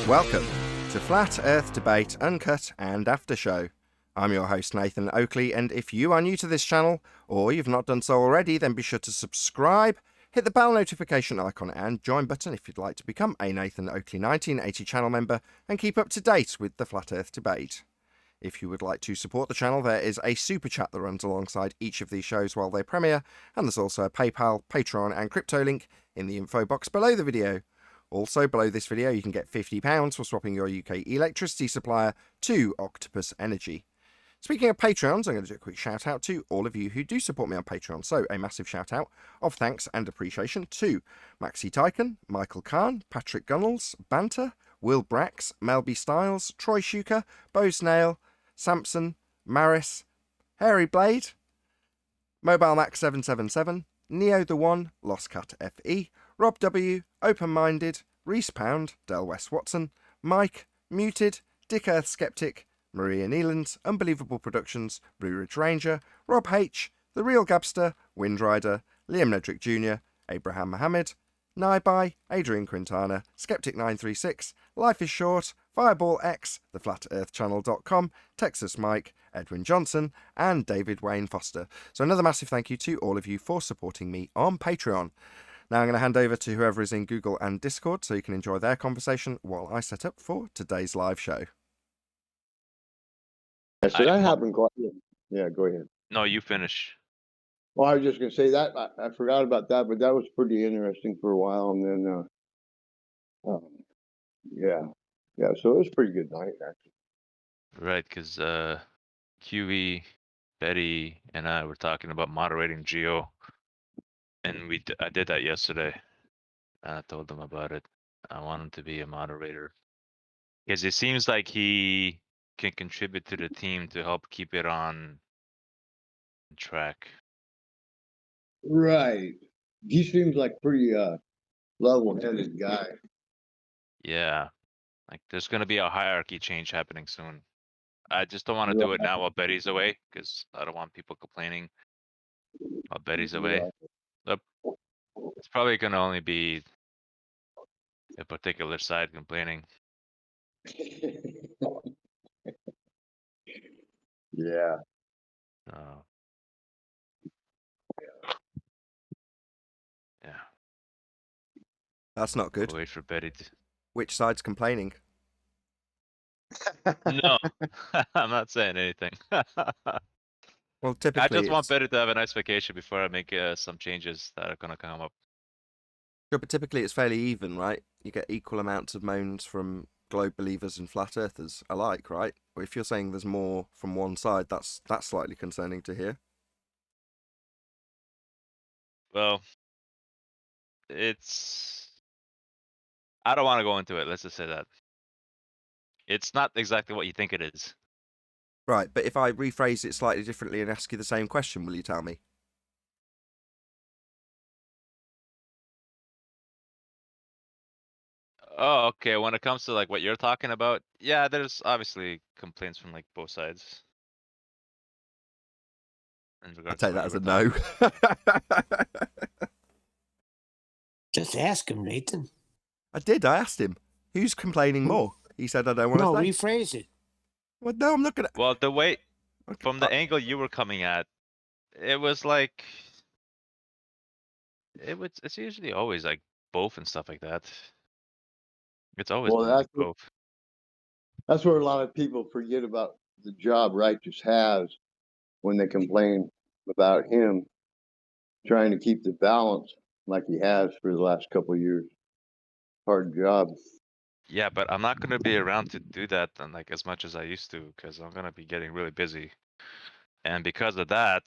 Welcome to Flat Earth Debate Uncut and After Show. I'm your host Nathan Oakley, and if you are new to this channel, or you've not done so already, then be sure to subscribe, hit the bell notification icon and join button if you'd like to become a Nathan Oakley 1980 channel member and keep up to date with the Flat Earth Debate. If you would like to support the channel, there is a super chat that runs alongside each of these shows while they premiere, and there's also a PayPal, Patreon and crypto link in the info box below the video. Also, below this video, you can get £50 for swapping your UK electricity supplier to Octopus Energy. Speaking of Patreons, I'm going to do a quick shout out to all of you who do support me on Patreon. So, a massive shout out of thanks and appreciation to Maxi Tyken, Michael Kahn, Patrick Gunnels, Banter, Will Brax, Melby Styles, Troy Shuker, Bo Snail, Samson, Maris, Hairy Blade, Mobile Max 777, Neo the One, Lost Cat FE, Rob W, Open Minded, Reese Pound, Del West Watson, Mike, Muted, Dick Earth Skeptic, Maria Nealand, Unbelievable Productions, Blue Ridge Ranger, Rob H, The Real Gabster, Windrider, Liam Nedrick Jr., Abraham Mohammed, Naibai, Adrian Quintana, Skeptic936, Life is Short, Fireball X, TheFlatEarthChannel.com, Texas Mike, Edwin Johnson, and David Wayne Foster. So another massive thank you to all of you for supporting me on Patreon. Now I'm going to hand over to whoever is in Google and Discord so you can enjoy their conversation while I set up for today's live show. So that happened quite. Yeah, go ahead. No, you finish. Well, I was just going to say that I forgot about that, but that was pretty interesting for a while, and then yeah. So it was a pretty good night actually. Right, because QE, Betty, and I were talking about moderating Geo, and I did that yesterday. I told them about it. I want him to be a moderator because it seems like he can contribute to the team to help keep it on track. Right. He seems like pretty level-headed guy. Yeah, like there's gonna be a hierarchy change happening soon. I just don't want to do it now while Betty's away because I don't want people complaining while Betty's away. But it's probably gonna only be a particular side complaining. Yeah. Yeah. That's not good. We'll wait for Betty to... Which side's complaining? No, I'm not saying anything. Well, typically I just want Betty to have a nice vacation before I make some changes that are gonna come up. Sure, but typically it's fairly even, right? You get equal amounts of moans from globe believers and flat earthers alike, right? Or if you're saying there's more from one side, that's slightly concerning to hear. Well, I don't want to go into it. Let's just say that. It's not exactly what you think it is. Right, but if I rephrase it slightly differently and ask you the same question, will you tell me? Oh, okay. When it comes to like what you're talking about, yeah, there's obviously complaints from like both sides. I'll take that as a no. Just ask him, Nathan. I did. I asked him, who's complaining more? He said, I don't want to No, say. rephrase it. Well, no, I'm not going to. Well, the way, Okay. from the angle you were coming at, it was like, it's usually always like both and stuff like that. It's always Well, been like both. That's where a lot of people forget about the job Righteous has when they complain about him trying to keep the balance like he has for the last couple of years. Hard job. Yeah, but I'm not gonna be around to do that then, like as much as I used to, because I'm gonna be getting really busy, and because of that,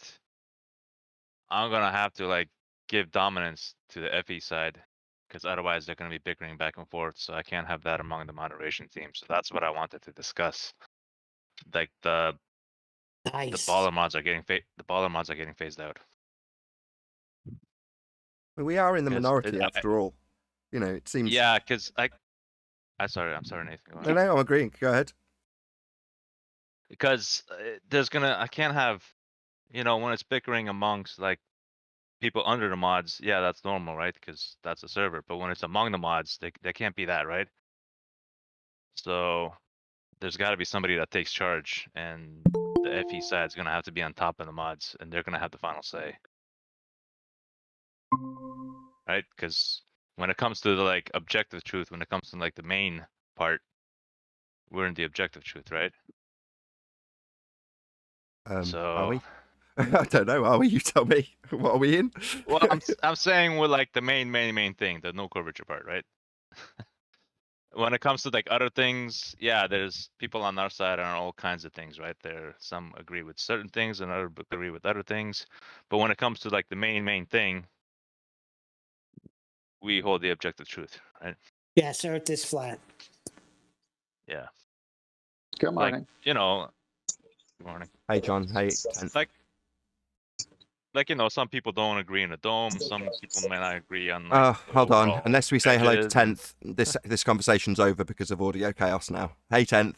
I'm gonna have to like give dominance to the FE side, because otherwise they're gonna be bickering back and forth. So I can't have that among the moderation team. So that's what I wanted to discuss. Like the baller mods are getting phased out. We are in the 'Cause minority after all. You know, it seems. Yeah, because I'm sorry, Nathan. Go ahead. No, I'm agreeing. Go ahead. Because I can't have, when it's bickering amongst like people under the mods, yeah, that's normal, right? Because that's a server. But when it's among the mods, they can't be that, right? So there's got to be somebody that takes charge, and the FE side is going to have to be on top of the mods, and they're going to have the final say, right? Because when it comes to the like objective truth, when it comes to like the main part, we're in the objective truth, right? Are So, we? I don't know. Are we? You tell me. What are we in? well, I'm saying we're like the main thing, the no curvature part, right? When it comes to like other things, yeah, there's people on our side on all kinds of things, right? There, some agree with certain things and other agree with other things, but when it comes to like the main thing, we hold the objective truth, right? Yes, Earth is flat. Yeah, Good like morning. you know, good morning. Hey, John. Hey, 10th. Like some people don't agree in the dome. Some people may not agree on like. The Hold on. overall Unless we say hello to edges and- 10th, this conversation's over because of audio chaos now. Hey, 10th.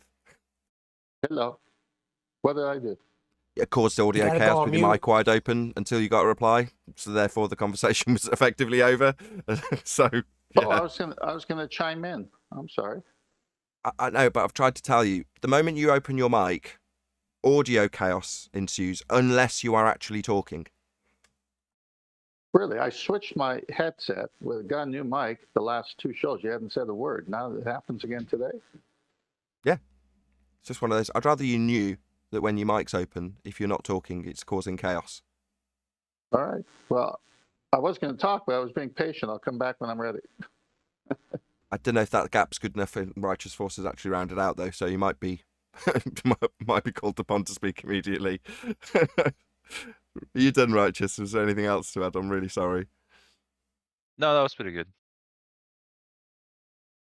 Hello. What did I do? It caused audio gotta go chaos on with your mute. mic wide open until you got a reply. So therefore, the conversation was effectively over. So yeah. Oh, I was gonna chime in. I'm sorry. I know, but I've tried to tell you. The moment you open your mic, audio chaos ensues unless you are actually talking. Really, I switched my headset with got a new mic the last two shows. You haven't said a word. Now it happens again today. It's just one of those. I'd rather you knew that when your mic's open, if you're not talking, it's causing chaos. All right. Well, I was going to talk, but I was being patient. I'll come back when I'm ready. I don't know if that gap's good enough for Righteous Forces actually rounded out though, so you might be might be called upon to speak immediately. Are you done, Righteous? Was there anything else to add? I'm really sorry. No, that was pretty good.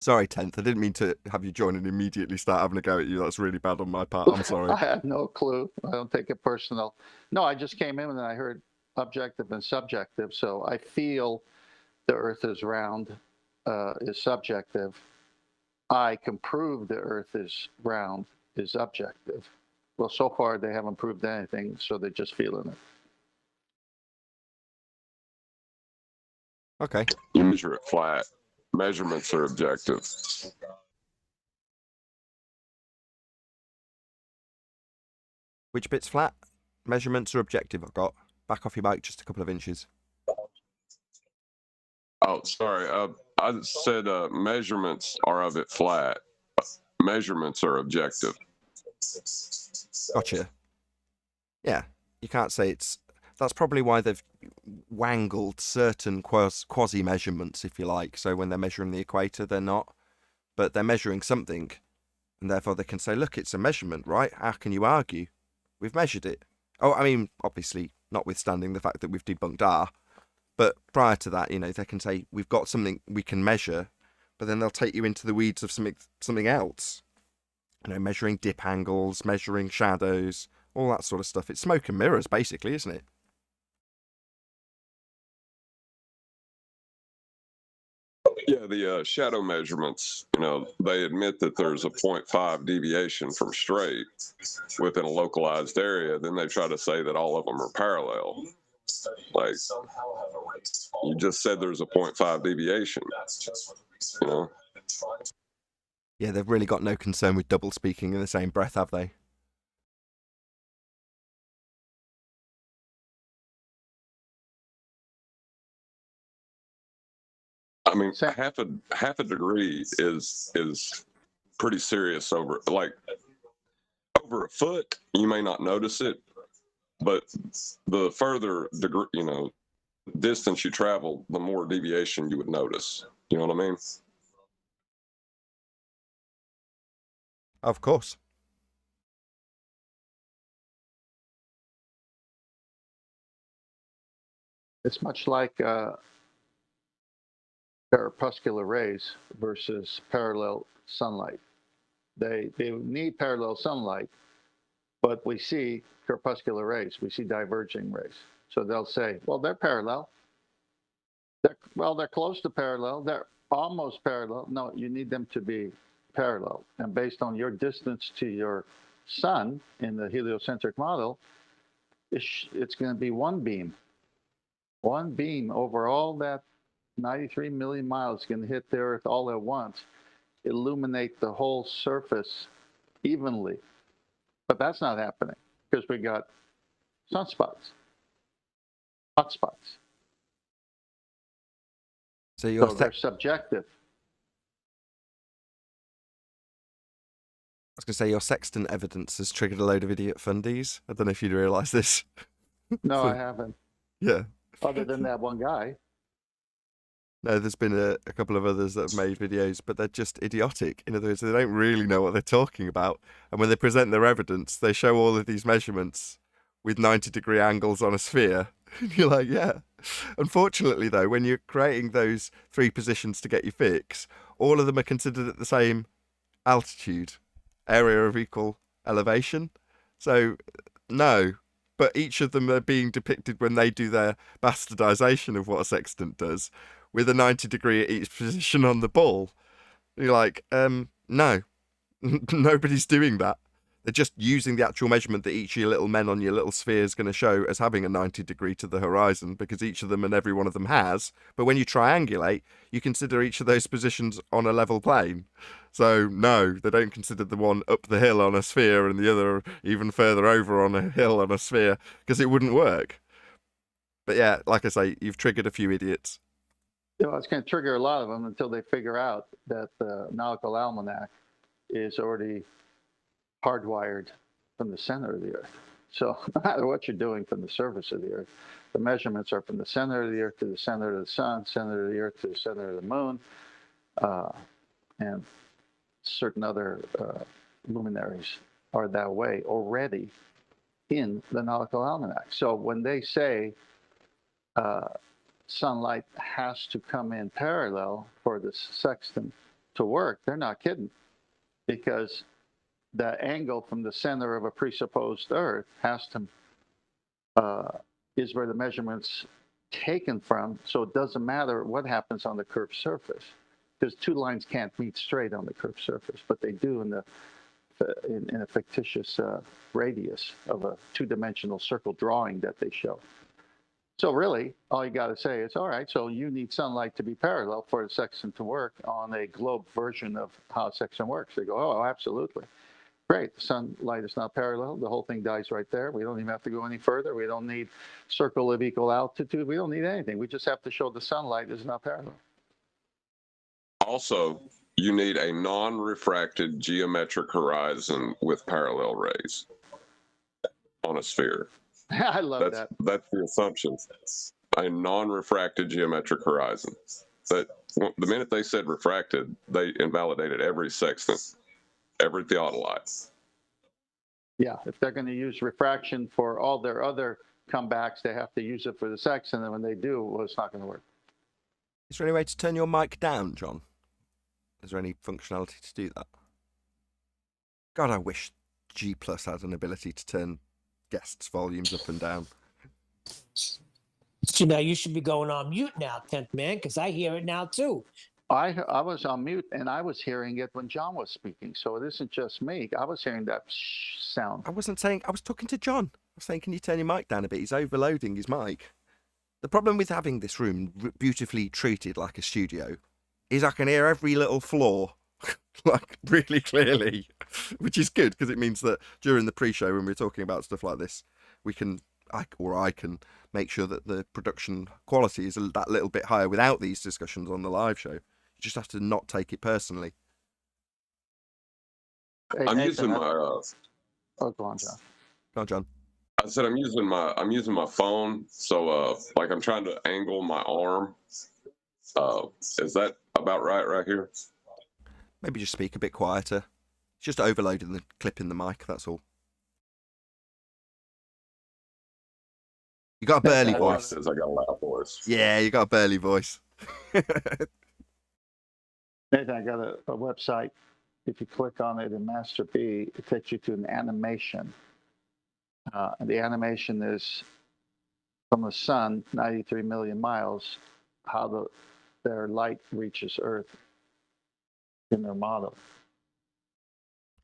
Sorry, 10th. I didn't mean to have you join and immediately start having a go at you. That's really bad on my part. I'm sorry. I had no clue. I don't take it personal. No, I just came in and I heard objective and subjective. So I feel the Earth is round is subjective. I can prove the Earth is round is objective. Well, so far they haven't proved anything, so they're just feeling it. Okay. You measure it flat. Measurements are objective. Which bit's flat? Measurements are objective. I've got. Back off your mic just a couple of inches. Oh, sorry. I said measurements are of it flat. Measurements are objective. Gotcha. Yeah, you can't say it's. That's probably why they've wangled certain quasi measurements, if you like. So when they're measuring the equator, they're not, but they're measuring something, and therefore they can say, "Look, it's a measurement, right? How can you argue? We've measured it." Oh, I mean, obviously, notwithstanding the fact that we've debunked R, but prior to that, they can say we've got something we can measure, but then they'll take you into the weeds of something else. Measuring dip angles, measuring shadows, all that sort of stuff. It's smoke and mirrors, basically, isn't it? Yeah, the shadow measurements, they admit that there's a 0.5 deviation from straight within a localized area. Then they try to say that all of them are parallel. Like, you just said there's a 0.5 deviation, Yeah, they've really got no concern with double speaking in the same breath, have they? I mean, half a degree is pretty serious. Over a foot, you may not notice it, but the further degree, distance you travel, the more deviation you would notice. You know what I mean? Of course. It's much like corpuscular rays versus parallel sunlight. They need parallel sunlight, but we see corpuscular rays. We see diverging rays. So they'll say, well, they're parallel. They're close to parallel. They're almost parallel. No, you need them to be parallel. And based on your distance to your sun in the heliocentric model, it's going to be one beam. One beam over all that 93 million miles can hit the Earth all at once. illuminate the whole surface evenly. But that's not happening because we got sunspots, hot spots. So your So they're subjective. I was going to say your sextant evidence has triggered a load of idiot fundies. I don't know if you'd realise this. No, So- I haven't. Yeah. Other than that one guy. No, there's been a couple of others that have made videos, but they're just idiotic. In other words, they don't really know what they're talking about. And when they present their evidence, they show all of these measurements with 90-degree angles on a sphere. And you're like, yeah. Unfortunately, though, when you're creating those three positions to get your fix, all of them are considered at the same altitude, area of equal elevation. So, no. But each of them are being depicted when they do their bastardization of what a sextant does, with a 90-degree at each position on the ball. You're like, no, nobody's doing that. They're just using the actual measurement that each of your little men on your little sphere is going to show as having a 90-degree to the horizon, because each of them and every one of them has. But when you triangulate, you consider each of those positions on a level plane. So, no, they don't consider the one up the hill on a sphere and the other even further over on a hill on a sphere, because it wouldn't work. But yeah, like I say, you've triggered a few idiots. You know, it's going to trigger a lot of them until they figure out that the nautical almanac is already hardwired from the center of the Earth. So no matter what you're doing from the surface of the Earth, the measurements are from the center of the Earth to the center of the sun, center of the Earth to the center of the moon, and certain other luminaries are that way already in the nautical almanac. So when they say sunlight has to come in parallel for the sextant to work, they're not kidding, because the angle from the center of a presupposed Earth has to is where the measurements taken from. So it doesn't matter what happens on the curved surface, because two lines can't meet straight on the curved surface, but they do in a fictitious radius of a two-dimensional circle drawing that they show. So really, all you got to say is, all right, so you need sunlight to be parallel for the sextant to work on a globe version of how a sextant works. They go, oh, absolutely. Great, the sunlight is not parallel. The whole thing dies right there. We don't even have to go any further. We don't need circle of equal altitude. We don't need anything. We just have to show the sunlight is not parallel. Also, you need a non-refracted geometric horizon with parallel rays on a sphere. I love that. That's the assumption. A non-refracted geometric horizon. That the minute they said refracted, they invalidated every sextant, every theodolite. Yeah, if they're going to use refraction for all their other comebacks, they have to use it for the sextant, and when they do, well, it's not going to work. Is there any way to turn your mic down, John? Is there any functionality to do that? God, I wish G Plus had an ability to turn guests' volumes up and down. So now you should be going on mute now, 10th man, because I hear it now too. I was on mute, and I was hearing it when John was speaking, so it isn't just me. I was hearing that sound. I wasn't saying, I was talking to John. I was saying, can you turn your mic down a bit? He's overloading his mic. The problem with having this room beautifully treated like a studio is I can hear every little flaw, like really clearly, which is good because it means that during the pre-show when we're talking about stuff like this, I can make sure that the production quality is that little bit higher without these discussions on the live show. You just have to not take it personally. Hey, I'm Nathan, using my. oh, go on, John. Go on, John. I said I'm using my phone, so like I'm trying to angle my arm. Is that about right here? Maybe just speak a bit quieter. Just overloading the clip in the mic, that's all. You got a burly voice. Says I got a loud voice. Yeah, you got a burly voice. Nathan, I got a website. If you click on it in Master B, it takes you to an animation. And the animation is from the sun, 93 million miles, how their light reaches Earth in their model.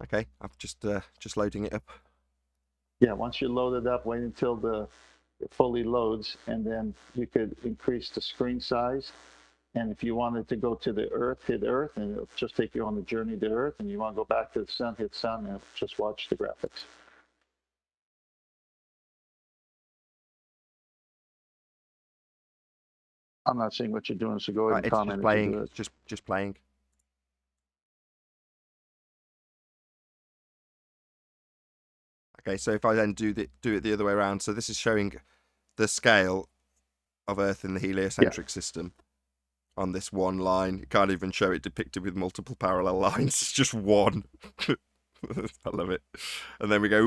Okay, I'm just loading it up. Yeah, once you load it up, wait until it fully loads, and then you could increase the screen size And if you wanted to go to the Earth, hit Earth, and it'll just take you on the journey to Earth. And you want to go back to the sun, hit sun, and just watch the graphics. I'm not seeing what you're doing, so go ahead and It's comment just as you playing. do it. Just playing. Okay, so if I then do it the other way around, so this is showing the scale of Earth in the heliocentric system on this one line. You can't even show it depicted with multiple parallel lines. It's just one. I love it. And then we go,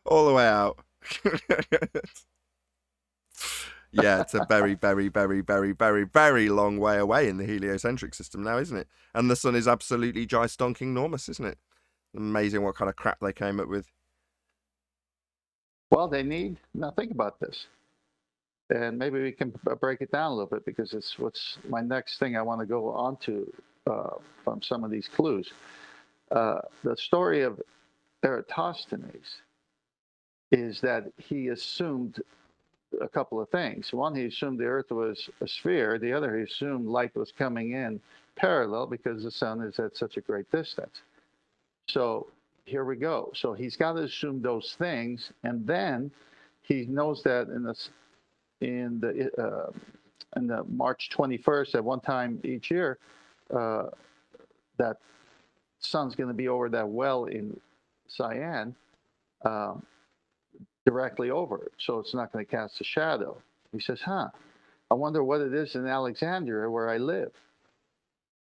all the way out. Yeah, it's a very, very, very, very, very, very long way away in the heliocentric system now, isn't it? And the sun is absolutely stonking enormous, isn't it? Amazing what kind of crap they came up with. Well, now think about this. And maybe we can break it down a little bit, because it's what's my next thing I want to go on to from some of these clues. The story of Eratosthenes is that he assumed a couple of things. One, he assumed the Earth was a sphere. The other, he assumed light was coming in parallel because the sun is at such a great distance. So here we go. So he's got to assume those things, and then he knows that in the March 21st, at one time each year, that sun's going to be over that well in Cyan, directly over it, so it's not going to cast a shadow. He says, I wonder what it is in Alexandria where I live,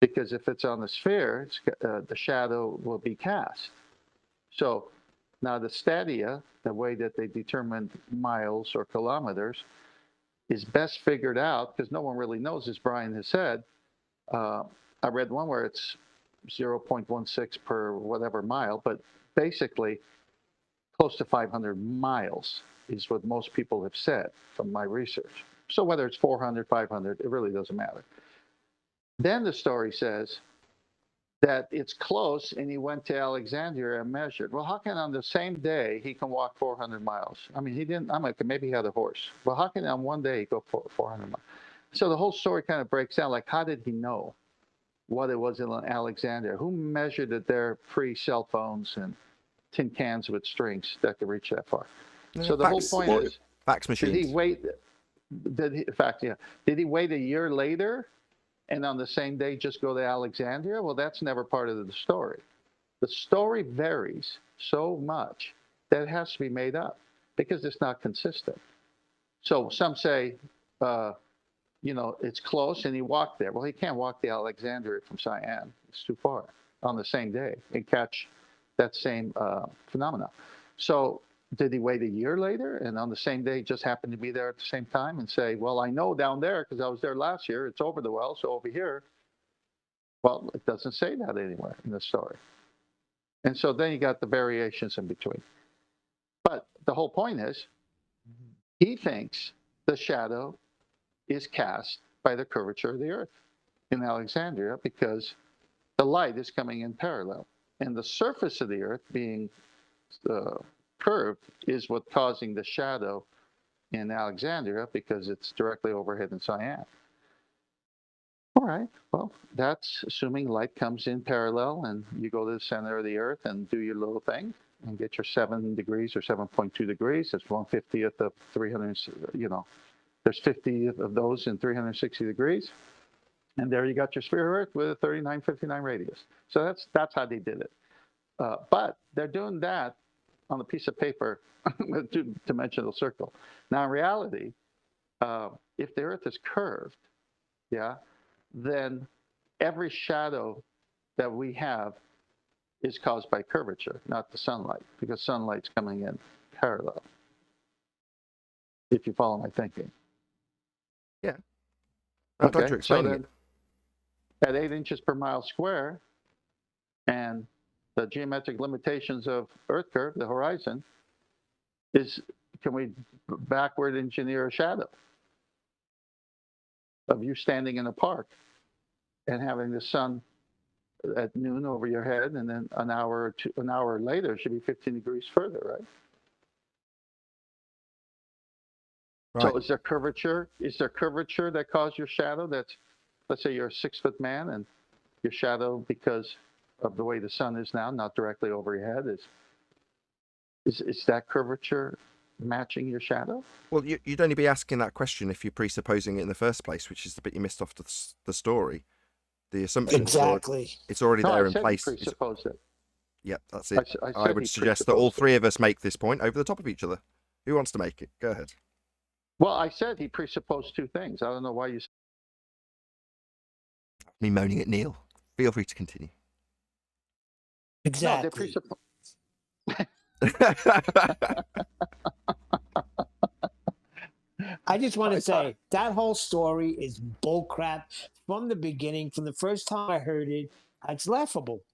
because if it's on the sphere, the shadow will be cast. So now the stadia, the way that they determine miles or kilometers, is best figured out, because no one really knows, as Brian has said. I read one where it's 0.16 per whatever mile, but basically close to 500 miles is what most people have said from my research. So whether it's 400, 500, it really doesn't matter. Then the story says that it's close, and he went to Alexandria and measured. Well, how can on the same day he can walk 400 miles? I mean, he didn't, maybe he had a horse. Well, how can on one day he go 400 miles? So the whole story kind of breaks down, like, how did he know what it was in Alexandria? Who measured it there pre-cell phones and tin cans with strings that could reach that far? So the whole point is, fax machines. Did he wait? Did he wait a year later and on the same day just go to Alexandria? Well, that's never part of the story. The story varies so much that it has to be made up because it's not consistent. So some say, it's close, and he walked there. Well, he can't walk to Alexandria from Cyan. It's too far on the same day and catch that same phenomena. So did he wait a year later and on the same day just happened to be there at the same time and say, well, I know down there because I was there last year, it's over the well, so over here. Well, it doesn't say that anywhere in the story. And so then you got the variations in between. But the whole point is, he thinks the shadow is cast by the curvature of the Earth in Alexandria because the light is coming in parallel. And the surface of the Earth being curved is what's causing the shadow in Alexandria because it's directly overhead in Cyan. All right, well, that's assuming light comes in parallel and you go to the center of the Earth and do your little thing and get your 7 degrees or 7.2 degrees. That's 1/50th of 300, there's 50 of those in 360 degrees. And there you got your sphere of Earth with a 3959 radius. So that's how they did it. But they're doing that on a piece of paper with a two-dimensional circle. Now, in reality, if the Earth is curved, then every shadow that we have is caused by curvature, not the sunlight, because sunlight's coming in parallel. If you follow my thinking. Yeah. I'm glad you're so explaining then at 8 inches per mile square, and the geometric limitations of Earth curve, the horizon, can we backward engineer a shadow of you standing in a park and having the sun at noon over your head, and then an hour later it should be 15 degrees further, right? Right. So is there curvature? Is there curvature that caused your shadow? That's, let's say you're a 6-foot man and your shadow, because of the way the sun is now, not directly over your head, is that curvature matching your shadow? Well, you'd only be asking that question if you're presupposing it in the first place, which is the bit you missed off the story. The assumption Exactly. it's already No, there I in said place. he presupposed it. Yep, that's it. I I said would he suggest that all presupposed it. three of us make this point over the top of each other. Who wants to make it? Go ahead. Well, I said he presupposed two things. I don't know why you. Me moaning at Neil. Feel free to continue. No, they Exactly. presuppose. I just want I to thought- say that whole story is bullcrap from the beginning. From the first time I heard it, it's laughable.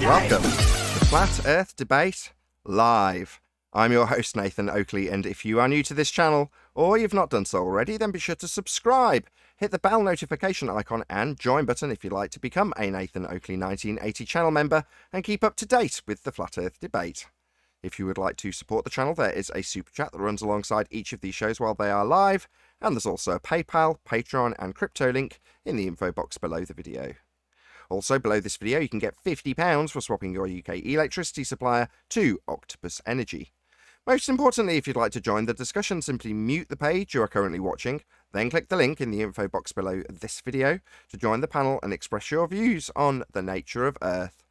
Welcome to the Flat Earth Debate Live. I'm your host, Nathan Oakley, and if you are new to this channel, or you've not done so already, then be sure to subscribe, hit the bell notification icon and join button if you'd like to become a Nathan Oakley 1980 channel member and keep up to date with the Flat Earth Debate. If you would like to support the channel, there is a super chat that runs alongside each of these shows while they are live, and there's also a PayPal, Patreon, and crypto link in the info box below the video. Also, below this video, you can get £50 for swapping your UK electricity supplier to Octopus Energy. Most importantly, if you'd like to join the discussion, simply mute the page you are currently watching, then click the link in the info box below this video to join the panel and express your views on the nature of Earth.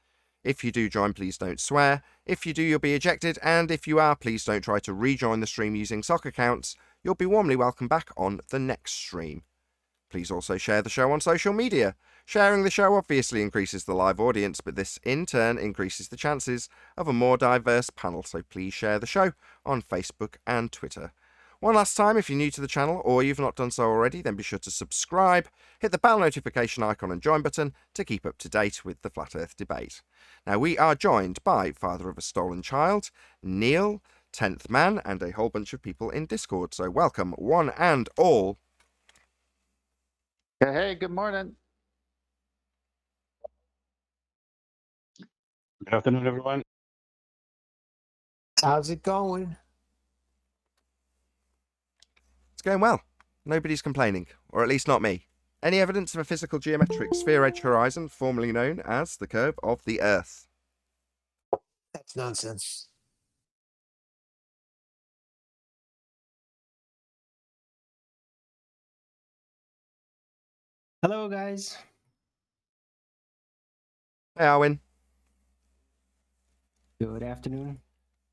If you do join, please don't swear. If you do, you'll be ejected, and if you are, please don't try to rejoin the stream using sock accounts. You'll be warmly welcomed back on the next stream. Please also share the show on social media. Sharing the show obviously increases the live audience, but this in turn increases the chances of a more diverse panel, so please share the show on Facebook and Twitter. One last time, if you're new to the channel or you've not done so already, then be sure to subscribe, hit the bell notification icon and join button to keep up to date with the Flat Earth Debate. Now, we are joined by Father of a Stolen Child, Neil, 10th Man, and a whole bunch of people in Discord, so welcome one and all. Hey, good morning. Good afternoon, everyone. How's it going? It's going well. Nobody's complaining, or at least not me. Any evidence of a physical geometric sphere-edge horizon, formerly known as the curve of the Earth? That's nonsense. Hello, guys. Hey, Arwin. Good afternoon.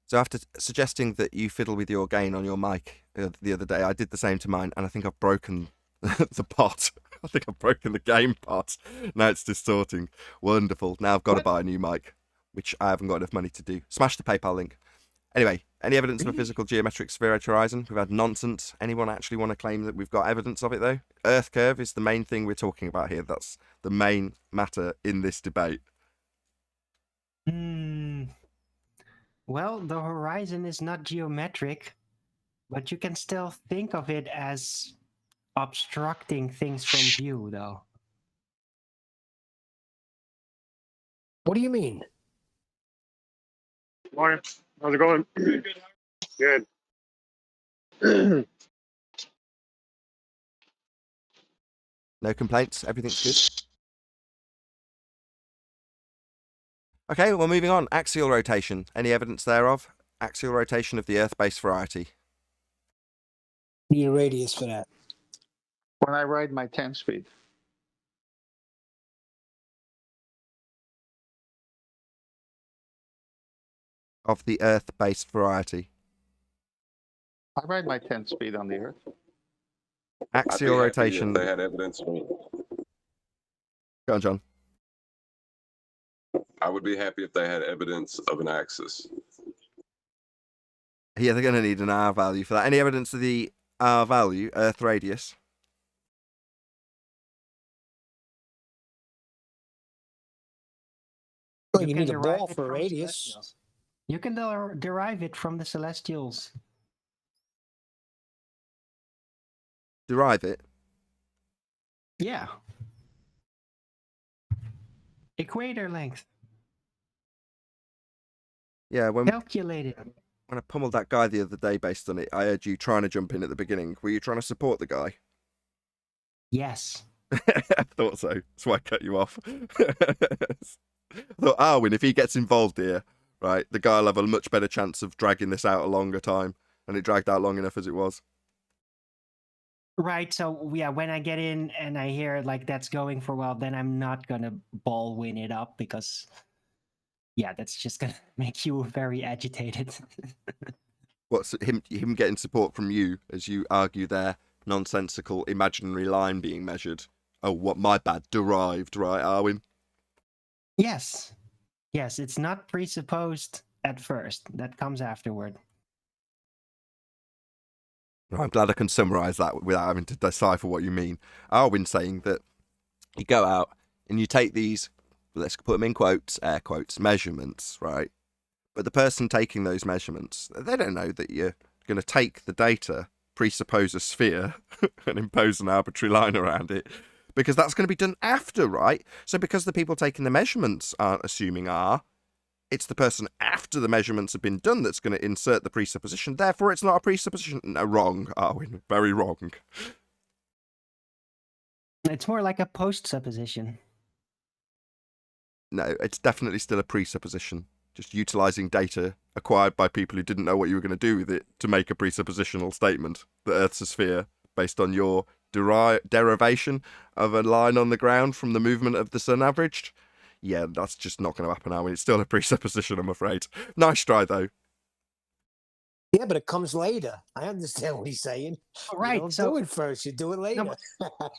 So after suggesting that you fiddle with your gain on your mic the other day, I did the same to mine, and I think I've broken the pot. I think I've broken the game pot. Now it's distorting. Wonderful. Now I've got to buy a new mic, which I haven't got enough money to do. Smash the PayPal link. Anyway, any evidence of a physical geometric sphere-edge horizon? We've had nonsense. Anyone actually want to claim that we've got evidence of it, though? Earth curve is the main thing we're talking about here. That's the main matter in this debate. Well, the horizon is not geometric, but you can still think of it as obstructing things from view, though. What do you mean? Morning. How's it going? Good. No complaints? Everything's good? Okay, well, moving on. Axial rotation. Any evidence thereof? Axial rotation of the Earth-based variety. Need a radius for that. When I ride my 10-speed. Of the Earth-based variety. I ride my 10 speed on the Earth. I'd be Axial happy rotation. if they had evidence. Go on, John. I would be happy if they had evidence of an axis. Yeah, they're going to need an R value for that. Any evidence of the R value, Earth radius? Well, you can need a derive ball it for from radius. celestials. You can derive it from the celestials. Derive it? Yeah. Equator length. Yeah, when Calculate it. I pummeled that guy the other day based on it, I heard you trying to jump in at the beginning. Were you trying to support the guy? Yes. I thought so. That's why I cut you off. I thought, Arwin, if he gets involved here, right, the guy will have a much better chance of dragging this out a longer time. And it dragged out long enough as it was. Right. So yeah, when I get in and I hear like that's going for well, then I'm not gonna ball win it up because yeah, that's just gonna make you very agitated. What's him getting support from you as you argue their nonsensical imaginary line being measured? Oh, what my bad, derived, right, Arwin? Yes. Yes, it's not presupposed at first. That comes afterward. I'm glad I can summarise that without having to decipher what you mean. Arwin's saying that you go out and you take these, let's put them in quotes, air quotes, measurements, right? But the person taking those measurements, they don't know that you're going to take the data, presuppose a sphere, and impose an arbitrary line around it, because that's going to be done after, right? So because the people taking the measurements aren't assuming R, it's the person after the measurements have been done that's going to insert the presupposition. Therefore, it's not a presupposition. No, wrong, Arwin. Very wrong. It's more like a post supposition. No, it's definitely still a presupposition. Just utilising data acquired by people who didn't know what you were going to do with it to make a presuppositional statement that Earth's a sphere based on your derivation of a line on the ground from the movement of the sun averaged. Yeah, that's just not going to happen, Arwin. It's still a presupposition, I'm afraid. Nice try, though. Yeah, but it comes later. I understand what he's saying. Right. You don't do it first. You do it later.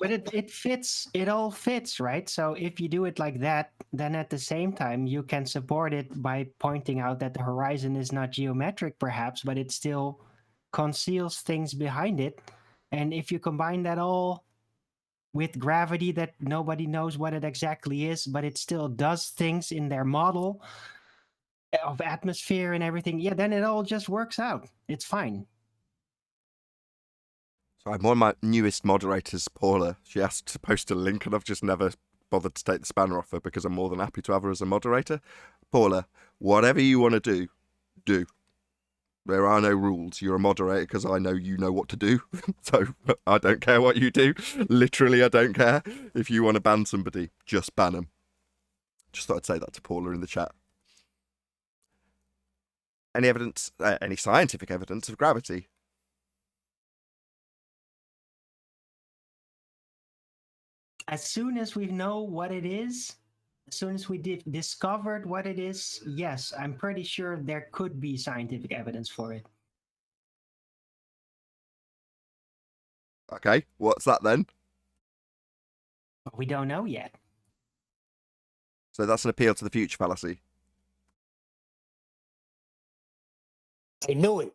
But it fits. It all fits, right? So if you do it like that, then at the same time you can support it by pointing out that the horizon is not geometric, perhaps, but it still conceals things behind it. And if you combine that all with gravity that nobody knows what it exactly is, but it still does things in their model of atmosphere and everything, yeah, then it all just works out. It's fine. So one of my newest moderators, Paula, she asked to post a link and I've just never bothered to take the spanner off her because I'm more than happy to have her as a moderator. Paula, whatever you want to do. There are no rules. You're a moderator because I know you know what to do. So I don't care what you do. Literally, I don't care. If you want to ban somebody, just ban them. Just thought I'd say that to Paula in the chat. Any evidence, any scientific evidence of gravity? As soon as we know what it is, as soon as we discovered what it is, yes, I'm pretty sure there could be scientific evidence for it. Okay, what's that then? But we don't know yet. So that's an appeal to the future fallacy. I knew it.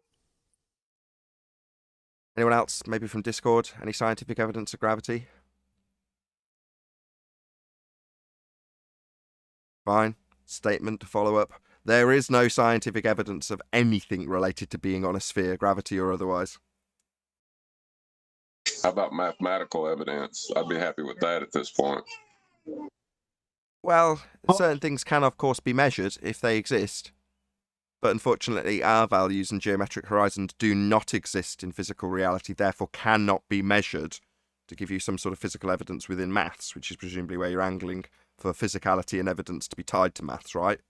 Anyone else, maybe from Discord? Any scientific evidence of gravity? Fine. Statement to follow up. There is no scientific evidence of anything related to being on a sphere, gravity or otherwise. How about mathematical evidence? I'd be happy with that at this point. Well, certain things can, of course, be measured if they exist. But unfortunately, R values and geometric horizons do not exist in physical reality, therefore cannot be measured to give you some sort of physical evidence within maths, which is presumably where you're angling for physicality and evidence to be tied to maths, right?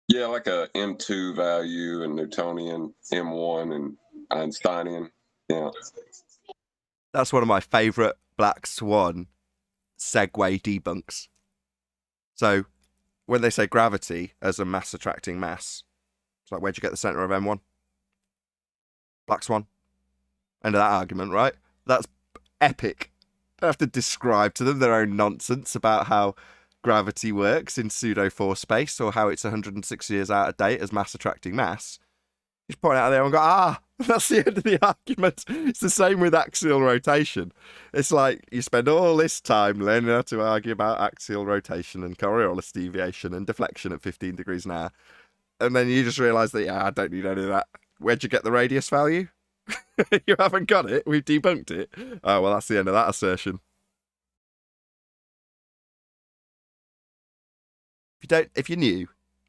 Yeah, like a M2 value and Newtonian, M1 and Einsteinian. Yeah. That's one of my favourite Black Swan segue debunks. So, when they say gravity as a mass attracting mass, it's like, where'd you get the centre of M1? Black Swan. End of that argument, right? That's epic. They have to describe to them their own nonsense about how gravity works in pseudo-force space, or how it's 106 years out of date as mass attracting mass. You just point out there and go, that's the end of the argument. It's the same with axial rotation. It's like you spend all this time learning how to argue about axial rotation and Coriolis deviation and deflection at 15 degrees an hour. And then you just realise that, I don't need any of that. Where'd you get the radius value? You haven't got it. We've debunked it. Oh, well, that's the end of that assertion. If you're new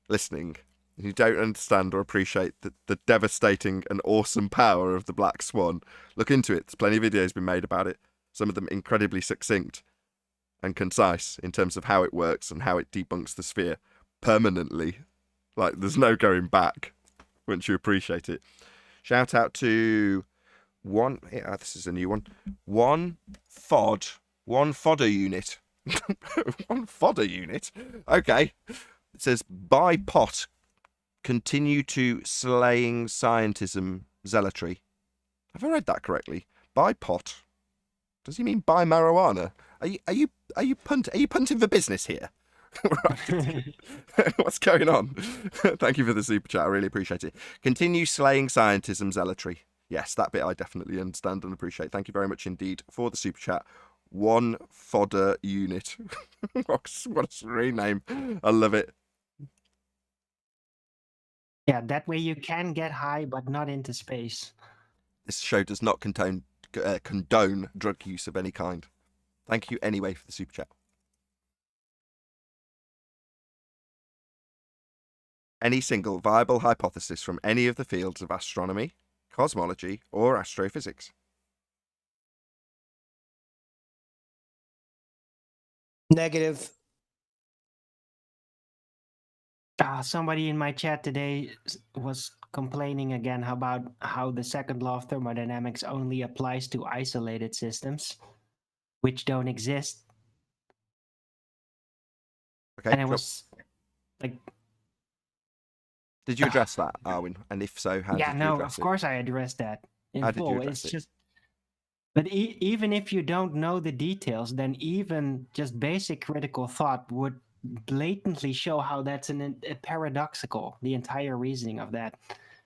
listening, and you don't understand or appreciate the devastating and awesome power of the Black Swan, look into it. There's plenty of videos been made about it. Some of them incredibly succinct and concise in terms of how it works and how it debunks the sphere permanently. Like, there's no going back once you appreciate it. Shout out to this is a new one. One fodder unit. One fodder unit? Okay. It says, by pot, continue to slaying scientism zealotry. Have I read that correctly? By pot? Does he mean by marijuana? Are you punting for business here? Right. What's going on? Thank you for the super chat. I really appreciate it. Continue slaying scientism zealotry. Yes, that bit I definitely understand and appreciate. Thank you very much indeed for the super chat. One fodder unit. What a screen name. I love it. Yeah, that way you can get high, but not into space. This show does not condone drug use of any kind. Thank you anyway for the super chat. Any single viable hypothesis from any of the fields of astronomy, cosmology, or astrophysics? Negative. Somebody in my chat today was complaining again about how the second law of thermodynamics only applies to isolated systems, which don't exist. Okay. And it was like... Did you address that, Arwin? And if so, how did you address it? Of course I addressed that in How full. did you address it? Just... But even if you don't know the details, then even just basic critical thought would blatantly show how that's a paradoxical, the entire reasoning of that.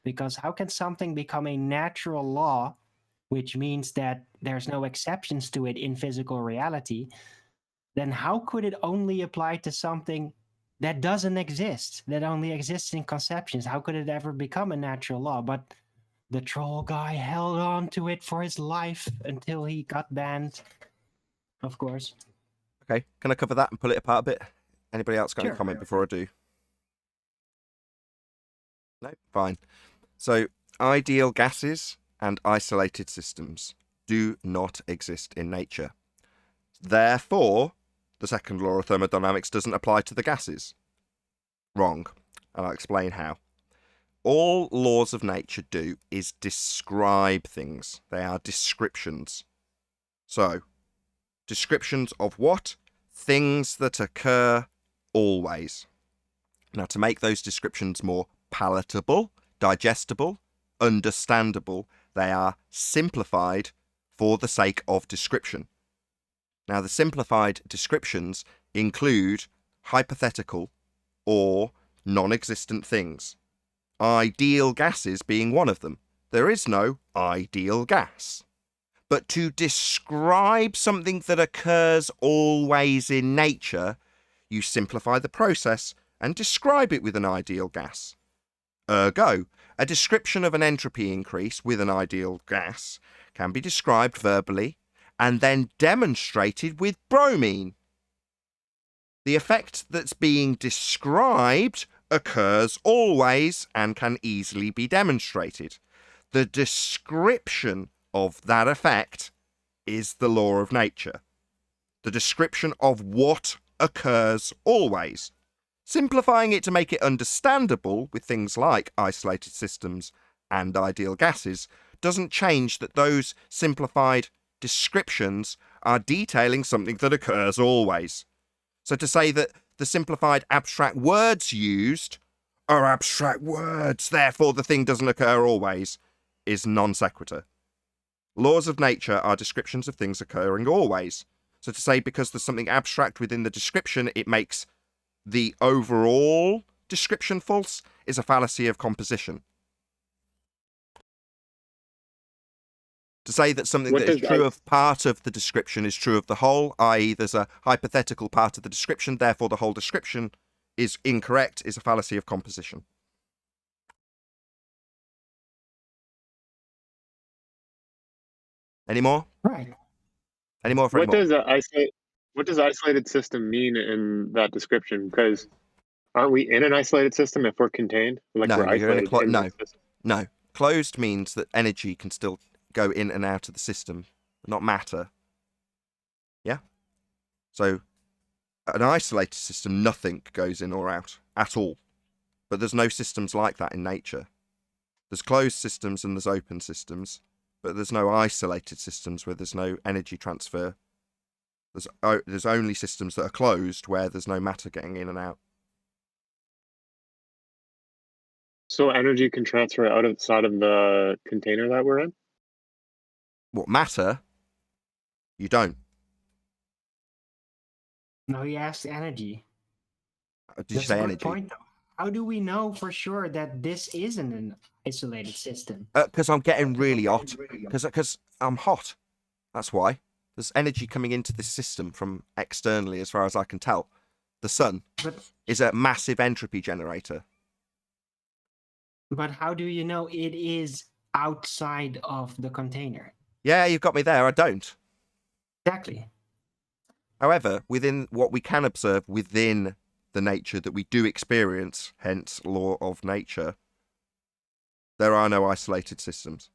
Because how can something become a natural law, which means that there's no exceptions to it in physical reality? Then how could it only apply to something that doesn't exist, that only exists in conceptions? How could it ever become a natural law? But the troll guy held on to it for his life until he got banned, of course. Okay, can I cover that and pull it apart a bit? Anybody else got any comment before I do? No? Fine. So, ideal gases and isolated systems do not exist in nature. Therefore, the second law of thermodynamics doesn't apply to the gases. Wrong. And I'll explain how. All laws of nature do is describe things. They are descriptions. So, descriptions of what? Things that occur always. Now, to make those descriptions more palatable, digestible, understandable, they are simplified for the sake of description. Now, the simplified descriptions include hypothetical or non-existent things. Ideal gases being one of them. There is no ideal gas. But to describe something that occurs always in nature, you simplify the process and describe it with an ideal gas. Ergo, a description of an entropy increase with an ideal gas can be described verbally and then demonstrated with bromine. The effect that's being described occurs always and can easily be demonstrated. The description of that effect is the law of nature. The description of what occurs always. Simplifying it to make it understandable with things like isolated systems and ideal gases doesn't change that those simplified descriptions are detailing something that occurs always. So to say that the simplified abstract words used are abstract words, therefore the thing doesn't occur always, is non sequitur. Laws of nature are descriptions of things occurring always. So to say because there's something abstract within the description, it makes the overall description false is a fallacy of composition. To say that something What that is does true of part of the description is true of the whole, i.e. there's a hypothetical part of the description, therefore the whole description is incorrect, is a fallacy of composition. Any more? Right. Any more for any What more? does isolated system mean in that description? Because aren't we in an isolated system if we're contained? Like No, we're you're in a isolated in no. the system. No. Closed means that energy can still go in and out of the system, not matter. Yeah? So, an isolated system, nothing goes in or out at all. But there's no systems like that in nature. There's closed systems and there's open systems, but there's no isolated systems where there's no energy transfer. There's only systems that are closed where there's no matter getting in and out. So energy can transfer outside of the container that we're in? What, matter? You don't. No, he asked energy. Did you That's say a good energy? point, though. How do we know for sure that this isn't an isolated system? Because I'm getting really hot. Because I'm hot. That's why. There's energy coming into this system from externally, as far as I can tell. The sun is a massive entropy generator. But how do you know it is outside of the container? Yeah, you've got me there. I don't. Exactly. However, within what we can observe within the nature that we do experience, hence law of nature, there are no isolated systems.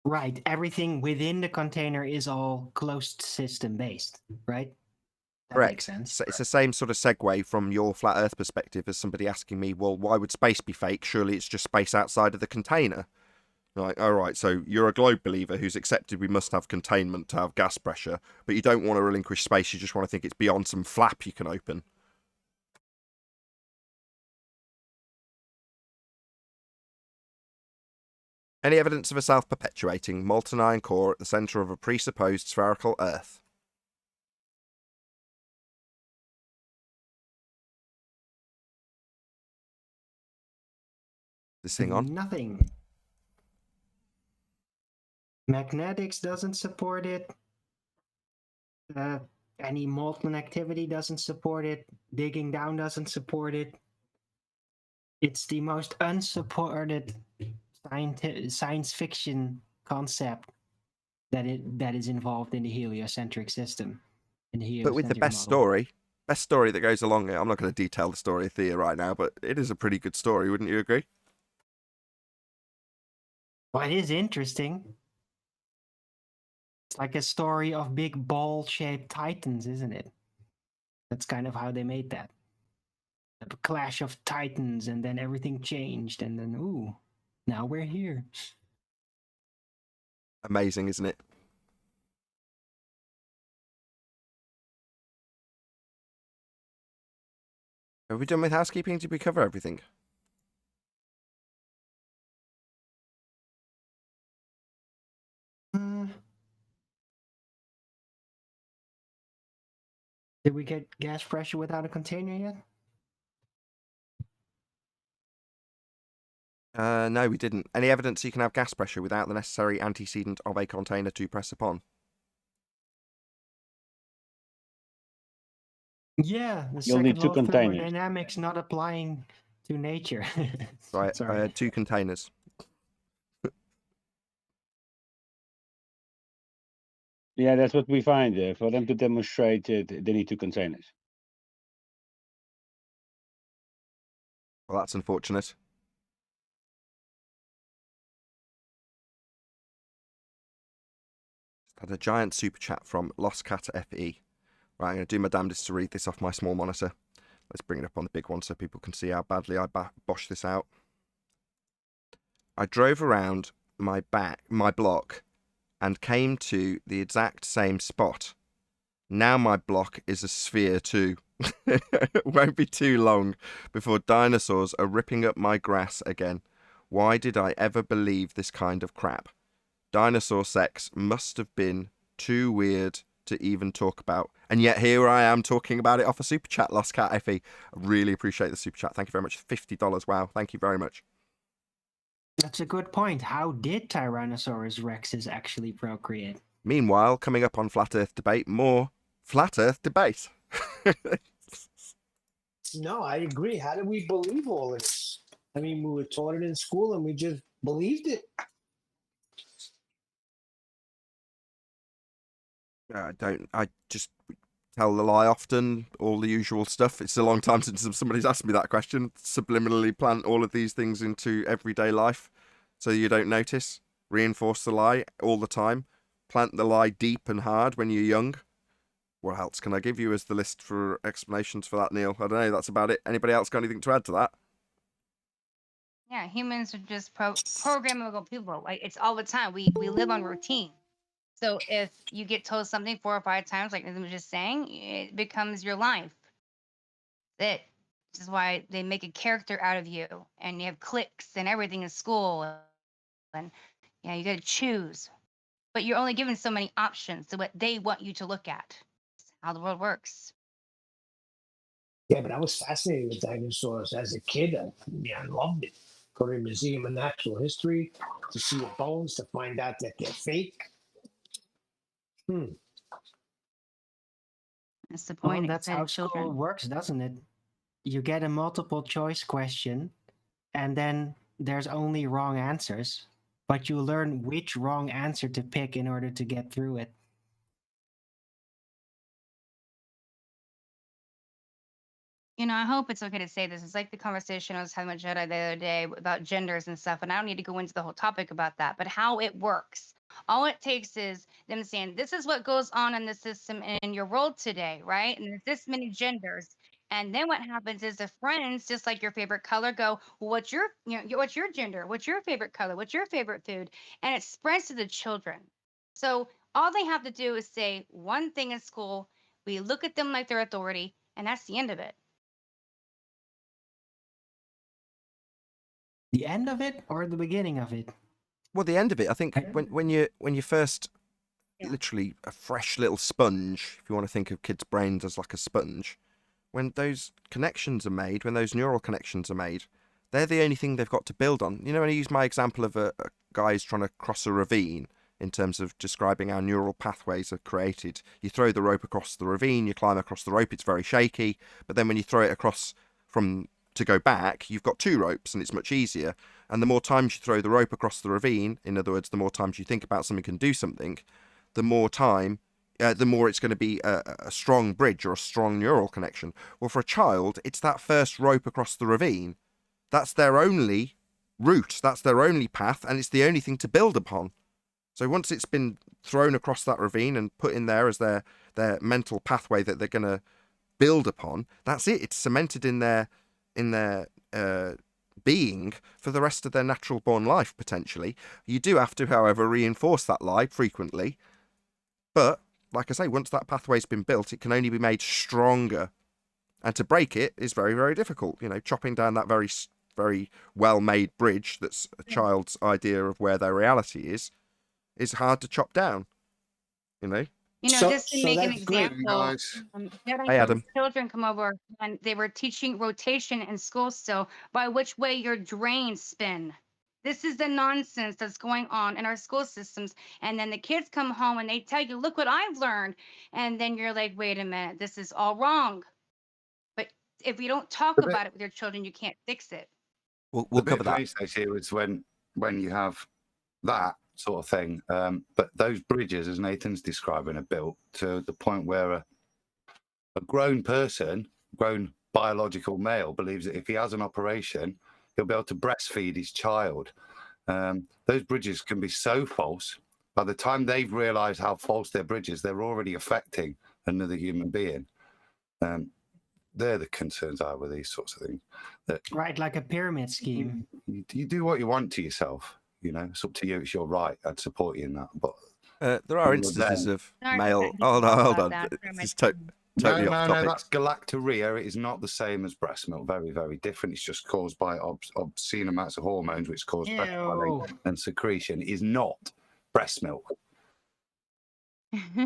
Right. Everything within the container is all closed system based, right? That Correct. makes sense. So it's the same sort of segue from your flat Earth perspective as somebody asking me, well, why would space be fake? Surely it's just space outside of the container. Like, all right, so you're a globe believer who's accepted we must have containment to have gas pressure, but you don't want to relinquish space, you just want to think it's beyond some flap you can open. Any evidence of a self-perpetuating molten iron core at the centre of a presupposed spherical Earth? This thing on? Nothing. Magnetics doesn't support it. Any molten activity doesn't support it. Digging down doesn't support it. It's the most unsupported science fiction concept that is involved in the heliocentric system. But with the best story that goes along it. I'm not going to detail the story of Thea right now, but it is a pretty good story, wouldn't you agree? Well, it is interesting. It's like a story of big ball-shaped titans, isn't it? That's kind of how they made that. A clash of titans, and then everything changed, and then, ooh, now we're here. Amazing, isn't it? Are we done with housekeeping? Did we cover everything? Did we get gas pressure without a container yet? No, we didn't. Any evidence you can have gas pressure without the necessary antecedent of a container to press upon? Yeah, the You'll need second two law of containers. thermodynamics not applying to nature. Right, I Sorry. had 2 containers. Yeah, that's what we find. For them to demonstrate it, they need 2 containers. Well, that's unfortunate. Had a giant super chat from Lost Cat FE. Right, I'm going to do my damnedest to read this off my small monitor. Let's bring it up on the big one so people can see how badly I bosh this out. I drove around my block and came to the exact same spot. Now my block is a sphere too. It won't be too long before dinosaurs are ripping up my grass again. Why did I ever believe this kind of crap? Dinosaur sex must have been too weird to even talk about. And yet here I am talking about it off a super chat, Lost Cat Effie. I really appreciate the super chat. Thank you very much. $50. Wow. Thank you very much. That's a good point. How did Tyrannosaurus rexes actually procreate? Meanwhile, coming up on Flat Earth Debate, more Flat Earth Debate. No, I agree. How do we believe all of this? I mean, we were taught it in school and we just believed it. I just tell the lie often, all the usual stuff. It's a long time since somebody's asked me that question. Subliminally plant all of these things into everyday life so you don't notice. Reinforce the lie all the time. Plant the lie deep and hard when you're young. What else can I give you as the list for explanations for that, Neil? I don't know. That's about it. Anybody else got anything to add to that? Yeah, humans are just programmable people. Like, it's all the time. We live on routine. So if you get told something 4 or 5 times, like Nathan was just saying, it becomes your life. This is why they make a character out of you, and you have cliques and everything in school, and yeah, you got to choose. But you're only given so many options to what they want you to look at. That's how the world works. Yeah, but I was fascinated with dinosaurs as a kid. I loved it. Go to the Museum of Natural History to see the bones, to find out that they're fake. That's the Well, point. that's how Excited school children. works, doesn't it? You get a multiple choice question, and then there's only wrong answers, but you learn which wrong answer to pick in order to get through it. You know, I hope it's okay to say this. It's like the conversation I was having with Jedi the other day about genders and stuff, and I don't need to go into the whole topic about that, but how it works. All it takes is them saying, this is what goes on in the system in your world today, right? And there's this many genders. And then what happens is the friends, just like your favorite color, go, well, what's what's your gender? What's your favorite color? What's your favorite food? And it spreads to the children. So all they have to do is say one thing in school. We look at them like their authority, and that's the end of it. The end of it or the beginning of it? Well, the end of it, I think, when you first, Yeah. literally a fresh little sponge, if you want to think of kids' brains as like a sponge, when those connections are made, when those neural connections are made, they're the only thing they've got to build on. You know, when I use my example of a guy who's trying to cross a ravine, in terms of describing how neural pathways are created. You throw the rope across the ravine, you climb across the rope, it's very shaky, but then when you throw it across to go back, you've got 2 ropes and it's much easier. And the more times you throw the rope across the ravine, in other words, the more times you think about something and do something, the more it's going to be a strong bridge or a strong neural connection. Well, for a child, it's that first rope across the ravine. That's their only route, that's their only path, and it's the only thing to build upon. So once it's been thrown across that ravine and put in there as their mental pathway that they're going to build upon, that's it. It's cemented in their being for the rest of their natural born life, potentially. You do have to, however, reinforce that lie frequently. But, like I say, once that pathway's been built, it can only be made stronger. And to break it is very, very difficult. You know, chopping down that very, very well-made bridge that's a child's idea of where their reality is hard to chop down. You know? You know, So- just to so make an that's great, example, guys. Jedi Hey, Adam. children come over and they were teaching rotation in school still, by which way your drains spin. This is the nonsense that's going on in our school systems. And then the kids come home and they tell you, look what I've learned. And then you're like, wait a minute, this is all wrong. But if you don't talk The bit- about it with your children, you can't fix it. We'll the bit cover that. police say here is when you have that sort of thing. But those bridges, as Nathan's describing, are built to the point where a grown person, grown biological male, believes that if he has an operation, he'll be able to breastfeed his child. Those bridges can be so false. By the time they've realised how false their bridges, they're already affecting another human being. They're the concerns I have with these sorts of things. That Right, like a pyramid scheme. you do what you want to yourself. You know, it's up to you. It's your right. I'd support you in that. But There are Well, instances then- of Sorry, male. I didn't Hold talk on. about that. This is totally no, off no, topic. that's galactorrhea. It is not the same as breast milk. Very, very different. It's just caused by obscene amounts of hormones, which cause breast swelling and secretion. It is not breast milk.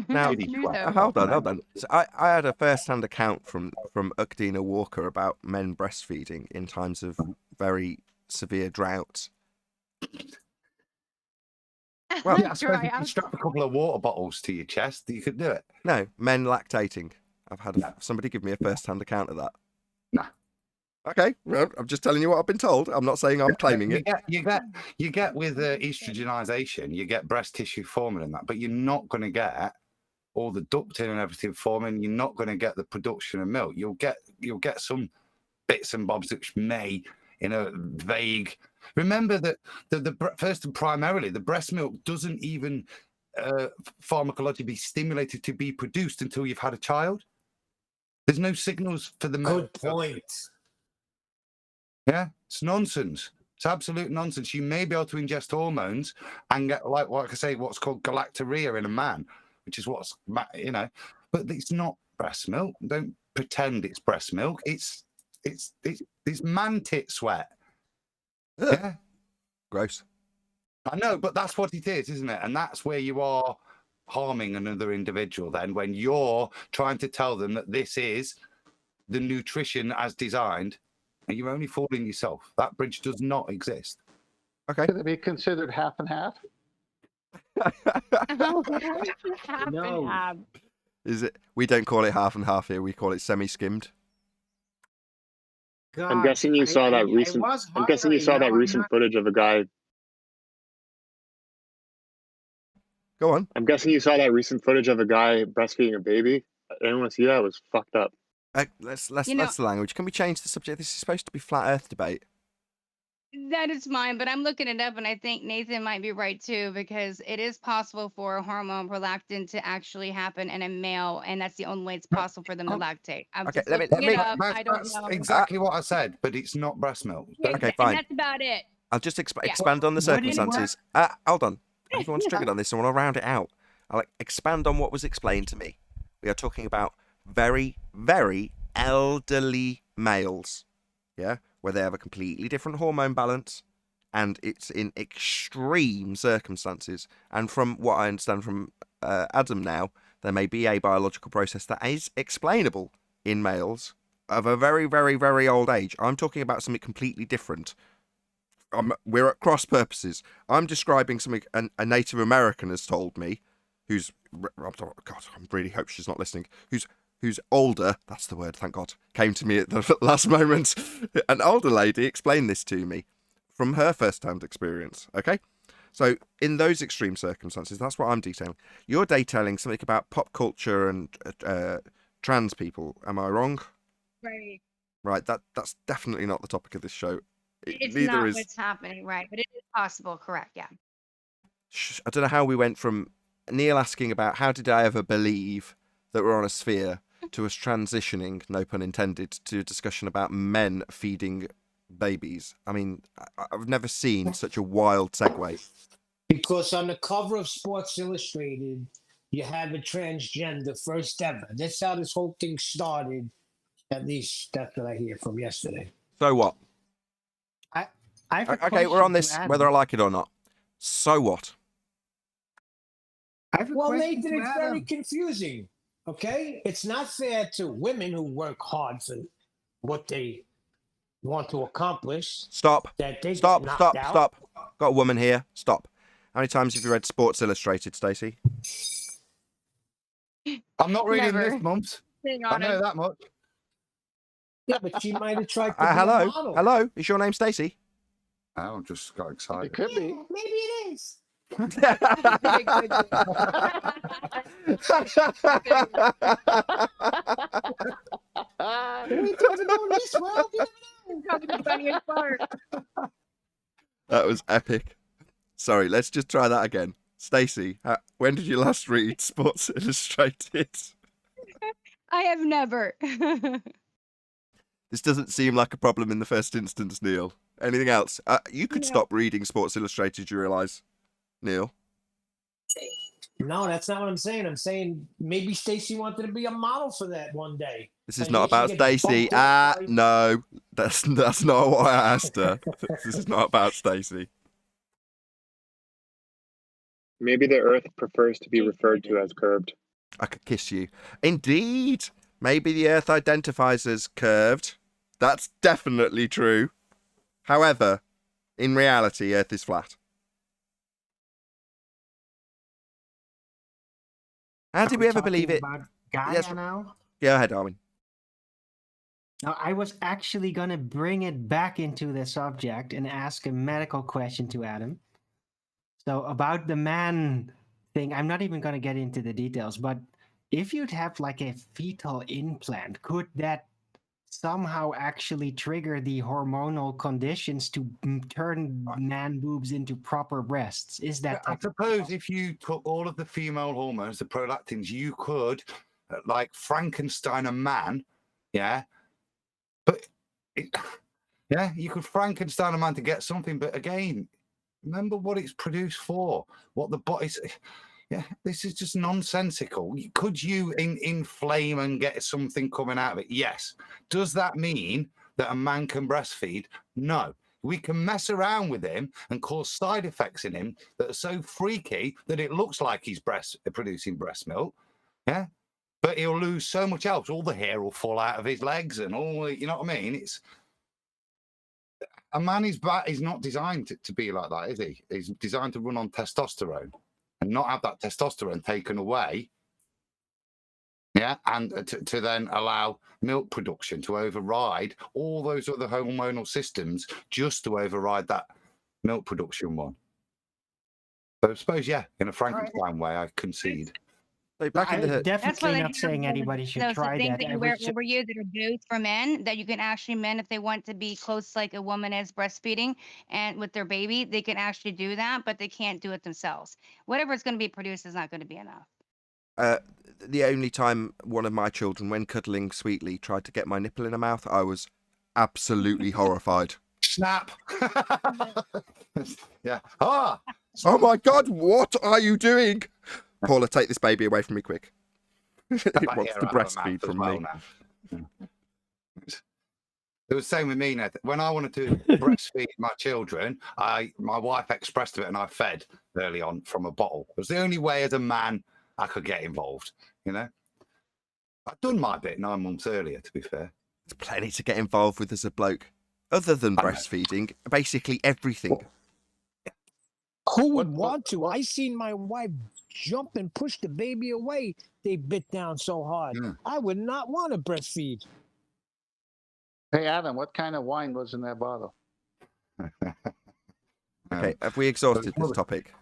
Now, It's true though. hold on. So I had a first-hand account from Ukdina Walker about men breastfeeding in times of very severe drought. Well, Yeah, I suppose if you strap a couple of water bottles to your chest, you could do it. No, men lactating. I've had somebody give me a first-hand account of that. Nah. Okay, well, I'm just telling you what I've been told. I'm not saying I'm claiming it. You get with estrogenization, you get breast tissue forming and that, but you're not going to get all the ducting and everything forming. You're not going to get the production of milk. You'll get some bits and bobs which may, in a vague. Remember that the first and primarily the breast milk doesn't even pharmacologically be stimulated to be produced until you've had a child. There's no signals for the milk. Good point. Yeah, it's nonsense. It's absolute nonsense. You may be able to ingest hormones and get, like I say, what's called galactorrhea in a man, which is what's, but it's not breast milk. Don't pretend it's breast milk. It's man tit sweat. Ugh. Yeah, Gross. I know, but that's what it is, isn't it? And that's where you are harming another individual then, when you're trying to tell them that this is the nutrition as designed, and you're only fooling yourself. That bridge does not exist. Okay. Could it be considered half and half? Half and No. half. Is it? We don't call it half and half here. We call it semi-skimmed. I'm guessing you saw that recent. I'm guessing you saw that recent footage of a guy. Go on. I'm guessing you saw that recent footage of a guy breastfeeding a baby. Anyone see that? It was fucked up. That's You know- the language. Can we change the subject? This is supposed to be flat Earth debate. That is mine, but I'm looking it up, and I think Nathan might be right too, because it is possible for a hormone prolactin to actually happen in a male, and that's the only way it's possible for them to lactate. I'm Okay, just let me- looking let it me- up. I don't That's know. exactly what I said, but it's not breast milk. Okay, And fine. that's about it. I'll just Yeah. expand on the What is circumstances. Hold on. Everyone's triggered on this, so I want to round it out. I'll expand on what was explained to me. We are talking about very, very elderly males, yeah, where they have a completely different hormone balance, and it's in extreme circumstances. And from what I understand from Adam now, there may be a biological process that is explainable in males of a very, very, very old age. I'm talking about something completely different. We're at cross purposes. I'm describing something a Native American has told me, who's, God, I really hope she's not listening, who's older, that's the word, thank God, came to me at the last moment. An older lady explained this to me from her first-hand experience, okay? So in those extreme circumstances, that's what I'm detailing. You're detailing something about pop culture and trans people. Am I wrong? Right. Right, that's definitely not the topic of this show. It's Neither not is... what's happening, right? But it is possible, correct? Yeah. I don't know how we went from Neil asking about how did I ever believe that we're on a sphere to us transitioning, no pun intended, to a discussion about men feeding babies. I mean, I've never seen such a wild segue. Because on the cover of Sports Illustrated, you have a transgender first ever. That's how this whole thing started. At least that's what I hear from yesterday. So what? I have a Okay, we're question on this to Adam. whether I like it or not. So what? I have a Well, question Nathan, to it's very Adam. confusing. Okay? It's not fair to women who work hard for what they want to accomplish. Stop. That they Stop. get knocked Stop. out. Stop. Got a woman here. Stop. How many times have you read Sports Illustrated, Stacey? I'm not reading Never. this month. Hang I on. know that much. Yeah, but she might have tried to be a Hello. model. Hello. Is your name Stacey? I just got excited. It could Yeah, be. maybe it is. We talking about this world, you Probably the funniest part. That was epic. Sorry, let's just try that again. Stacey, when did you last read Sports Illustrated? I have never. This doesn't seem like a problem in the first instance, Neil. Anything else? You could No. stop reading Sports Illustrated, you realise, Neil. No, that's not what I'm saying. I'm saying maybe Stacy wanted to be a model for that one day. This is And not here she about gets Stacey. bumped off by- No, that's not what I asked her. This is not about Stacey. Maybe the Earth prefers to be referred to as curved. I could kiss you. Indeed, maybe the Earth identifies as curved. That's definitely true. However, in reality, Earth is flat. How did we ever believe it? About Gaia Yes. now? Go ahead, Darwin. Now, I was actually going to bring it back into the subject and ask a medical question to Adam. So, about the man thing, I'm not even going to get into the details, but if you'd have like a fetal implant, could that somehow actually trigger the hormonal conditions to turn man boobs into proper breasts? Is that I suppose if you took all of the female hormones, the prolactins, you could, like Frankenstein a man, yeah. But yeah, you could Frankenstein a man to get something. But again, remember what it's produced for. What the body's. Yeah, this is just nonsensical. Could you inflame and get something coming out of it? Yes. Does that mean that a man can breastfeed? No. We can mess around with him and cause side effects in him that are so freaky that it looks like he's producing breast milk. Yeah. But he'll lose so much else. All the hair will fall out of his legs and all, you know what I mean? It's a man is not designed to be like that, is he? He's designed to run on testosterone and not have that testosterone taken away. Yeah, and to then allow milk production to override all those other hormonal systems just to override that milk production one. So I suppose, yeah, in a Frankenstein way, I concede. So back in the That's why definitely they not have saying anybody should those try things that. that you wear over you that are boots for men that you can actually men if they want to be close like a woman is breastfeeding and with their baby they can actually do that but they can't do it themselves. Whatever it's going to be produced is not going to be enough. The only time one of my children, when cuddling sweetly, tried to get my nipple in her mouth, I was absolutely horrified. Snap. Yeah. Ah. Oh my God, what are you doing? Paula, take this baby away from me quick. It wants to breastfeed from me. It was the same with me, Nathan. When I wanted to breastfeed my children, my wife expressed it and I fed early on from a bottle. It was the only way as a man I could get involved, you know? I'd done my bit 9 months earlier, to be fair. There's plenty to get involved with as a bloke. Other than breastfeeding, basically everything. Who would want to? I seen my wife jump and push the baby away. They bit down so hard. Yeah. I would not want to breastfeed. Hey, Adam, what kind of wine was in that bottle? Okay, have we exhausted this topic?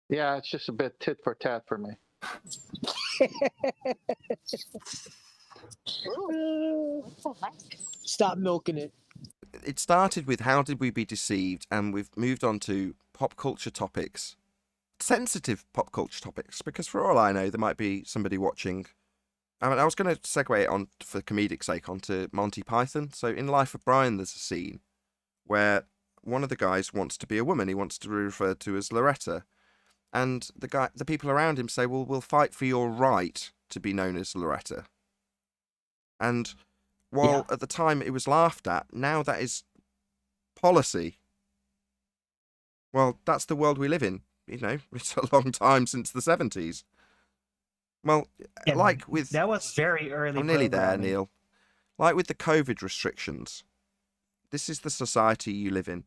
Yeah, it's just a bit tit for tat for me. Stop milking it. It started with how did we be deceived, and we've moved on to pop culture topics. Sensitive pop culture topics, because for all I know, there might be somebody watching. I mean, I was going to segue it on, for comedic sake, onto Monty Python. So in Life of Brian, there's a scene where one of the guys wants to be a woman. He wants to be referred to as Loretta. And the people around him say, well, we'll fight for your right to be known as Loretta. And while at the time it was laughed at, now that is policy. Well, that's the world we live in. You know, it's a long time since the 70s. Well, Yeah, like with... that was very early. I'm nearly there, programming. Neil. Like with the COVID restrictions, this is the society you live in.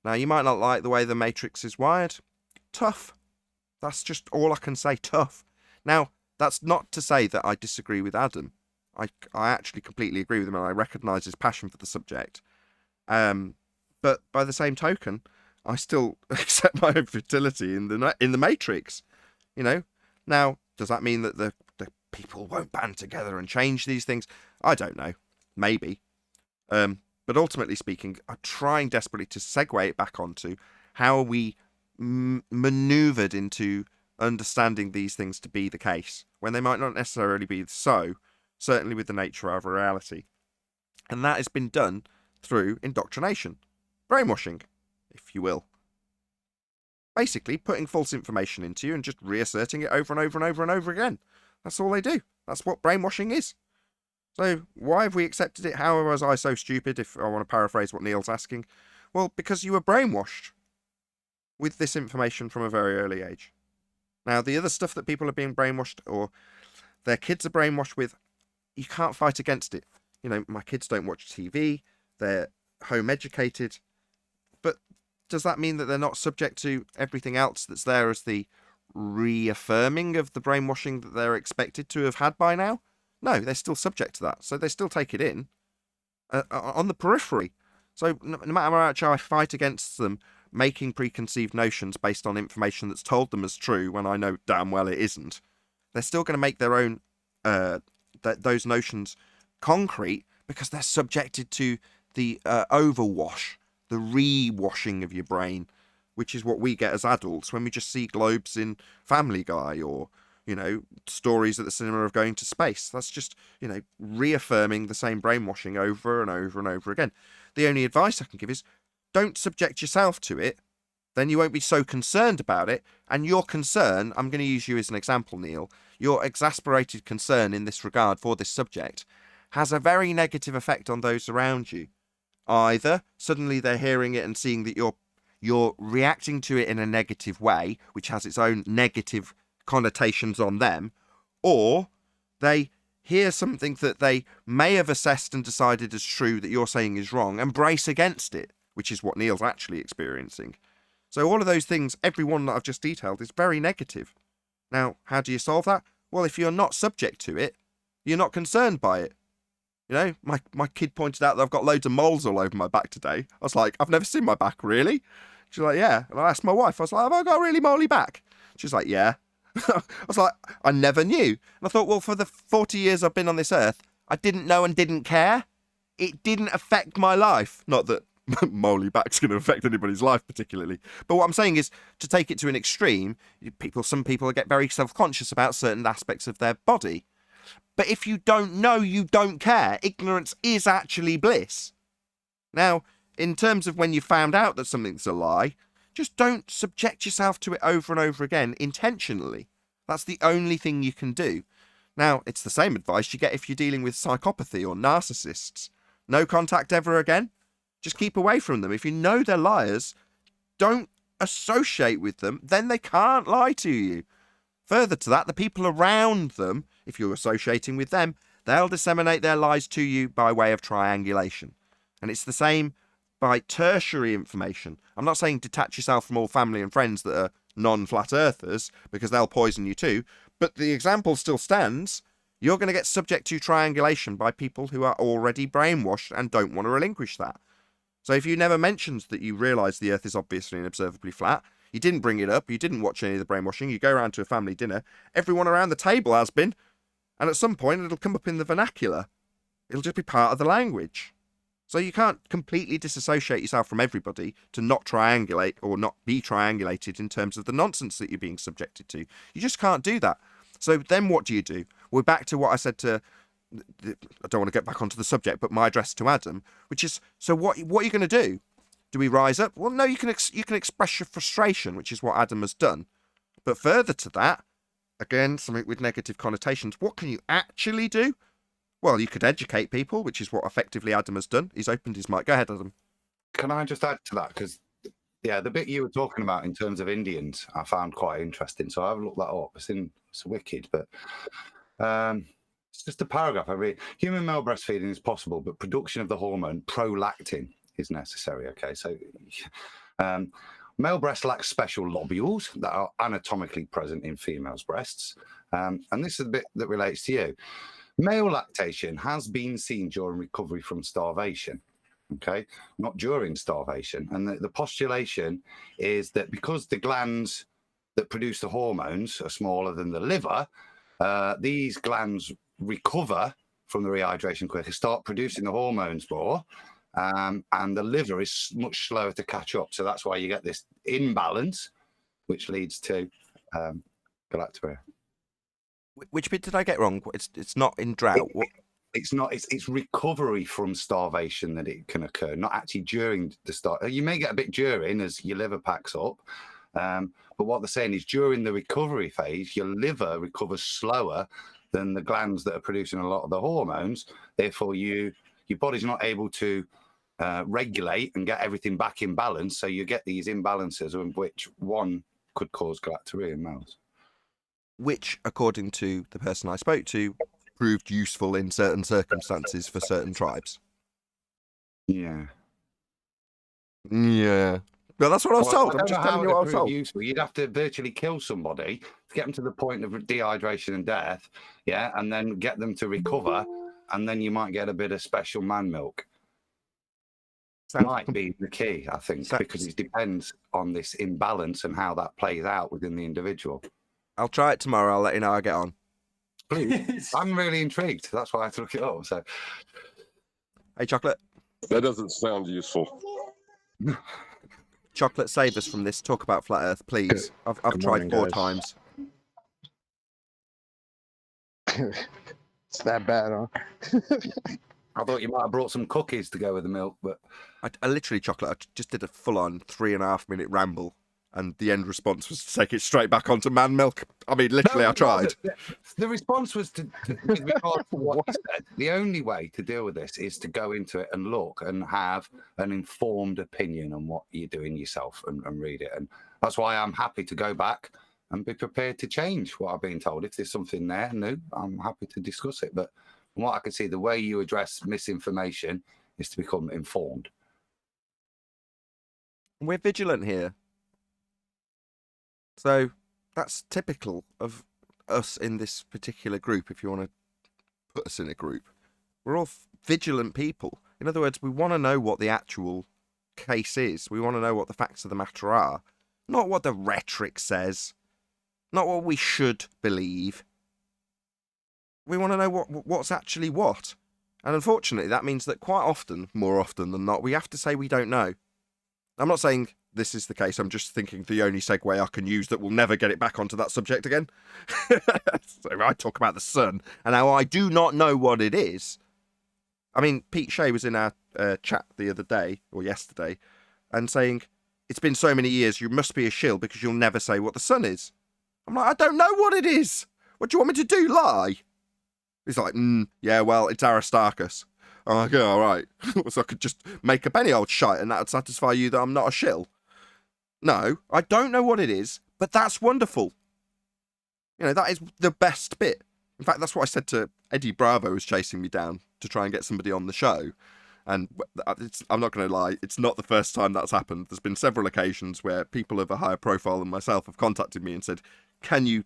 Now, you might not like the way the Matrix is wired. Tough. That's just all I can say, tough. Now, that's not to say that I disagree with Adam. I actually completely agree with him, and I recognise his passion for the subject. But by the same token, I still accept my own fertility in the Matrix. You know? Now, does that mean that the people won't band together and change these things? I don't know. Maybe. But ultimately speaking, I'm trying desperately to segue it back onto how we manoeuvred into understanding these things to be the case, when they might not necessarily be so, certainly with the nature of reality. And that has been done through indoctrination. Brainwashing, if you will. Basically, putting false information into you and just reasserting it over and over and over and over again. That's all they do. That's what brainwashing is. So why have we accepted it? How was I so stupid, if I want to paraphrase what Neil's asking? Well, because you were brainwashed with this information from a very early age. Now, the other stuff that people are being brainwashed or their kids are brainwashed with, you can't fight against it. You know, my kids don't watch TV, they're home educated, but does that mean that they're not subject to everything else that's there as the reaffirming of the brainwashing that they're expected to have had by now? No, they're still subject to that, so they still take it in on the periphery. So no matter how much I fight against them making preconceived notions based on information that's told them as true when I know damn well it isn't, they're still going to make their own those notions concrete because they're subjected to the overwash, the re-washing of your brain, which is what we get as adults when we just see globes in Family Guy or, you know, stories at the cinema of going to space. That's just, you know, reaffirming the same brainwashing over and over and over again. The only advice I can give is don't subject yourself to it, then you won't be so concerned about it. And your concern, I'm going to use you as an example, Neil, your exasperated concern in this regard for this subject has a very negative effect on those around you. Either suddenly they're hearing it and seeing that you're reacting to it in a negative way, which has its own negative connotations on them, or they hear something that they may have assessed and decided as true that you're saying is wrong and brace against it, which is what Neil's actually experiencing. So all of those things, every one that I've just detailed, is very negative. Now, how do you solve that? Well, if you're not subject to it, you're not concerned by it. You know, my kid pointed out that I've got loads of moles all over my back today. I was like, I've never seen my back, really? She's like, yeah. And I asked my wife, I was like, have I got a really moly back? She's like, yeah. I was like, I never knew. And I thought, well, for the 40 years I've been on this earth, I didn't know and didn't care. It didn't affect my life. Not that moly back's going to affect anybody's life particularly. But what I'm saying is, to take it to an extreme, some people get very self-conscious about certain aspects of their body. But if you don't know, you don't care. Ignorance is actually bliss. Now, in terms of when you found out that something's a lie, just don't subject yourself to it over and over again intentionally. That's the only thing you can do. Now, it's the same advice you get if you're dealing with psychopathy or narcissists. No contact ever again. Just keep away from them. If you know they're liars, don't associate with them. Then they can't lie to you. Further to that, the people around them, if you're associating with them, they'll disseminate their lies to you by way of triangulation. And it's the same by tertiary information. I'm not saying detach yourself from all family and friends that are non-flat earthers, because they'll poison you too, but the example still stands. You're going to get subject to triangulation by people who are already brainwashed and don't want to relinquish that. So if you never mentioned that you realise the earth is obviously and observably flat, you didn't bring it up, you didn't watch any of the brainwashing, you go around to a family dinner, everyone around the table has been, and at some point it'll come up in the vernacular. It'll just be part of the language. So you can't completely disassociate yourself from everybody to not triangulate or not be triangulated in terms of the nonsense that you're being subjected to. You just can't do that. So then what do? We're back to what I said to, I don't want to get back onto the subject, but my address to Adam, which is, so what are you going to do? Do we rise up? Well, no, you can express your frustration, which is what Adam has done. But further to that, again, something with negative connotations, what can you actually do? Well, you could educate people, which is what effectively Adam has done. He's opened his mic. Go ahead, Adam. Can I just add to that? Because, yeah, the bit you were talking about in terms of Indians, I found quite interesting. So I've looked that up. It's wicked, but it's just a paragraph I read. Human male breastfeeding is possible, but production of the hormone prolactin is necessary. Okay, so male breasts lack special lobules that are anatomically present in females' breasts. And this is the bit that relates to you. Male lactation has been seen during recovery from starvation, okay, not during starvation. And the postulation is that because the glands that produce the hormones are smaller than the liver, these glands recover from the rehydration quicker, start producing the hormones more, and the liver is much slower to catch up. So that's why you get this imbalance, which leads to galactorrhea. Which bit did I get wrong? It's not in drought. It's not. It's recovery from starvation that it can occur, not actually during the start. You may get a bit during as your liver packs up, But what they're saying is during the recovery phase, your liver recovers slower than the glands that are producing a lot of the hormones. Therefore, your body's not able to regulate and get everything back in balance. So you get these imbalances, of which one could cause galactorrhea in males. Which, according to the person I spoke to, proved useful in certain circumstances for certain tribes. Yeah. Yeah. Well, that's what I was Well, told. I I'm don't just know how telling you it what I was proved told. useful. You'd have to virtually kill somebody to get them to the point of dehydration and death, yeah, and then get them to recover, and then you might get a bit of special man milk. Might be the key, I think, because it depends on this imbalance and how that plays out within the individual. I'll try it tomorrow. I'll let you know how I get on. Please. I'm really intrigued. That's why I took it up. So, hey, Chocolate. That doesn't sound useful. Chocolate, save us from this. Talk about flat Earth, please. I've Good tried morning, 4 guys. times. It's that bad, huh? I thought you might have brought some cookies to go with the milk, but I literally, Chocolate, I just did a full-on 3.5-minute ramble, and the end response was to take it straight back onto man milk. I mean, literally, I tried. The response was to with regard to what you said. The only way to deal with this is to go into it and look and have an informed opinion on what you're doing yourself and read it. And that's why I'm happy to go back and be prepared to change what I've been told. If there's something there new, I'm happy to discuss it. But from what I can see, the way you address misinformation is to become informed. We're vigilant here. So that's typical of us in this particular group, if you want to put us in a group. We're all vigilant people. In other words, we want to know what the actual case is. We want to know what the facts of the matter are. Not what the rhetoric says. Not what we should believe. We want to know what's actually what. And unfortunately, that means that quite often, more often than not, we have to say we don't know. I'm not saying this is the case. I'm just thinking the only segue I can use that will never get it back onto that subject again. So I talk about the sun and how I do not know what it is. I mean, Pete Shea was in our chat the other day, or yesterday, and saying, it's been so many years, you must be a shill because you'll never say what the sun is. I'm like, I don't know what it is. What do you want me to do, lie? He's like, yeah, well, it's Aristarchus. I'm like, oh, all right. So I could just make up any old shite and that would satisfy you that I'm not a shill. No, I don't know what it is, but that's wonderful. You know, that is the best bit. In fact, that's what I said to Eddie Bravo, who's chasing me down to try and get somebody on the show. And I'm not going to lie, it's not the first time that's happened. There's been several occasions where people of a higher profile than myself have contacted me and said, can you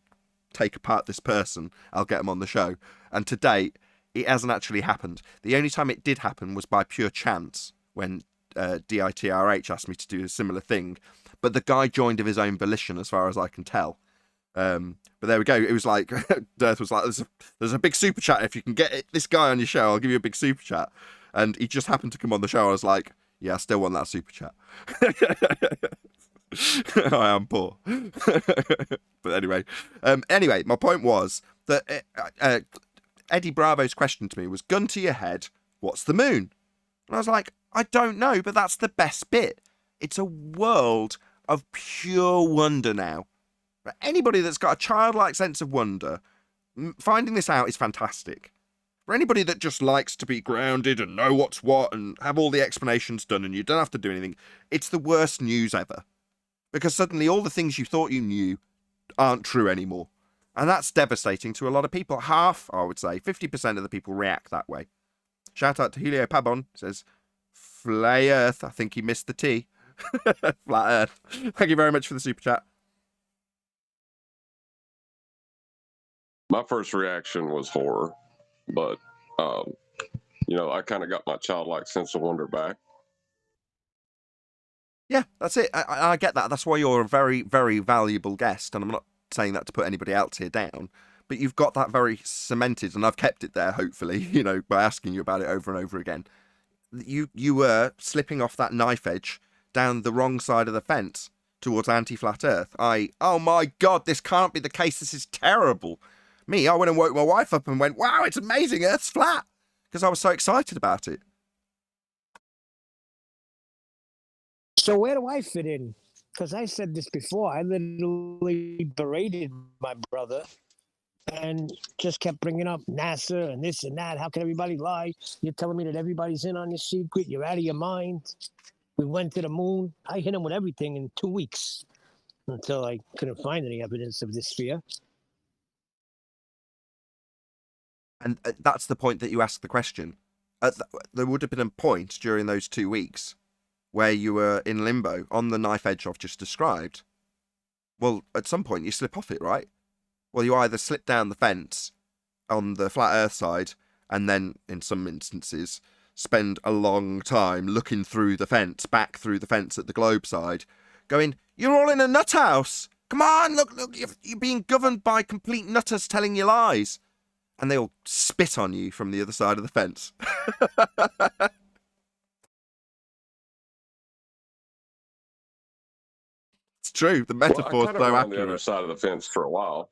take apart this person? I'll get them on the show. And to date, it hasn't actually happened. The only time it did happen was by pure chance when DITRH asked me to do a similar thing. But the guy joined of his own volition, as far as I can tell. But there we go. It was like, Dirth was like, there's a big super chat. If you can get this guy on your show, I'll give you a big super chat. And he just happened to come on the show. I was like, yeah, I still want that super chat. I am poor. But anyway, my point was that Eddie Bravo's question to me was, gun to your head, what's the moon? And I was like, I don't know, but that's the best bit. It's a world of pure wonder now. For anybody that's got a childlike sense of wonder, finding this out is fantastic. For anybody that just likes to be grounded and know what's what and have all the explanations done and you don't have to do anything, it's the worst news ever. Because suddenly all the things you thought you knew aren't true anymore. And that's devastating to a lot of people. Half, I would say, 50% of the people react that way. Shout out to Helio Pabon, says, Flay Earth. I think he missed the T. Flat Earth. Thank you very much for the super chat. My first reaction was horror, but, I kind of got my childlike sense of wonder back. Yeah, that's it. I get that. That's why you're a very, very valuable guest. And I'm not saying that to put anybody else here down. But you've got that very cemented, and I've kept it there, hopefully, by asking you about it over and over again. You were slipping off that knife edge down the wrong side of the fence towards anti-flat Earth. Oh my God, this can't be the case. This is terrible. I went and woke my wife up and went, wow, it's amazing. Earth's flat. Because I was so excited about it. So where do I fit in? because I said this before. I literally berated my brother and just kept bringing up NASA and this and that. How can everybody lie? You're telling me that everybody's in on this secret. You're out of your mind. We went to the moon. I hit him with everything in 2 weeks until I couldn't find any evidence of this sphere. And that's the point that you asked the question. There would have been a point during those 2 weeks where you were in limbo on the knife edge I've just described. Well, at some point you slip off it, right? Well, you either slip down the fence on the flat earth side and then, in some instances, spend a long time looking through the fence, back through the fence at the globe side, going, "You're all in a nut house! Come on, look, you're being governed by complete nutters telling you lies." And they'll spit on you from the other side of the fence. It's true. The Well, I metaphor's kind of so went on the other accurate. side of the fence for a while.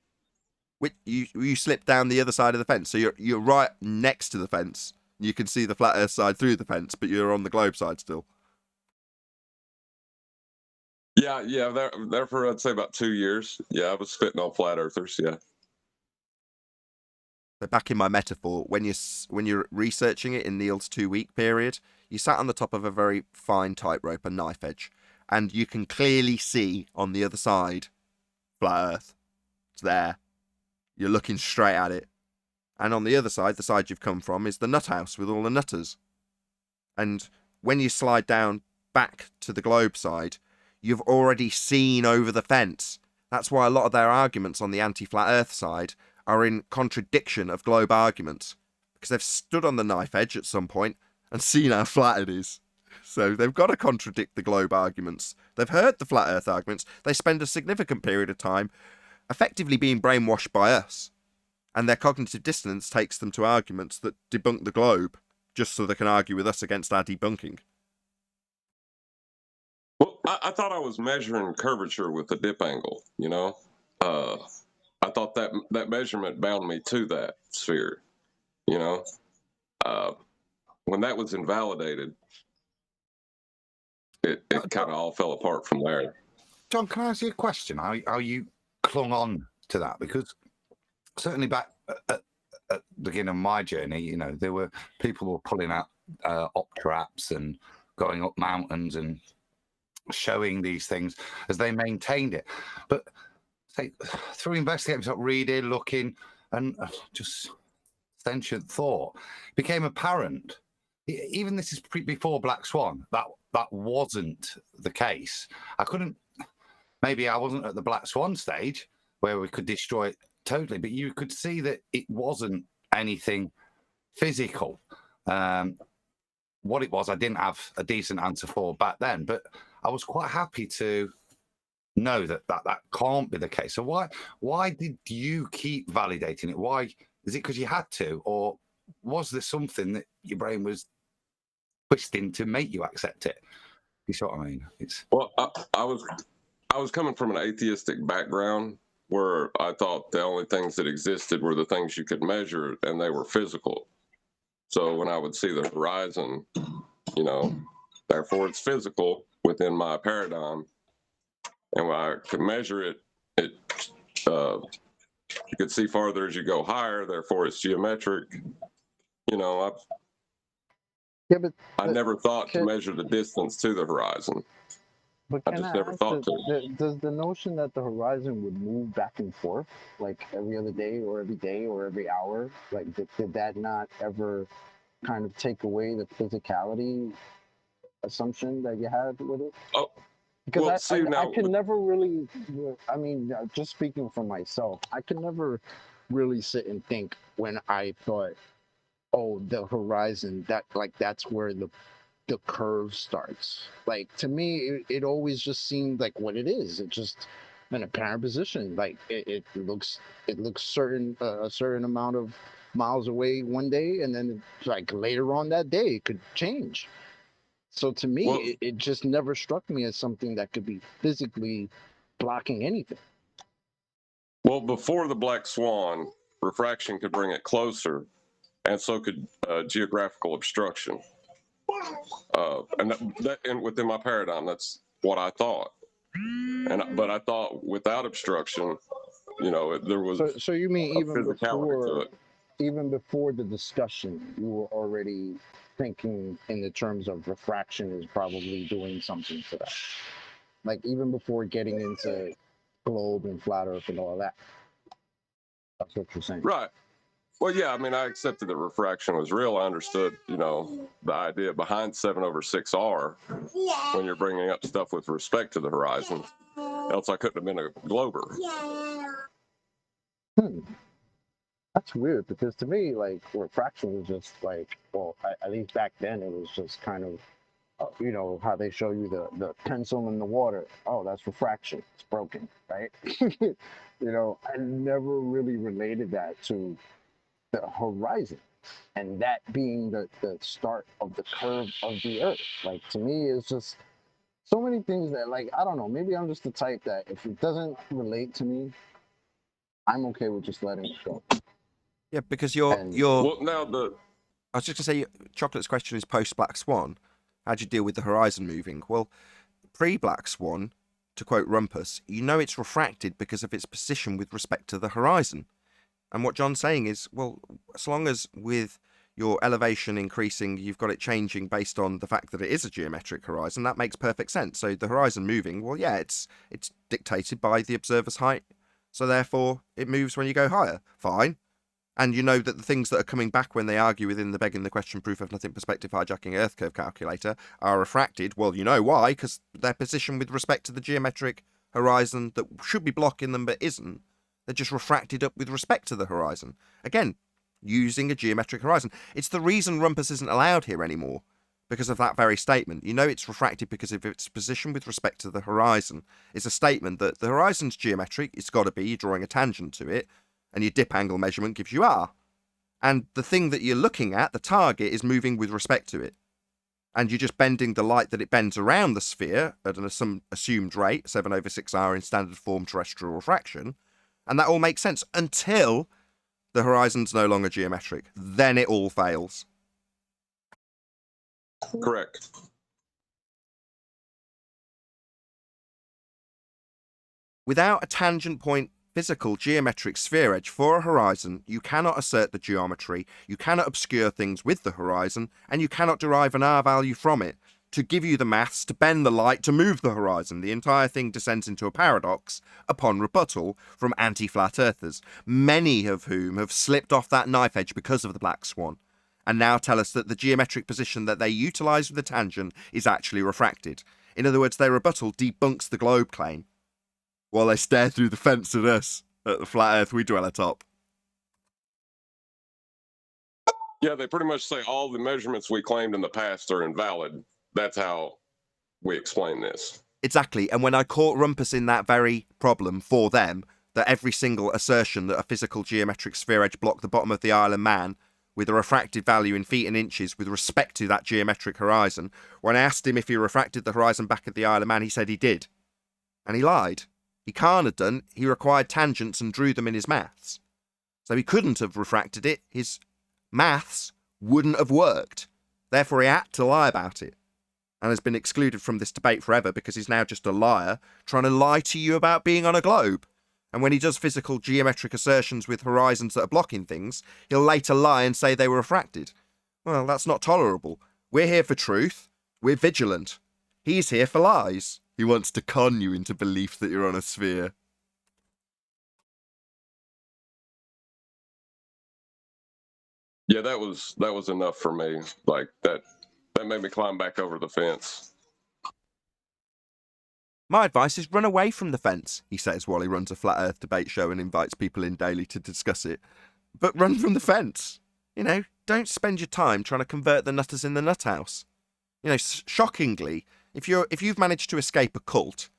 You slip down the other side of the fence, so you're right next to the fence. You can see the flat Earth side through the fence, but you're on the globe side still. Yeah, there for I'd say about 2 years. Yeah, I was spitting on flat earthers. Yeah. So back in my metaphor, when you're researching it in Neil's 2-week period, you sat on the top of a very fine tightrope, a knife edge, and you can clearly see on the other side, flat Earth. It's there. You're looking straight at it. And on the other side, the side you've come from, is the nut house with all the nutters. And when you slide down back to the globe side, you've already seen over the fence. That's why a lot of their arguments on the anti-flat Earth side are in contradiction of globe arguments, because they've stood on the knife edge at some point and seen how flat it is. So they've got to contradict the globe arguments. They've heard the flat Earth arguments. They spend a significant period of time effectively being brainwashed by us, and their cognitive dissonance takes them to arguments that debunk the globe just so they can argue with us against our debunking. Well, I thought I was measuring curvature with the dip angle. I thought that measurement bound me to that sphere. When that was invalidated, it kind of all fell apart from there. John, can I ask you a question? How you clung on to that? Because certainly back at the beginning of my journey, there were people who were pulling out Optra apps and going up mountains and showing these things as they maintained it. But through investigating, reading, looking, and just sentient thought, it became apparent. Even this is before Black Swan. That wasn't the case. Maybe I wasn't at the Black Swan stage where we could destroy it totally, but you could see that it wasn't anything physical. What it was, I didn't have a decent answer for back then, but I was quite happy to know that can't be the case. So why did you keep validating it? Why is it because you had to, or was there something that your brain was twisting to make you accept it? You see what I mean? Well, I was coming from an atheistic background where I thought the only things that existed were the things you could measure, and they were physical. So when I would see the horizon, therefore it's physical within my paradigm. And when I could measure it, you could see farther as you go higher, therefore it's geometric. I never thought to measure the distance to the horizon. But I just never thought to. Does the notion that the horizon would move back and forth, like every other day or every day or every hour, like did that not ever kind of take away the physicality assumption that you had with it? Oh, because well, I could never really, just speaking for myself, I could never really sit and think when I thought, oh, the horizon, that's where the curve starts. Like, to me, it always just seemed like what it is. It's just an apparent position. Like it looks certain a certain amount of miles away one day, and then like later on that day it could change. So to me, it just never struck me as something that could be physically blocking anything. Well, before the Black Swan, refraction could bring it closer, and so could geographical obstruction. And within my paradigm, that's what I thought. but I thought without obstruction, there was So you mean a physicality to it. even before the discussion, you were already thinking in the terms of refraction is probably doing something to that. Like even before getting into globe and flat Earth and all that. That's what you're saying. Right. Well, yeah, I mean, I accepted that refraction was real. I understood, the idea behind 7/6R when you're bringing up stuff with respect to the horizon. Else I couldn't have been a glober. That's weird because to me, like refraction was just like, well, at least back then it was just kind of, how they show you the pencil in the water. Oh, that's refraction. It's broken, right? I never really related that to the horizon and that being the start of the curve of the Earth. Like to me, it's just so many things that, like, I don't know. Maybe I'm just the type that if it doesn't relate to me, I'm okay with just letting it go. Yeah, because well, now I was just gonna say, Chocolate's question is post Black Swan. How'd you deal with the horizon moving? Well, pre Black Swan, to quote Rumpus, it's refracted because of its position with respect to the horizon. And what John's saying is, well, as long as with your elevation increasing, you've got it changing based on the fact that it is a geometric horizon, that makes perfect sense. So the horizon moving, well, yeah, it's dictated by the observer's height. So therefore, it moves when you go higher. Fine. And you know that the things that are coming back when they argue within the begging the question proof of nothing perspective hijacking Earth curve calculator are refracted. Well, you know why, because their position with respect to the geometric horizon that should be blocking them but isn't. They're just refracted up with respect to the horizon. Again, using a geometric horizon. It's the reason Rumpus isn't allowed here anymore, because of that very statement. It's refracted because of its position with respect to the horizon. It's a statement that the horizon's geometric, it's got to be, you're drawing a tangent to it, and your dip angle measurement gives you R. And the thing that you're looking at, the target, is moving with respect to it. And you're just bending the light that it bends around the sphere at some assumed rate, 7/6R in standard form terrestrial refraction. And that all makes sense until the horizon's no longer geometric. Then it all fails. correct. Without a tangent point physical geometric sphere edge for a horizon, you cannot assert the geometry, you cannot obscure things with the horizon, and you cannot derive an R value from it to give you the maths to bend the light to move the horizon. The entire thing descends into a paradox upon rebuttal from anti-flat earthers, many of whom have slipped off that knife edge because of the Black Swan, and now tell us that the geometric position that they utilise with the tangent is actually refracted. In other words, their rebuttal debunks the globe claim, while they stare through the fence at us, at the flat earth we dwell atop. Yeah, they pretty much say all the measurements we claimed in the past are invalid. That's how we explain this. Exactly, and when I caught Rumpus in that very problem for them, that every single assertion that a physical geometric sphere edge blocked the bottom of the Isle of Man with a refracted value in feet and inches with respect to that geometric horizon, when I asked him if he refracted the horizon back at the Isle of Man, he said he did. And he lied. He can't have done. He required tangents and drew them in his maths. So he couldn't have refracted it. His maths wouldn't have worked. Therefore, he had to lie about it. And has been excluded from this debate forever because he's now just a liar, trying to lie to you about being on a globe. And when he does physical geometric assertions with horizons that are blocking things, he'll later lie and say they were refracted. Well, that's not tolerable. We're here for truth. We're vigilant. He's here for lies. He wants to con you into belief that you're on a sphere. Yeah, that was enough for me. Like that made me climb back over the fence. My advice is run away from the fence, he says while he runs a flat earth debate show and invites people in daily to discuss it. But run from the fence. Don't spend your time trying to convert the nutters in the nut house. Shockingly, if you've managed to escape a cult,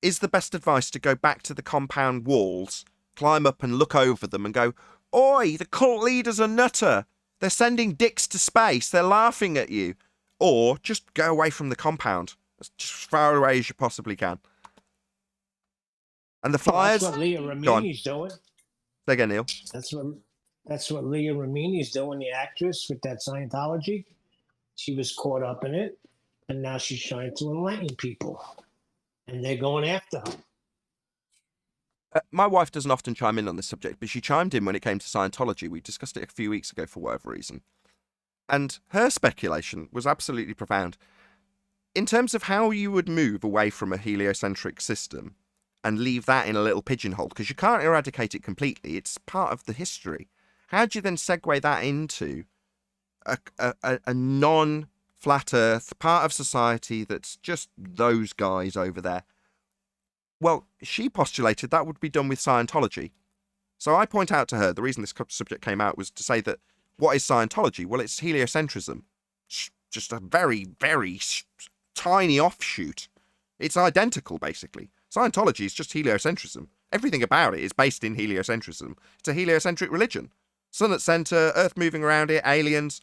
is the best advice to go back to the compound walls, climb up and look over them and go, "Oi, the cult leader's a nutter. They're sending dicks to space. They're laughing at you." Or just go away from the compound, as far away as you possibly can. And the flyers... That's what Leah Remini's doing. Say again, Neil. That's what Leah Remini's doing, the actress with that Scientology. She was caught up in it, and now she's trying to enlighten people. And they're going after her. My wife doesn't often chime in on this subject, but she chimed in when it came to Scientology. We discussed it a few weeks ago for whatever reason. And her speculation was absolutely profound. In terms of how you would move away from a heliocentric system and leave that in a little pigeonhole, because you can't eradicate it completely, it's part of the history. How do you then segue that into a non-flat earth part of society that's just those guys over there? Well, she postulated that would be done with Scientology. So I point out to her, the reason this subject came out was to say that, what is Scientology? Well, it's heliocentrism. Just a very, very tiny offshoot. It's identical, basically. Scientology is just heliocentrism. Everything about it is based in heliocentrism. It's a heliocentric religion. Sun at centre, Earth moving around it, aliens.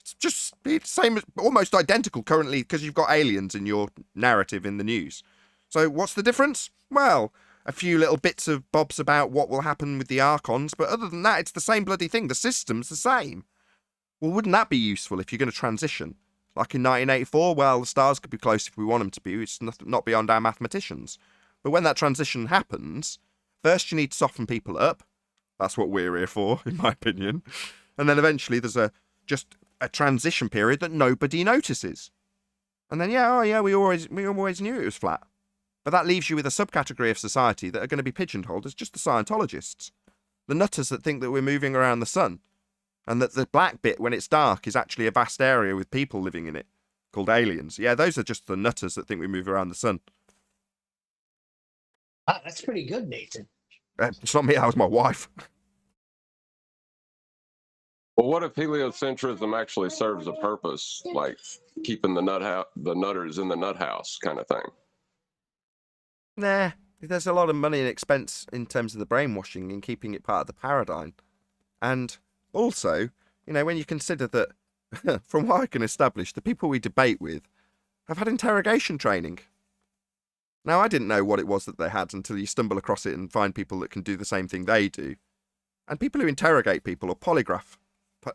It's the same, almost identical currently, because you've got aliens in your narrative in the news. So what's the difference? Well, a few little bits of bobs about what will happen with the Archons, but other than that, it's the same bloody thing. The system's the same. Well, wouldn't that be useful if you're going to transition? Like in 1984, well, the stars could be close if we want them to be. It's not beyond our mathematicians. But when that transition happens, first you need to soften people up. That's what we're here for, in my opinion. And then eventually there's just a transition period that nobody notices. And then, we always knew it was flat. But that leaves you with a subcategory of society that are going to be pigeonholed as just the Scientologists. The nutters that think that we're moving around the sun. And that the black bit, when it's dark, is actually a vast area with people living in it, called aliens. Yeah, those are just the nutters that think we move around the sun. Ah, that's pretty good, Nathan. It's not me, that was my wife. Well, what if heliocentrism actually serves a purpose, like keeping the nutters in the nut house kind of thing? Nah, there's a lot of money and expense in terms of the brainwashing and keeping it part of the paradigm. And also, when you consider that, from what I can establish, the people we debate with have had interrogation training. Now, I didn't know what it was that they had until you stumble across it and find people that can do the same thing they do. And people who interrogate people, or polygraphers, I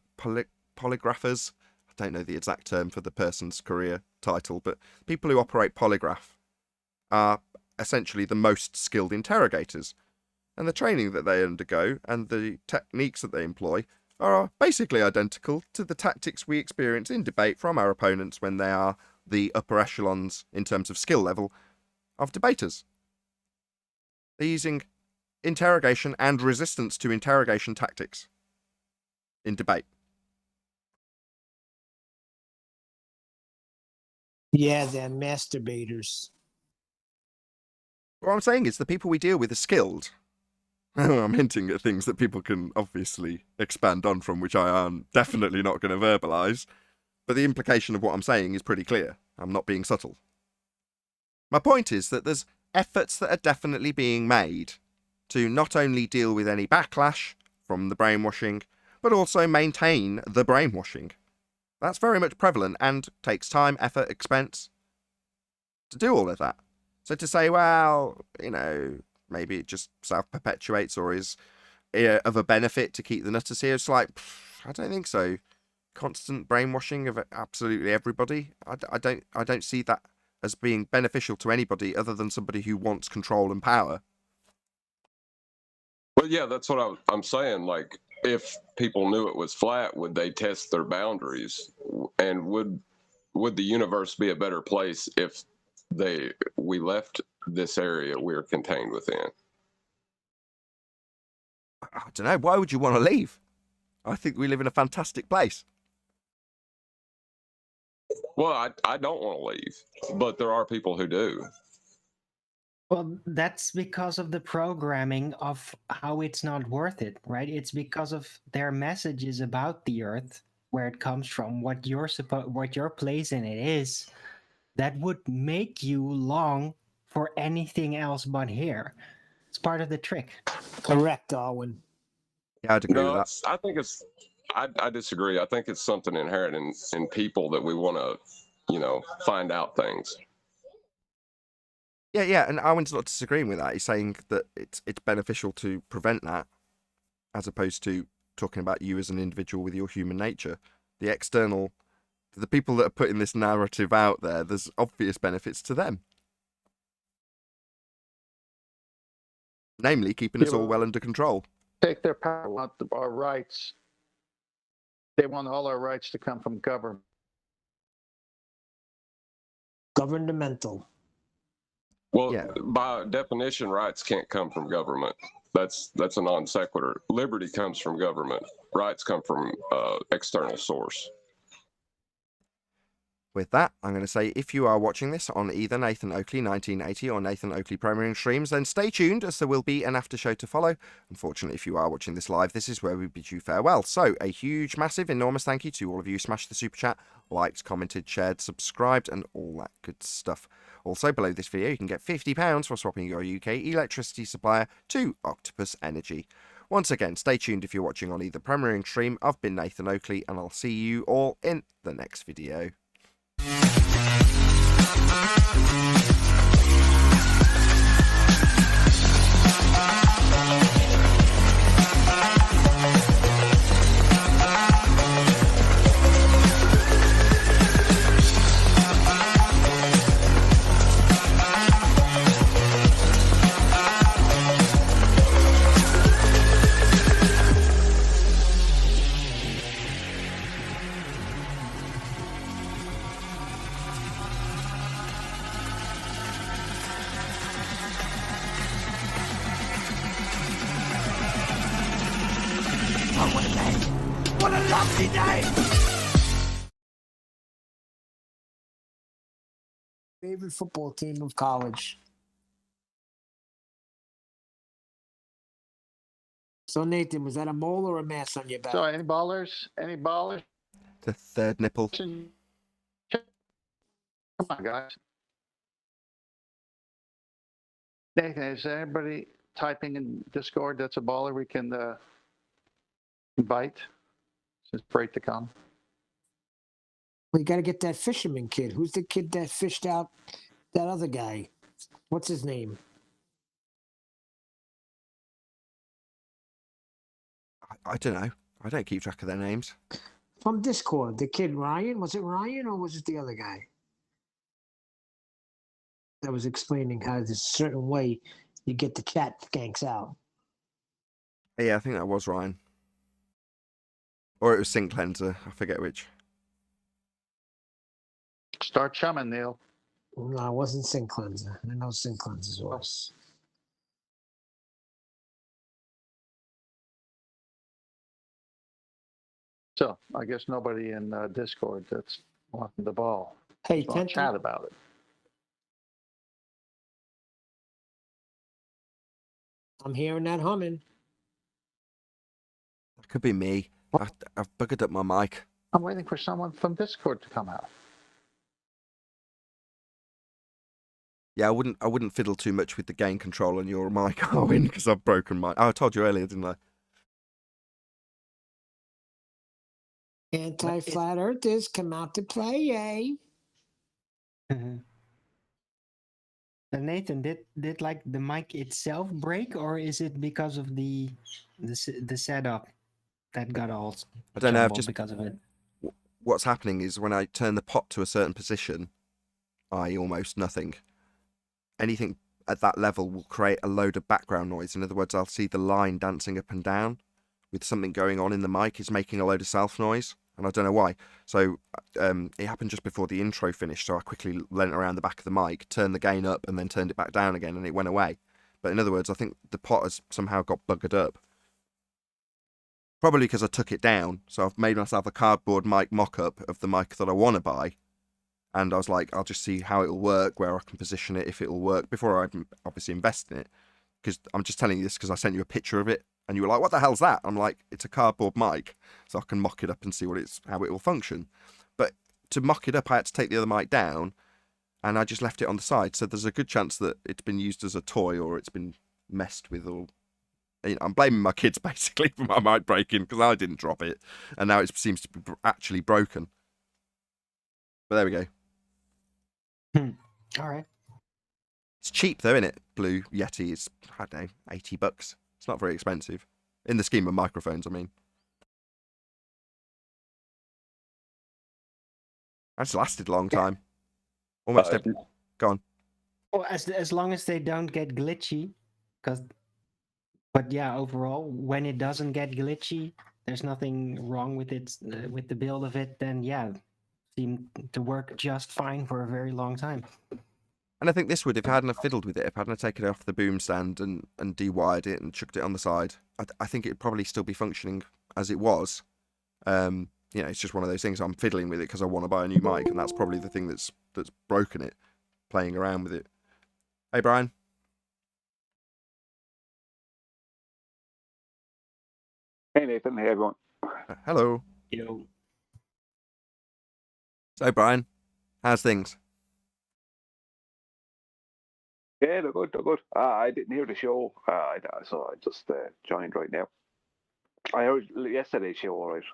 don't know the exact term for the person's career title, but people who operate polygraph are essentially the most skilled interrogators. And the training that they undergo and the techniques that they employ are basically identical to the tactics we experience in debate from our opponents when they are the upper echelons in terms of skill level of debaters. They're using interrogation and resistance to interrogation tactics in debate. Yeah, they're masturbators. What I'm saying is the people we deal with are skilled. I'm hinting at things that people can obviously expand on from, which I am definitely not going to verbalise. But the implication of what I'm saying is pretty clear. I'm not being subtle. My point is that there's efforts that are definitely being made to not only deal with any backlash from the brainwashing, but also maintain the brainwashing. That's very much prevalent and takes time, effort, expense to do all of that. So to say, well, maybe it just self-perpetuates or is of a benefit to keep the nutters here, it's like, I don't think so. Constant brainwashing of absolutely everybody, I don't see that as being beneficial to anybody other than somebody who wants control and power. Well, yeah, that's what I'm saying. Like, if people knew it was flat, would they test their boundaries? And would the universe be a better place if we left this area we're contained within? I don't know. Why would you want to leave? I think we live in a fantastic place. Well, I don't want to leave, but there are people who do. Well, that's because of the programming of how it's not worth it, right? It's because of their messages about the Earth, where it comes from, what your place in it is, that would make you long for anything else but here. It's part of the trick. Correct, Darwin. Yeah, I'd agree with that. I think I disagree. I think it's something inherent in people that we want to, find out things. Yeah, and Arwen's not disagreeing with that. He's saying that it's beneficial to prevent that, as opposed to talking about you as an individual with your human nature. The people that are putting this narrative out there, there's obvious benefits to them. namely keeping us all well under control. Take their power, want our rights. They want all our rights to come from government. Governmental. Well, Yeah. by definition, rights can't come from government. That's a non sequitur. Liberty comes from government. Rights come from external source. With that, I'm going to say if you are watching this on either Nathan Oakley 1980 or Nathan Oakley Premiering streams, then stay tuned as there will be an after show to follow. Unfortunately, if you are watching this live, this is where we bid you farewell. So a huge, massive, enormous thank you to all of you who smashed the super chat, liked, commented, shared, subscribed, and all that good stuff. Also, below this video, you can get £50 for swapping your UK electricity supplier to Octopus Energy. Once again, stay tuned if you're watching on either Premiering stream. I've been Nathan Oakley, and I'll see you all in the next video. What a lovely day! Favorite football team of college. So Nathan, was that a mole or a mass on your back? So any ballers? Any ballers? The third nipple. Come on, guys. Nathan, is anybody typing in Discord that's a baller we can invite? Just break to come. We got to get that fisherman kid. Who's the kid that fished out that other guy? What's his name? I don't know. I don't keep track of their names. From Discord. The kid Ryan. Was it Ryan or was it the other guy? That was explaining how there's a certain way you get the chat skanks out. Yeah, I think that was Ryan. Or it was Sink Cleanser. I forget which. Start chumming, Neil. No, it wasn't Sink Cleanser. I know Sink Cleanser's worse. So I guess nobody in Discord that's wanting the ball. Hey, Just wanna chat about it. I'm hearing that humming. It could be me. I've buggered up my mic. I'm waiting for someone from Discord to come out. Yeah, I wouldn't fiddle too much with the gain control on your mic, Owen, because I've broken my. Oh, I told you earlier, didn't I? Anti-flat earthers come out to play, eh? And Nathan, did like the mic itself break, or is it because of the setup that got all? I don't know. I've jumbled just because of it. What's happening is when I turn the pot to a certain position, i.e. almost nothing, anything at that level will create a load of background noise. In other words, I'll see the line dancing up and down with something going on in the mic. It's making a load of self noise, and I don't know why. So it happened just before the intro finished, so I quickly leant around the back of the mic, turned the gain up, and then turned it back down again, and it went away. But in other words, I think the pot has somehow got buggered up. Probably because I took it down, so I've made myself a cardboard mic mock-up of the mic that I want to buy. And I was like, I'll just see how it'll work, where I can position it, if it'll work, before I obviously invest in it. Because I'm just telling you this because I sent you a picture of it, and you were like, what the hell's that? I'm like, it's a cardboard mic, so I can mock it up and see how it will function. But to mock it up, I had to take the other mic down, and I just left it on the side. So there's a good chance that it's been used as a toy, or it's been messed with, or... I'm blaming my kids basically for my mic breaking because I didn't drop it, and now it seems to be actually broken. But there we go. All right. It's cheap though, isn't it? Blue Yeti is, I don't know, $80. It's not very expensive in the scheme of microphones. I mean, that's lasted a long time. Almost every. Go on. Well, as long as they don't get glitchy, because But yeah, overall, when it doesn't get glitchy, there's nothing wrong with it, with the build of it. Then yeah, seemed to work just fine for a very long time. And I think this would, if I hadn't have fiddled with it, if I hadn't taken it off the boom stand and de-wired it and chucked it on the side, I think it'd probably still be functioning as it was. You know, it's just one of those things. I'm fiddling with it because I want to buy a new mic, and that's probably the thing that's broken it, playing around with it. Hey, Brian. Hey, Nathan. Hey, everyone. Hello. Yo. So, Brian, how's things? Yeah, they're good. They're good. I didn't hear the show, so I just joined right now. I heard yesterday's show, all right.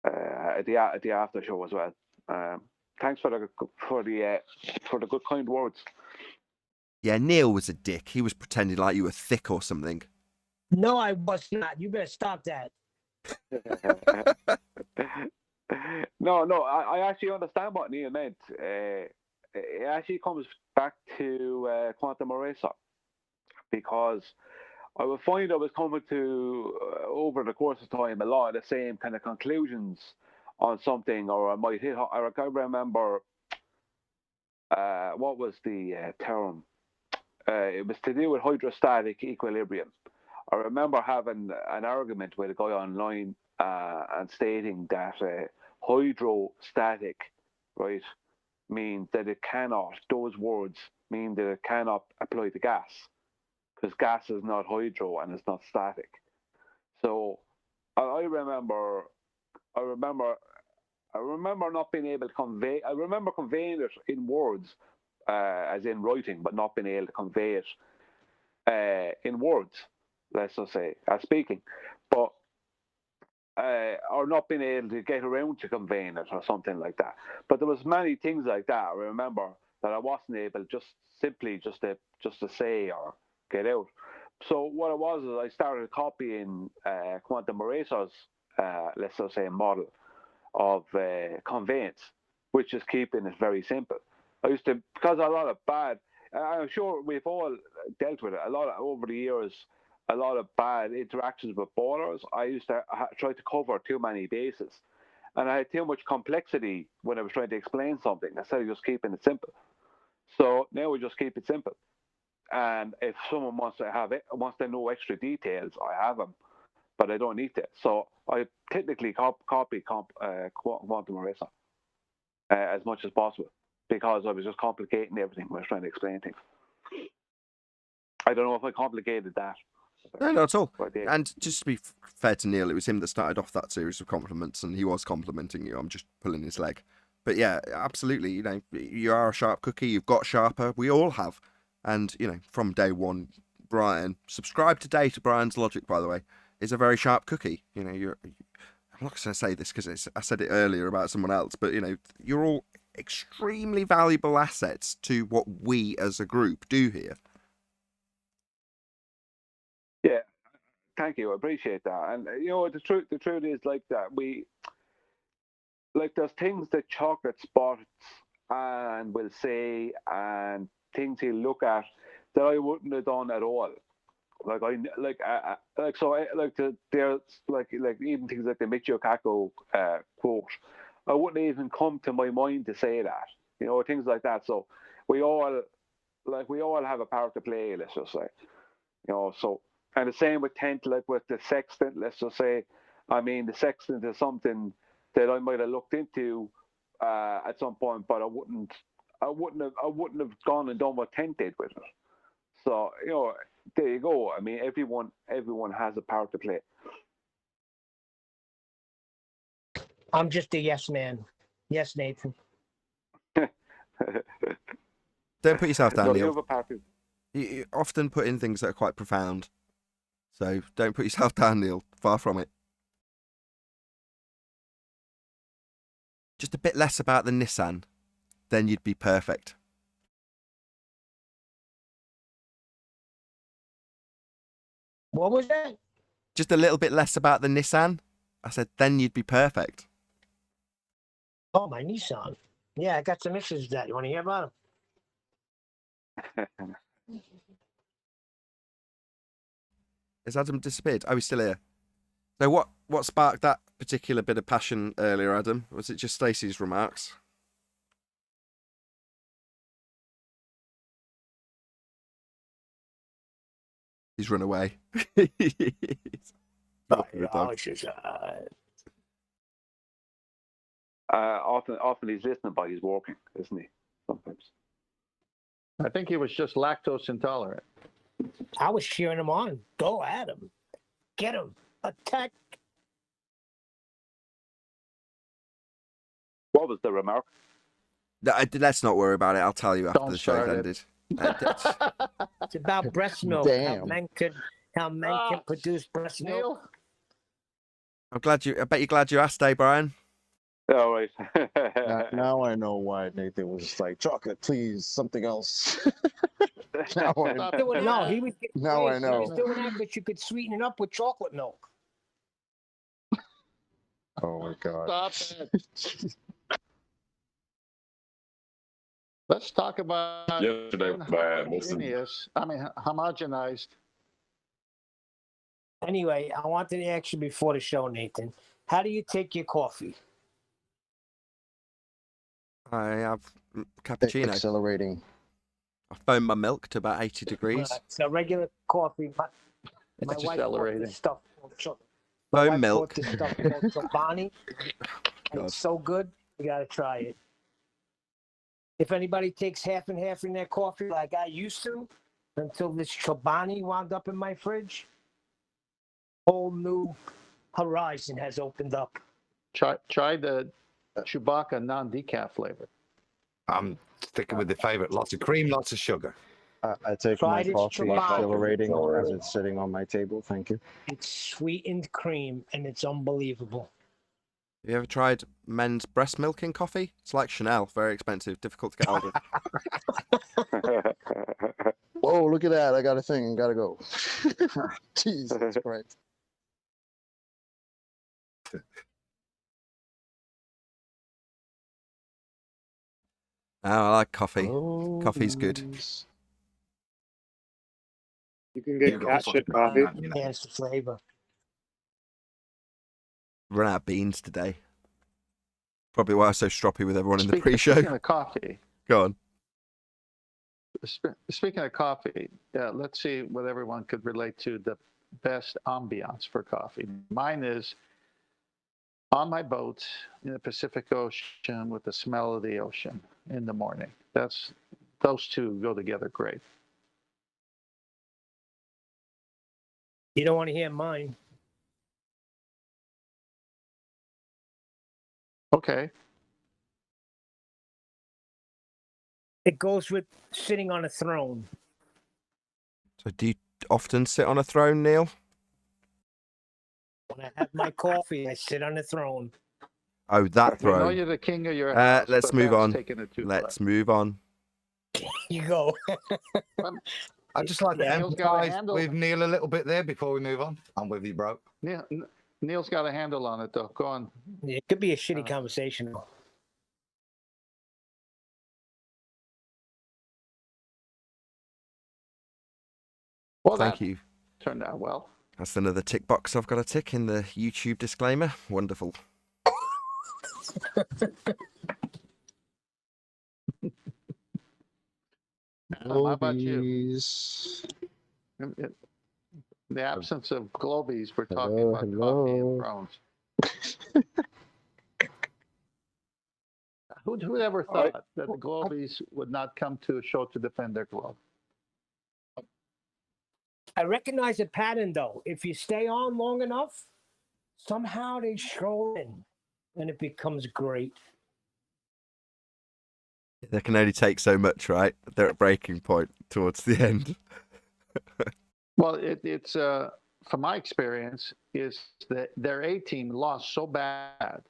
At the after show as well. Thanks for the good kind words. Yeah, Neil was a dick. He was pretending like you were thick or something. No, I was not. You better stop that. No, I actually understand what Neil meant. It actually comes back to quantum eraser, because I would find I was coming to over the course of time a lot of the same kind of conclusions on something, or I might hit. I can't remember what was the term. It was to do with hydrostatic equilibrium. I remember having an argument with a guy online and stating that hydrostatic, right, means that it cannot, those words mean that it cannot apply to gas, because gas is not hydro and it's not static. So I remember not being able to convey. I remember conveying it in words, as in writing, but not being able to convey it in words. Let's just say as speaking, but or not being able to get around to conveying it or something like that. But there was many things like that. I remember that I wasn't able just to say or get out. So what it was is I started copying quantum eraser's let's just say model of conveyance, which is keeping it very simple. I used to, because a lot of bad, I'm sure we've all dealt with it a lot over the years, a lot of bad interactions with ballers. I used to try to cover too many bases, and I had too much complexity when I was trying to explain something instead of just keeping it simple. So now we just keep it simple. And if someone wants to know extra details, I have them, but I don't need to. So I technically copy quantum eraser as much as possible, because I was just complicating everything when I was trying to explain things. I don't know if I complicated that. No, not at all. And just to be fair to Neil, it was him that started off that series of compliments, and he was complimenting you. I'm just pulling his leg. But yeah, absolutely. You know, you are a sharp cookie. You've got sharper. We all have. And, you know, from day one, Brian, subscribe today to Brian's Logic, by the way, is a very sharp cookie. You know, I'm not going to say this because I said it earlier about someone else, but, you know, you're all extremely valuable assets to what we as a group do here. Yeah, thank you. I appreciate that. And you know, the truth is like that. There's things that Chocolate spots and will say, and things he'll look at that I wouldn't have done at all. There's even things like the Michio Kaku quote. I wouldn't even come to my mind to say that. You know, things like that. So we all have a part to play. Let's just say. You know, so. And the same with tent, like with the sextant, let's just say. I mean, the sextant is something that I might have looked into at some point, but I wouldn't have gone and done what tent did with it. So, you know, there you go. I mean, everyone has a part to play. I'm just a yes man. Yes, Nathan. Don't put yourself down, No, Neil. you have a part to. You often put in things that are quite profound. So don't put yourself down, Neil. Far from it. Just a bit less about the Nissan, then you'd be perfect. What was that? Just a little bit less about the Nissan. I said, then you'd be perfect. Oh, my Nissan. Yeah, I got some issues with that. You want to hear about them? Has Adam disappeared? Oh, he's still here. So what sparked that particular bit of passion earlier, Adam? Was it just Stacey's remarks? He's run away. Often he's listening while he's walking, isn't he? Sometimes. I think he was just lactose intolerant. I was cheering him on. Go at him. Get him. Attack. What was the remark? Let's not worry about it. I'll tell you after Don't the show's start it. ended. It's about breast milk. Damn. How men can produce breast milk. Neil? I bet you're glad you asked, Brian. All right. Now I know why Nathan was just like, chocolate, please, something else. Now I know. No, he was. Now I He know. was doing that, but you could sweeten it up with chocolate milk. Oh my god. Stop it. Let's talk about Yesterday was bad. Listen. homogenized. Anyway, I wanted to ask you before the show, Nathan. How do you take your coffee? I have cappuccino. Accelerating. I foam my milk to about 80 degrees. So regular coffee. My It's wife bought accelerating. this stuff called My Foam wife milk. bought this stuff called Chobani. And God. it's so good. You gotta try it. If anybody takes half and half in their coffee like I used to, until this Chobani wound up in my fridge, whole new horizon has opened up. Try the Chewbacca non-decaf flavor. I'm sticking with the favorite. Lots of cream, lots of sugar. I take Try my this coffee Chobani. accelerating as it's sitting on my table. Thank you. It's sweetened cream and it's unbelievable. Have you ever tried men's breast milking coffee? It's like Chanel, very expensive, difficult to get hold of. Whoa, look at that. I got a thing. Gotta go. Jesus Christ. Oh, I like coffee. Coffee's good. You can get cat shit coffee. Enhance the flavor. Run out of beans today. Probably why I was so stroppy with everyone in the Speaking pre-show. of coffee, Go on. speaking of coffee, let's see what everyone could relate to the best ambiance for coffee. Mine is on my boat in the Pacific Ocean with the smell of the ocean in the morning. Those two go together great. You don't want to hear mine. Okay. It goes with sitting on a throne. So do you often sit on a throne, Neil? When I have my coffee, I sit on a throne. Oh, that We know throne. you're the king of your house. Let's but move that's on. taking it too Let's move on. You go. I'd just like to Neil's got a empathize handle. with Neil a little bit there before we move on. I'm with you, bro. Neil's got a handle on it, though. Go on. It could be a shitty conversation. Well, Thank that you. turned out well. That's another tick box I've got to tick in the YouTube disclaimer. Wonderful. How about you? Globies. In the absence of globies, we're talking about coffee and thrones. Who'd ever thought that the globies would not come to a show to defend their club? I recognize a pattern, though. If you stay on long enough, somehow they show in, and it becomes great. They can only take so much, right? They're at breaking point towards the end. Well, it's from my experience, is that their A team lost so bad,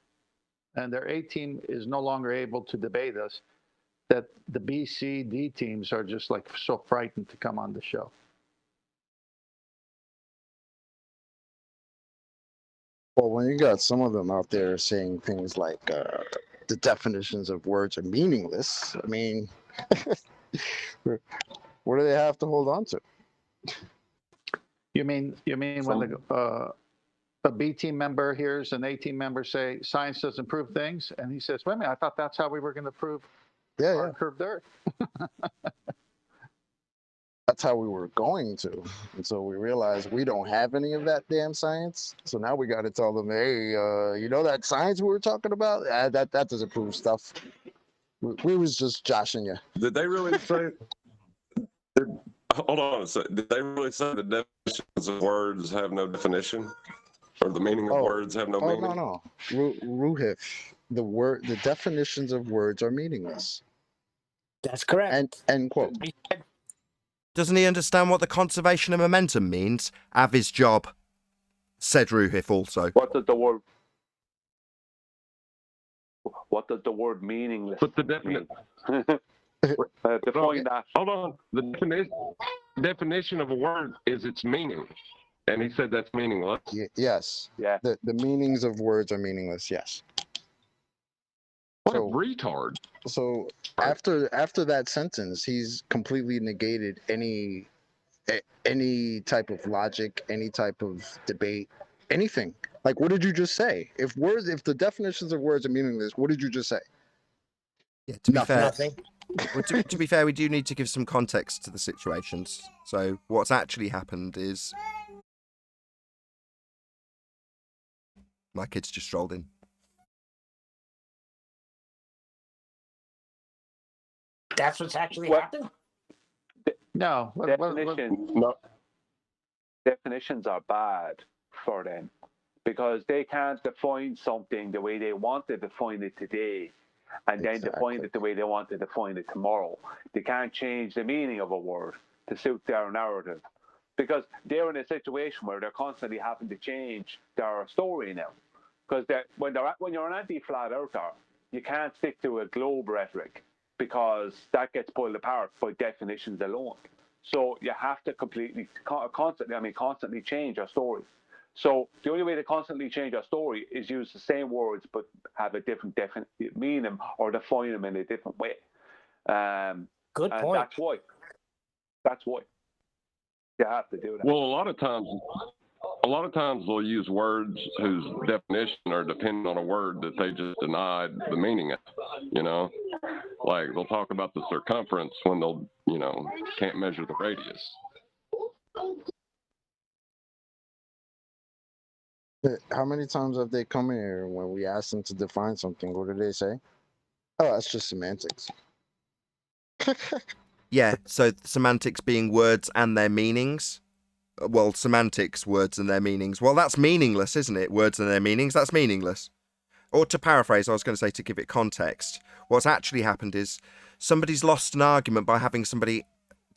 and their A team is no longer able to debate us, that the B, C, D teams are just like so frightened to come on the show. Well, when you got some of them out there saying things like the definitions of words are meaningless, I mean, what do they have to hold on to? You mean when a B team member hears an A team member say science doesn't prove things, and he says, "Wait a minute, I thought that's how we were going to prove our curved Earth." That's how we were going to. And so we realized we don't have any of that damn science. So now we got to tell them, hey, you know that science we were talking about? That doesn't prove stuff. We was just joshing you. Did they really say? Hold on a second. Did they really say the definitions of words have no definition, or the meaning of words have no meaning? No. Ruhif, the definitions of words are meaningless. That's correct. And end quote. Doesn't he understand what the conservation of momentum means? Have his job, said Ruhif also. What does the word meaningless But the definition. define that. Hold on. The definition of a word is its meaning, and he said that's meaningless. Yes. Yeah. The meanings of words are meaningless. Yes. What a retard. So after that sentence, he's completely negated any type of logic, any type of debate, anything. Like, what did you just say? If the definitions of words are meaningless, what did you just say? Yeah, to be fair, Nothing. well, to be fair, we do need to give some context to the situations. So what's actually happened is my kids just strolled in. That's what's actually happened? No. Definitions are bad for them because they can't define something the way they want to define it today and then define it the way they want to define it tomorrow. They can't change the meaning of a word to suit their narrative because they're in a situation where they're constantly having to change their story now. Because when you're an anti-flat earther, you can't stick to a globe rhetoric because that gets pulled apart by definitions alone. So you have to constantly change your story. So the only way to constantly change your story is use the same words but have a different meaning or define them in a different way. Good point. That's why you have to do that. Well, a lot of times they'll use words whose definition are dependent on a word that they just denied the meaning of. You know, like they'll talk about the circumference when they'll, can't measure the radius. How many times have they come here when we ask them to define something? What do they say? Oh, that's just semantics. Yeah, so semantics being words and their meanings. Well, semantics, words and their meanings. Well, that's meaningless, isn't it? Words and their meanings, that's meaningless. Or to paraphrase, I was going to say to give it context, what's actually happened is somebody's lost an argument by having somebody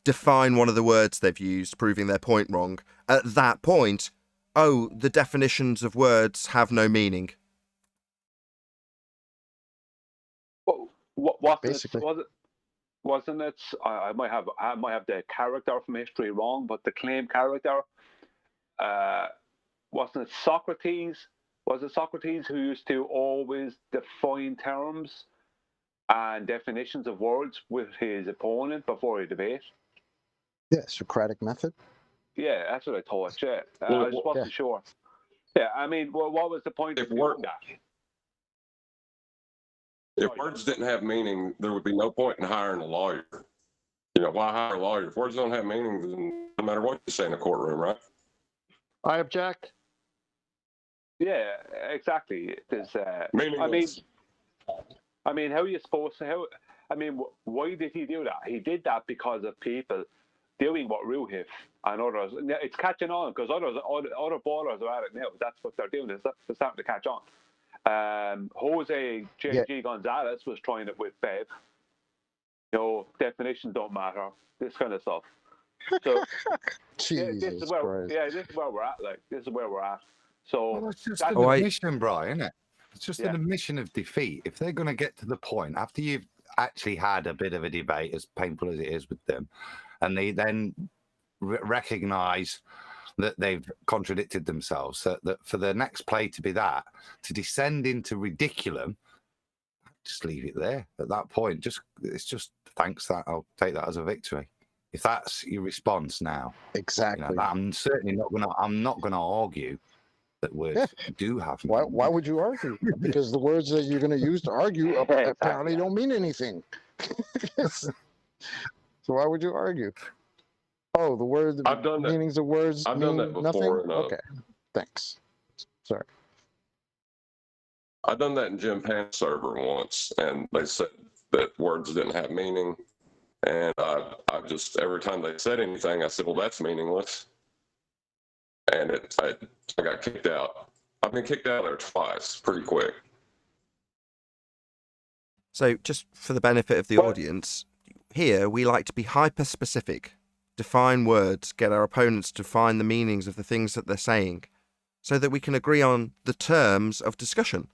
define one of the words they've used, proving their point wrong. At that point, the definitions of words have no meaning. Wasn't it? I might have the character from history wrong, but the claim character wasn't it Socrates? Was it Socrates who used to always define terms and definitions of words with his opponent before a debate? Yeah, Socratic method. Yeah, that's what I thought. Yeah, I just wasn't sure. Yeah, I mean, what was the point of doing that? If words didn't have meaning, there would be no point in hiring a lawyer. Why hire a lawyer? If words don't have meaning, then no matter what you say in a courtroom, right? I object. Yeah, exactly. There's, meaningless. I mean, how are you supposed to? Why did he do that? He did that because of people doing what Ruhif and others. It's catching on because other ballers are at it now. That's what they're doing. They're starting to catch on. Jose J.G. Gonzalez was trying it with Bev. Definitions don't matter. This kind of stuff. So this is where we're at. This is where we're at. So it's just an admission, Brian, isn't it? It's just an admission of defeat. If they're going to get to the point after you've actually had a bit of a debate, as painful as it is with them, and they then recognise that they've contradicted themselves, that for the next play to be to descend into ridiculum, just leave it there at that point. It's just thanks that I'll take that as a victory. If that's your response now, Exactly. I'm certainly not gonna. I'm not gonna argue that words do have Why meaning. would you argue? Because the words that you're going to use to argue apparently don't mean anything. So why would you argue? Oh, the word I've done that. meanings of words I've done mean that nothing? before. Okay, thanks. Sorry. I've done that in Jim Pan's server once, and they said that words didn't have meaning. And I just, every time they said anything, I said, well, that's meaningless. And I got kicked out. I've been kicked out of there twice, pretty quick. So, just for the benefit of the audience, here we like to be hyper specific, define words, get our opponents to find the meanings of the things that they're saying, so that we can agree on the terms of discussion.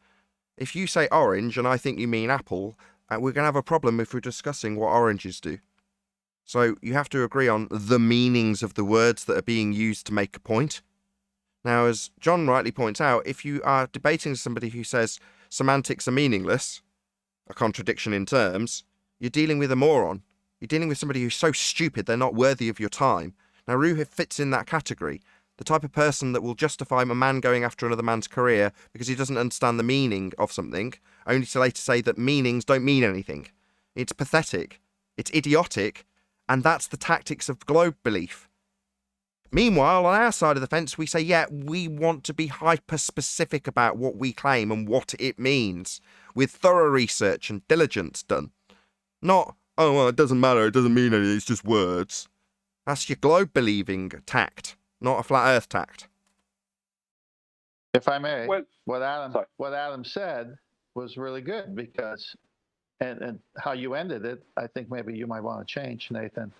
If you say orange and I think you mean apple, we're going to have a problem if we're discussing what oranges do. So you have to agree on the meanings of the words that are being used to make a point. Now, as John rightly points out, if you are debating somebody who says semantics are meaningless, a contradiction in terms, you're dealing with a moron. You're dealing with somebody who's so stupid they're not worthy of your time. Now, Ruha fits in that category. The type of person that will justify a man going after another man's career because he doesn't understand the meaning of something, only to later say that meanings don't mean anything. It's pathetic. It's idiotic. And that's the tactics of globe belief. Meanwhile, on our side of the fence, we say, yeah, we want to be hyper-specific about what we claim and what it means, with thorough research and diligence done. Not, oh, well, it doesn't matter, it doesn't mean anything, it's just words. That's your globe-believing tact, not a flat earth tact. If I may, what Adam said was really good because, and how you ended it, I think maybe you might want to change, Nathan.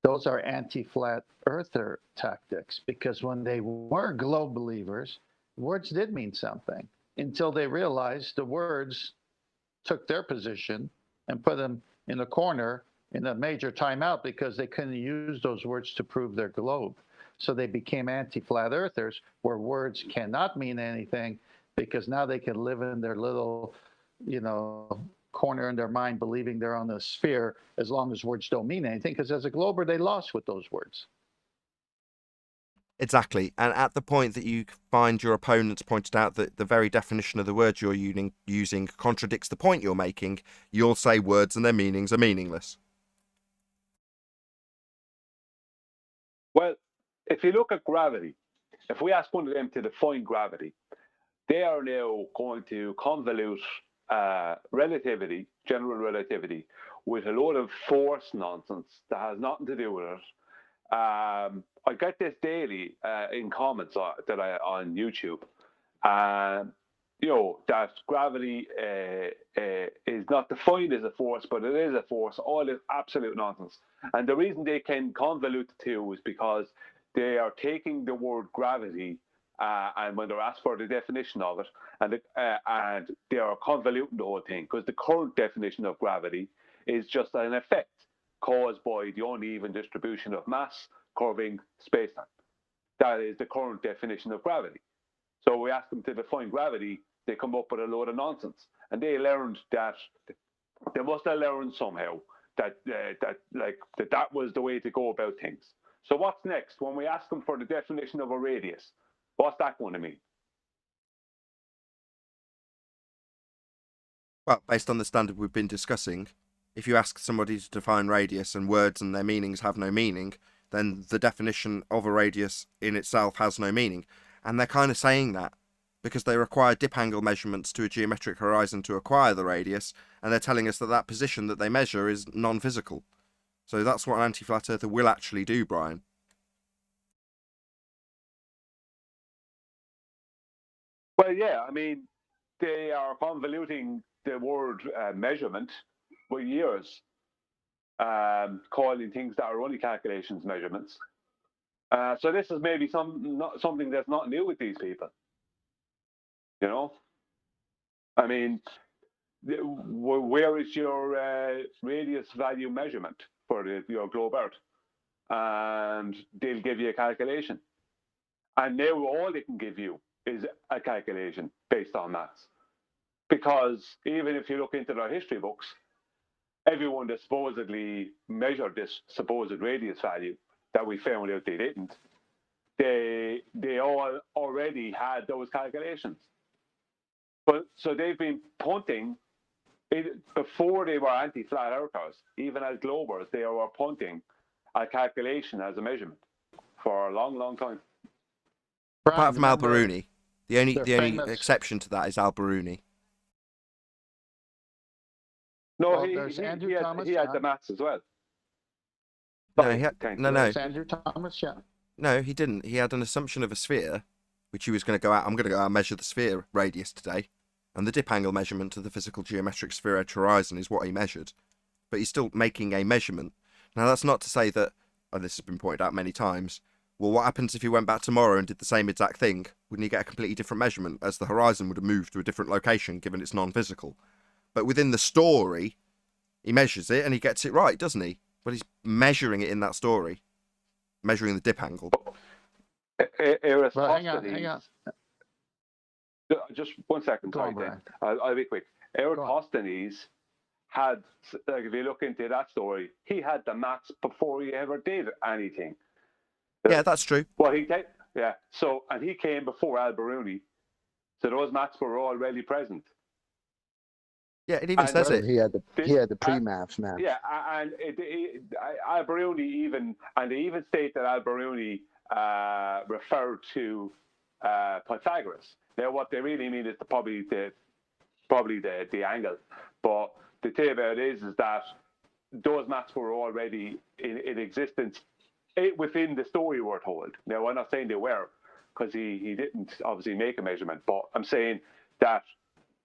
Those are anti-flat earther tactics because when they were globe believers, words did mean something until they realized the words took their position and put them in a corner in a major timeout because they couldn't use those words to prove their globe. So they became anti-flat earthers where words cannot mean anything because now they can live in their little, corner in their mind believing they're on a sphere as long as words don't mean anything, because as a glober they lost with those words. Exactly, and at the point that you find your opponents pointed out that the very definition of the word you're using contradicts the point you're making, you'll say words and their meanings are meaningless. Well, if you look at gravity, if we ask one of them to define gravity, they are now going to convolute relativity, general relativity, with a load of force nonsense that has nothing to do with it. I get this daily in comments on YouTube. That gravity is not defined as a force, but it is a force. All is absolute nonsense. And the reason they can convolute the two is because they are taking the word gravity and when they're asked for the definition of it, and they are convoluting the whole thing because the current definition of gravity is just an effect caused by the uneven distribution of mass curving spacetime. That is the current definition of gravity. So we ask them to define gravity, they come up with a load of nonsense, and they learned that they must have learned somehow that was the way to go about things. So what's next when we ask them for the definition of a radius? What's that going to mean? Well, based on the standard we've been discussing, if you ask somebody to define radius and words and their meanings have no meaning, then the definition of a radius in itself has no meaning. And they're kind of saying that because they require dip angle measurements to a geometric horizon to acquire the radius, and they're telling us that that position that they measure is non-physical. So that's what an anti-flat earther will actually do, Brian. Well, yeah, I mean, they are convoluting the word measurement for years, calling things that are only calculations measurements. So this is maybe something that's not new with these people. I mean, where is your radius value measurement for your globe Earth? And they'll give you a calculation. And now all they can give you is a calculation based on maths. Because even if you look into their history books, everyone that supposedly measured this supposed radius value that we found out they didn't, they all already had those calculations. But so they've been punting it before they were anti-flat earthers, even as globers, they were punting a calculation as a measurement for a long, long time. Apart from remember Al-Biruni. The only famous- exception to that is Al-Biruni. No, Well, he there's Andrew had Thomas, the yeah. maths as well. No, Sorry, he had, thanks. no. There's Andrew Thomas, yeah. No, he didn't. He had an assumption of a sphere, which he was going to go out. I'm going to go out and measure the sphere radius today. And the dip angle measurement of the physical geometric sphere edge horizon is what he measured. But he's still making a measurement. Now, that's not to say that, and this has been pointed out many times, well, what happens if he went back tomorrow and did the same exact thing? Wouldn't he get a completely different measurement, as the horizon would have moved to a different location, given it's non-physical? But within the story, he measures it and he gets it right, doesn't he? But he's measuring it in that story. Measuring the dip angle. Well, hang on. Just 1 second, Go sorry, on, Brian. I'll be quick. Eratosthenes had, like, if you look into that story, he had the maths before he ever did anything. Yeah, that's true. Well, so, and he came before Al-Biruni, so those maths were already present. Yeah, it even says it. He had the pre-maths, man. Yeah, and Al-Biruni even, and they even state that Al-Biruni referred to Pythagoras. Now, what they really mean is probably the angle. But the thing about it is that those maths were already in existence within the story we're told. Now, I'm not saying they were, because he didn't obviously make a measurement, but I'm saying that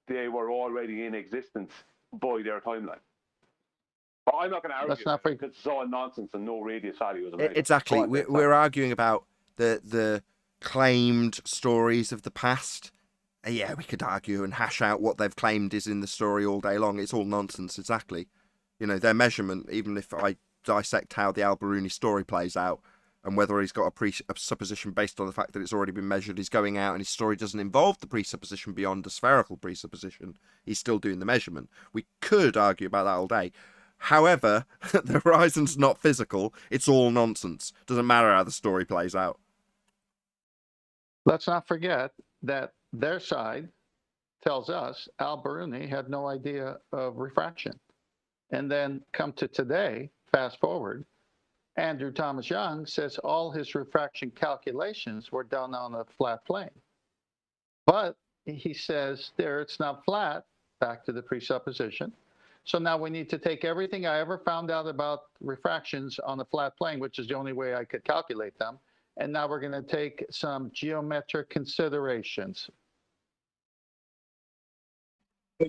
they were already in existence by their timeline. But I'm not going to argue because it's all nonsense and no radius value is a measure. Exactly. We're arguing about the claimed stories of the past. Yeah, we could argue and hash out what they've claimed is in the story all day long. It's all nonsense, exactly. You know, their measurement, even if I dissect how the Al-Biruni story plays out and whether he's got a presupposition based on the fact that it's already been measured, he's going out and his story doesn't involve the presupposition beyond a spherical presupposition, he's still doing the measurement. We could argue about that all day. However, the horizon's not physical. It's all nonsense. Doesn't matter how the story plays out. Let's not forget that their side tells us Al-Biruni had no idea of refraction. And then come to today, fast forward, Andrew Thomas Young says all his refraction calculations were done on a flat plane. But he says there it's not flat, back to the presupposition. So now we need to take everything I ever found out about refractions on a flat plane, which is the only way I could calculate them. And now we're going to take some geometric considerations.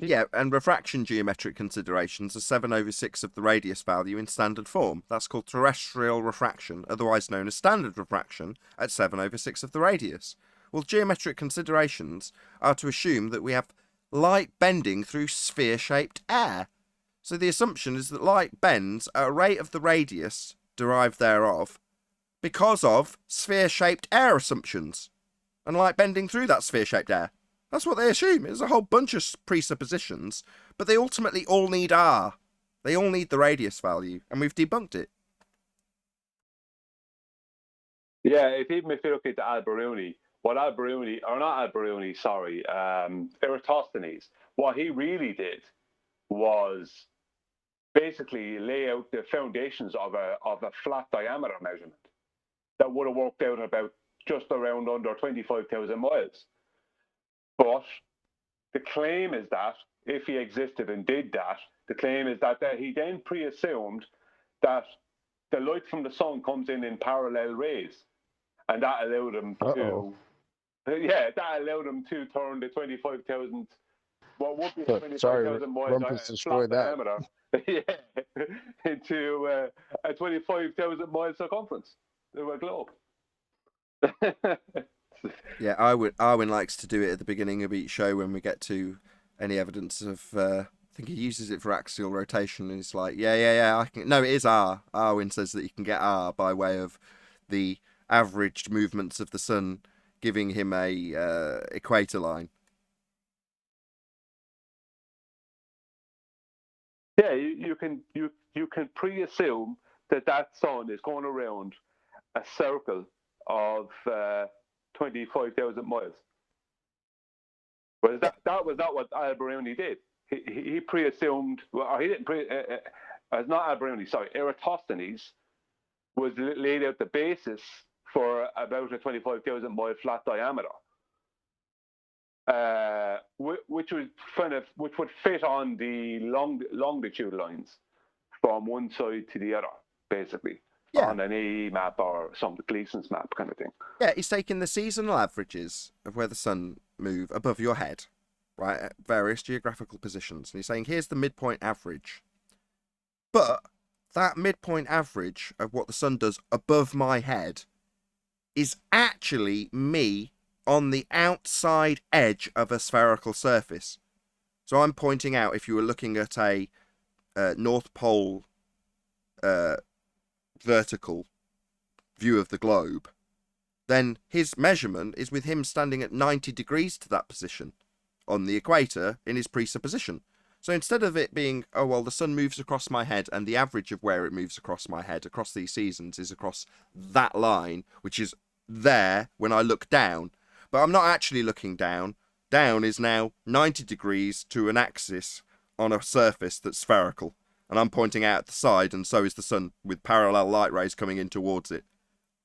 Yeah, and refraction geometric considerations are 7/6 of the radius value in standard form. That's called terrestrial refraction, otherwise known as standard refraction, at 7/6 of the radius. Well, geometric considerations are to assume that we have light bending through sphere-shaped air. So the assumption is that light bends at a rate of the radius derived thereof because of sphere-shaped air assumptions and light bending through that sphere-shaped air. That's what they assume. There's a whole bunch of presuppositions, but they ultimately all need R. They all need the radius value, and we've debunked it. Yeah, even if you look at Eratosthenes, what he really did was basically lay out the foundations of a flat diameter measurement that would have worked out about just around under 25,000 miles. But the claim is that if he existed and did that, the claim is that he then pre-assumed that the light from the sun comes in parallel rays, and that allowed him to, turn the 25,000. What would be 25,000 miles flat diameter into a 25,000 mile circumference of a globe. Yeah, Arwin likes to do it at the beginning of each show when we get to any evidence of. I think he uses it for axial rotation, and it's like, yeah. I can. No, it is R. Arwin says that you can get R by way of the averaged movements of the sun, giving him a equator line. Yeah, you can pre-assume that sun is going around a circle of 25,000 miles. Whereas that was not what Al-Biruni did. He pre-assumed, or he didn't as not Al-Biruni, sorry, Eratosthenes was laid out the basis for about a 25,000 mile flat diameter, which would fit on the longitude lines from one side to the other, basically, on an AE map or some Gleason's map kind of thing. Yeah, he's taking the seasonal averages of where the sun move above your head, right, at various geographical positions. And he's saying, here's the midpoint average. But that midpoint average of what the sun does above my head is actually me on the outside edge of a spherical surface. So I'm pointing out, if you were looking at a North Pole vertical view of the globe, then his measurement is with him standing at 90 degrees to that position on the equator in his presupposition. So instead of it being, oh, well, the sun moves across my head and the average of where it moves across my head across these seasons is across that line, which is there when I look down. But I'm not actually looking down. Down is now 90 degrees to an axis on a surface that's spherical. And I'm pointing out at the side, and so is the sun, with parallel light rays coming in towards it.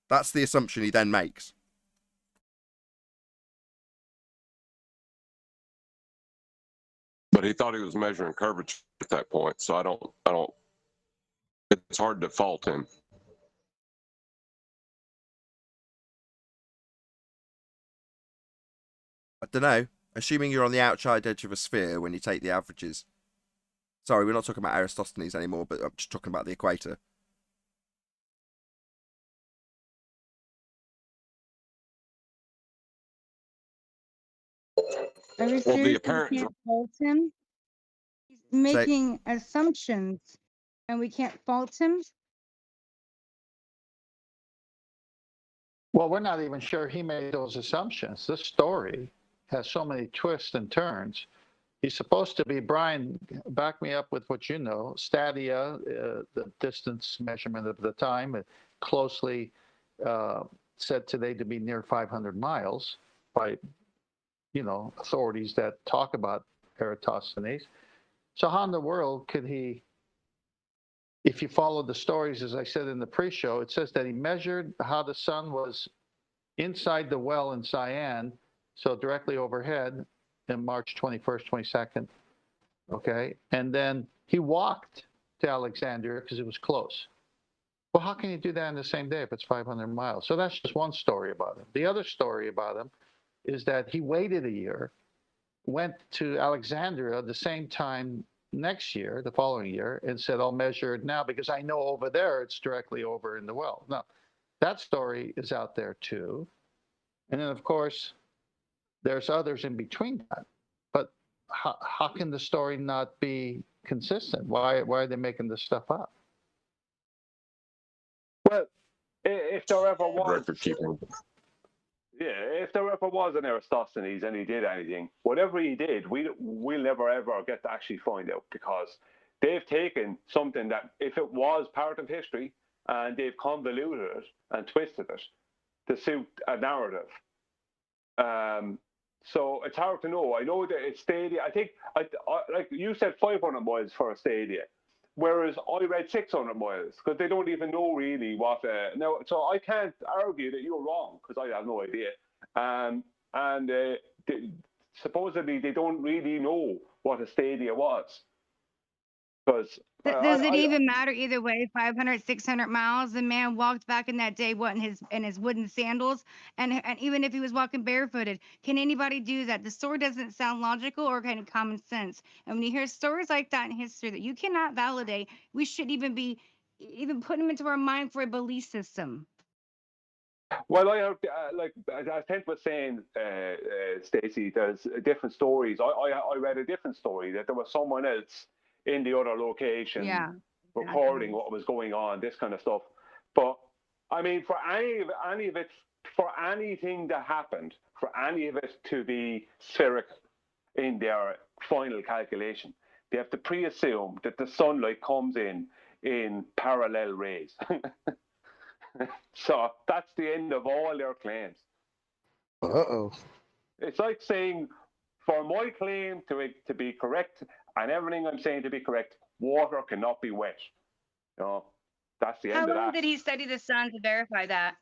That's the assumption he then makes. But he thought he was measuring curvature at that point, so I don't. It's hard to fault him. I don't know. Assuming you're on the outside edge of a sphere when you take the averages. Sorry, we're not talking about Eratosthenes anymore, but I'm just talking about the equator. Are we Well, serious? the We apparent can't fault him. He's making assumptions, and we can't fault him. Well, we're not even sure he made those assumptions. This story has so many twists and turns. He's supposed to be, Brian, back me up with what you know, stadia, the distance measurement of the time, closely said today to be near 500 miles by, authorities that talk about Eratosthenes. So how in the world could he, if you follow the stories, as I said in the pre-show, it says that he measured how the sun was inside the well in Cyan, so directly overhead, in March 21st, 22nd, okay? And then he walked to Alexandria because it was close. Well, how can you do that in the same day if it's 500 miles? So that's just one story about him. The other story about him is that he waited a year, went to Alexandria the same time next year, the following year, and said, I'll measure it now because I know over there it's directly over in the well. Now, that story is out there too. And then, of course, there's others in between that. But how can the story not be consistent? Why are they making this stuff up? Well, if there ever was, record keeping. yeah, if there ever was an Eratosthenes and he did anything, whatever he did, we'll never ever get to actually find out, because they've taken something that, if it was part of history, and they've convoluted it and twisted it to suit a narrative. So it's hard to know. I know that it's stadia. I think, like you said, 500 miles for a stadia, whereas I read 600 miles, because they don't even know really what. Now, so I can't argue that you're wrong, because I have no idea. Supposedly they don't really know what a stadia was. Because Does it even matter either way? 500, 600 miles. The man walked back in that day, what, in his wooden sandals, and even if he was walking barefooted, can anybody do that? The story doesn't sound logical or kind of common sense. And when you hear stories like that in history that you cannot validate, we shouldn't even be putting them into our mind for a belief system. Well, I have, like I think was saying, Stacey, there's different stories. I read a different story that there was someone else in the other location recording what was going on, this kind of stuff. But I mean, for any of it, for anything that happened, for any of it to be spheric in their final calculation, They have to pre-assume that the sunlight comes in parallel rays. So that's the end of all their claims. Uh-oh. It's like saying, for my claim to be correct and everything I'm saying to be correct, water cannot be wet. You know, that's the How end of long that. did he study the sun to verify that?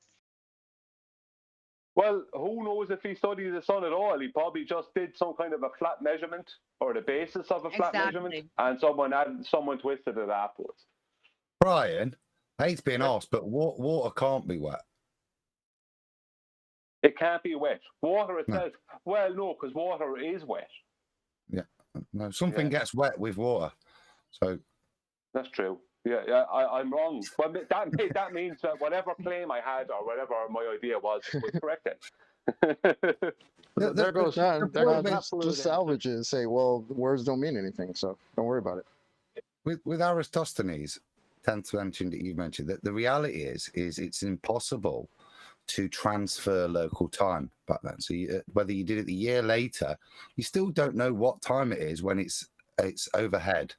Well, who knows if he studied the sun at all? He probably just did some kind of a flat measurement or the basis of a flat measurement, and someone twisted it afterwards. Brian, I hate being asked, but water can't be wet. It can't be wet. Water itself, well, no, because water is wet. Yeah, no, something gets wet with water. So that's true. Yeah, I'm wrong. But that means that whatever claim I had or whatever my idea was correct then. There goes just just salvage it and say, well, words don't mean anything, so don't worry about it. With Aristophanes, 10th century that you've mentioned, that the reality is it's impossible to transfer local time back then. So whether you did it a year later, you still don't know what time it is when it's overhead,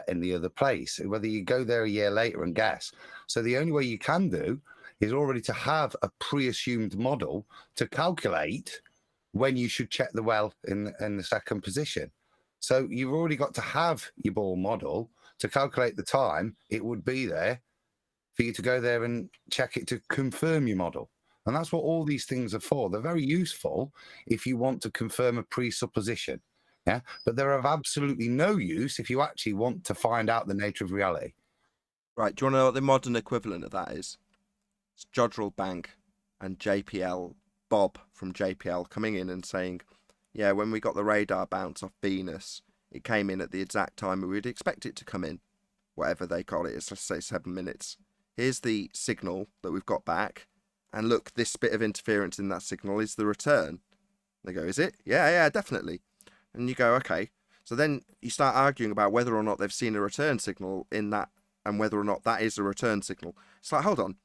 in the other place. Whether you go there a year later and guess. So the only way you can do is already to have a pre-assumed model to calculate when you should check the well in the second position. So you've already got to have your ball model to calculate the time it would be there for you to go there and check it to confirm your model. And that's what all these things are for. They're very useful if you want to confirm a presupposition. Yeah, but they're of absolutely no use if you actually want to find out the nature of reality. Right, do you want to know what the modern equivalent of that is? It's Jodrell Bank and JPL, Bob from JPL coming in and saying, yeah, when we got the radar bounce off Venus, it came in at the exact time we would expect it to come in. Whatever they call it, let's say 7 minutes. Here's the signal that we've got back. And look, this bit of interference in that signal is the return. They go, is it? Yeah, definitely. And you go, okay. So then you start arguing about whether or not they've seen a return signal in that and whether or not that is a return signal. It's like, hold on.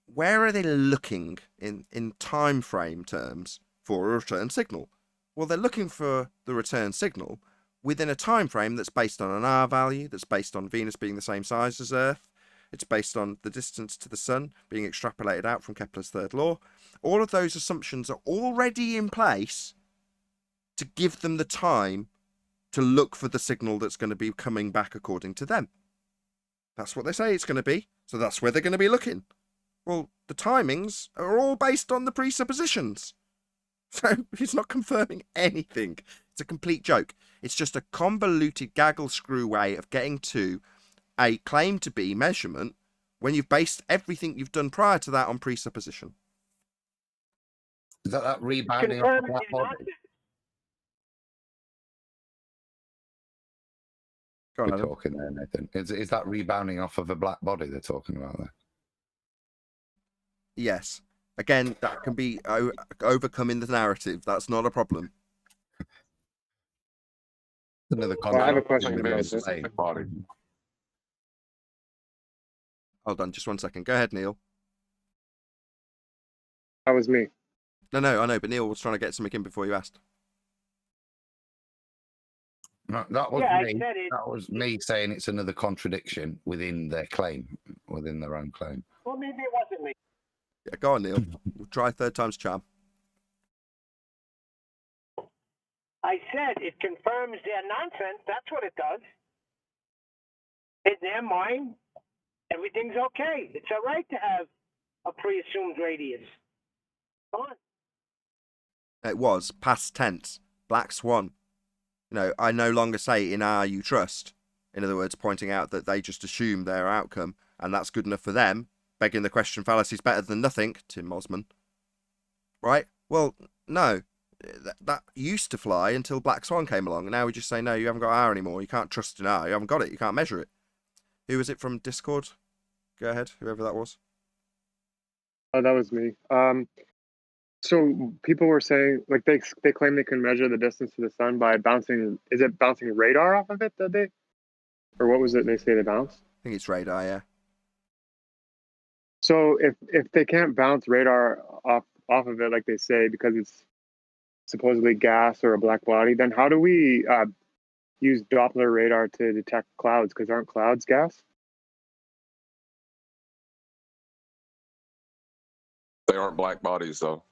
Where are they looking in time frame terms for a return signal? Well, they're looking for the return signal within a time frame that's based on an R value, that's based on Venus being the same size as Earth. It's based on the distance to the sun being extrapolated out from Kepler's third law. All of those assumptions are already in place to give them the time to look for the signal that's going to be coming back according to them. That's what they say it's going to be. So that's where they're going to be looking. Well, the timings are all based on the presuppositions. So it's not confirming anything. It's a complete joke. It's just a convoluted gaggle screw way of getting to a claim to be measurement when you've based everything you've done prior to that on presupposition. Is that rebounding off the black body? We're talking there, Nathan. Is that rebounding off of a black body they're talking about there? Yes. Again, that can be overcoming the narrative. That's not a problem. Another Well, I have a question. Hold on, just 1 second. Go ahead, Neil. That was me. No, I know, but Neil was trying to get something in before you asked. No, that was me. That was me saying it's another contradiction within their claim, within their own claim. Well, maybe it wasn't me. Yeah, go on, Neil. We'll try third time's charm. I said it confirms their nonsense. That's what it does. In their mind, everything's okay. It's all right to have a pre-assumed radius. Come on. It was past tense. Black swan. You know, I no longer say in R you trust. In other words, pointing out that they just assume their outcome, and that's good enough for them. Begging the question, fallacy's better than nothing, Tim Mosman. Right? Well, no. That used to fly until Black Swan came along, and now we just say, no, you haven't got R anymore. You can't trust in R. You haven't got it. You can't measure it. Who was it from Discord? Go ahead, whoever that was. Oh, that was me. So people were saying, like, they claim they can measure the distance to the sun by bouncing. Is it bouncing radar off of it that they, or what was it they say they bounce? I think it's radar, yeah. So if they can't bounce radar off of it, like they say, because it's supposedly gas or a black body, then how do we use Doppler radar to detect clouds, because aren't clouds gas? They aren't black bodies, though.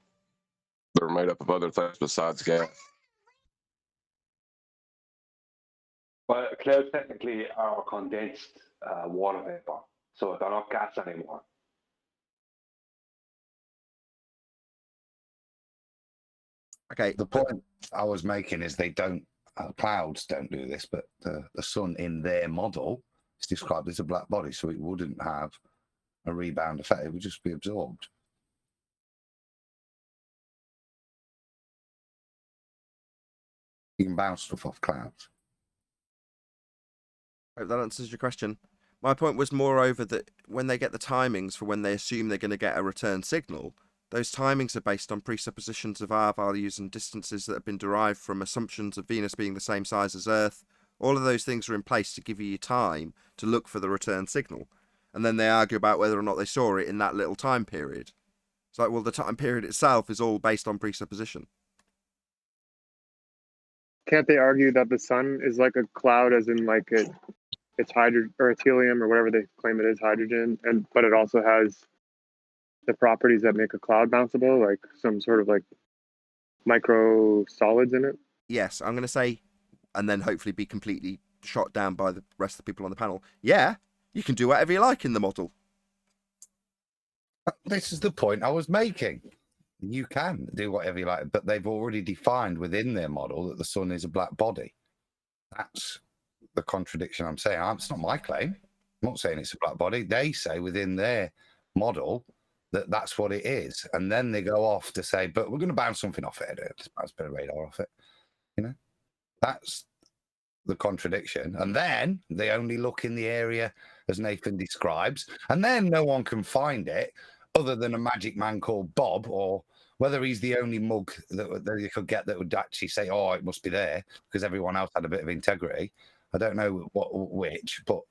They're made up of other things besides gas. But clouds technically are condensed water vapor, so they're not gas anymore. Okay. The point I was making is they don't, clouds don't do this, but the sun in their model is described as a black body, so it wouldn't have a rebound effect. It would just be absorbed. You can bounce stuff off clouds. Hope that answers your question. My point was moreover that when they get the timings for when they assume they're going to get a return signal, those timings are based on presuppositions of R values and distances that have been derived from assumptions of Venus being the same size as Earth. All of those things are in place to give you time to look for the return signal. And then they argue about whether or not they saw it in that little time period. It's like, well, the time period itself is all based on presupposition. Can't they argue that the sun is like a cloud, as in like it's hydrogen or it's helium or whatever they claim it is, hydrogen, but it also has the properties that make a cloud bounceable, like some sort of like micro solids in it? Yes, I'm going to say, and then hopefully be completely shot down by the rest of the people on the panel. Yeah, you can do whatever you like in the model. This is the point I was making. You can do whatever you like, but they've already defined within their model that the sun is a black body. That's the contradiction I'm saying. It's not my claim. I'm not saying it's a black body. They say within their model that that's what it is. And then they go off to say, but we're going to bounce something off it. Let's bounce a bit of radar off it. You know, that's the contradiction. And then they only look in the area as Nathan describes, and then no one can find it other than a magic man called Bob, or whether he's the only mug that you could get that would actually say, oh, it must be there, because everyone else had a bit of integrity. I don't know which, but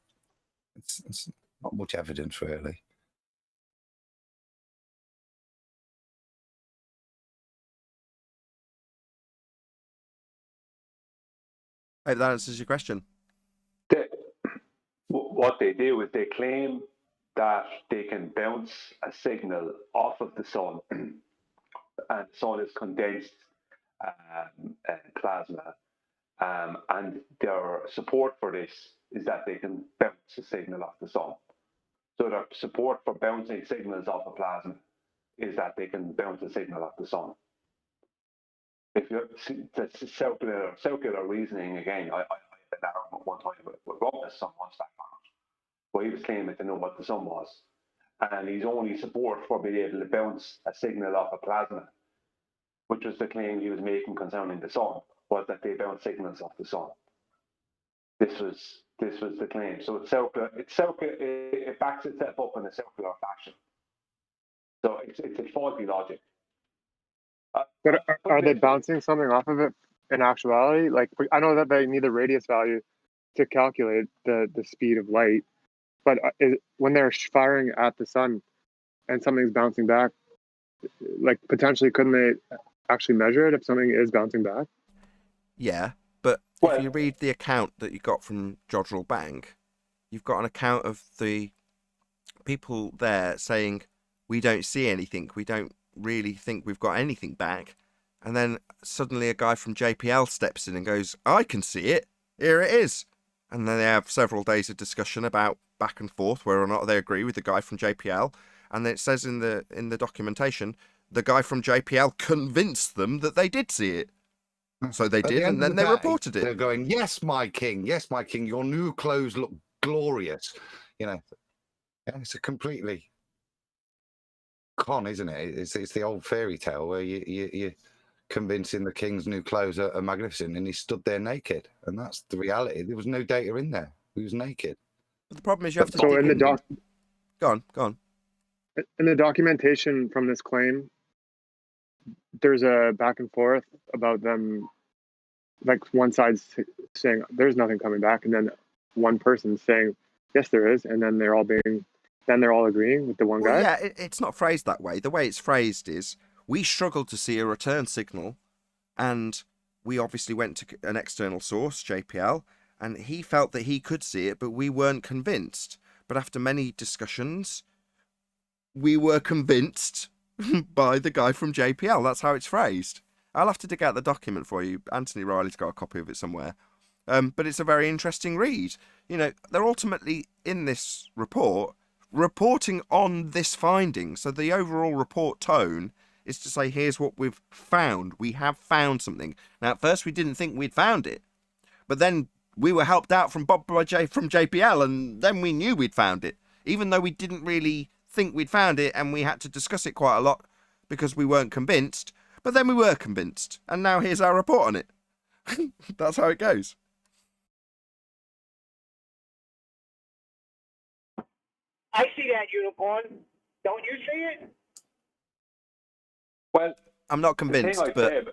it's not much evidence, really. Hope that answers your question. What they do is they claim that they can bounce a signal off of the sun, and the sun is condensed plasma, and their support for this is that they can bounce a signal off the sun. So their support for bouncing signals off of plasma is that they can bounce a signal off the sun. If you that's circular reasoning again, I had that argument one time with Robert's son once that where he was claiming to know what the sun was, and his only support for being able to bounce a signal off a plasma, which was the claim he was making concerning the sun, was that they bounce signals off the sun. This was the claim. So it's circular. It backs itself up in a circular fashion. So it's a faulty logic. But are they bouncing something off of it in actuality? Like, I know that they need the radius value to calculate the speed of light, but when they're firing at the sun and something's bouncing back, like potentially couldn't they actually measure it if something is bouncing back? Yeah, but if you read the account that you got from Jodrell Bank, you've got an account of the people there saying, we don't see anything, we don't really think we've got anything back. And then suddenly a guy from JPL steps in and goes, I can see it, here it is. And then they have several days of discussion about back and forth whether or not they agree with the guy from JPL. And then it says in the documentation, the guy from JPL convinced them that they did see it. So they did, and then they reported it. They're going, yes, my king, your new clothes look glorious. You know, yeah, it's a completely con, isn't it? It's the old fairy tale where you're convincing the king's new clothes are magnificent, and he stood there naked, and that's the reality. There was no data in there. He was naked. But the problem is you have to. So in the doc, go on. In the documentation from this claim, there's a back and forth about them. Like one side's saying there's nothing coming back, and then one person's saying yes there is, and then they're all agreeing with the one guy. Yeah, it's not phrased that way. The way it's phrased is, we struggle to see a return signal, and we obviously went to an external source, JPL, and he felt that he could see it, but we weren't convinced. But after many discussions, we were convinced by the guy from JPL. That's how it's phrased. I'll have to dig out the document for you. Anthony Riley's got a copy of it somewhere. But it's a very interesting read. You know, they're ultimately in this report reporting on this finding. So the overall report tone is to say, here's what we've found. We have found something. Now, at first, we didn't think we'd found it. But then we were helped out from Bob from JPL, and then we knew we'd found it. Even though we didn't really think we'd found it, and we had to discuss it quite a lot because we weren't convinced. But then we were convinced. And now here's our report on it. That's how it goes. I see that unicorn. Don't you see it? Well, I'm not convinced, the thing I said,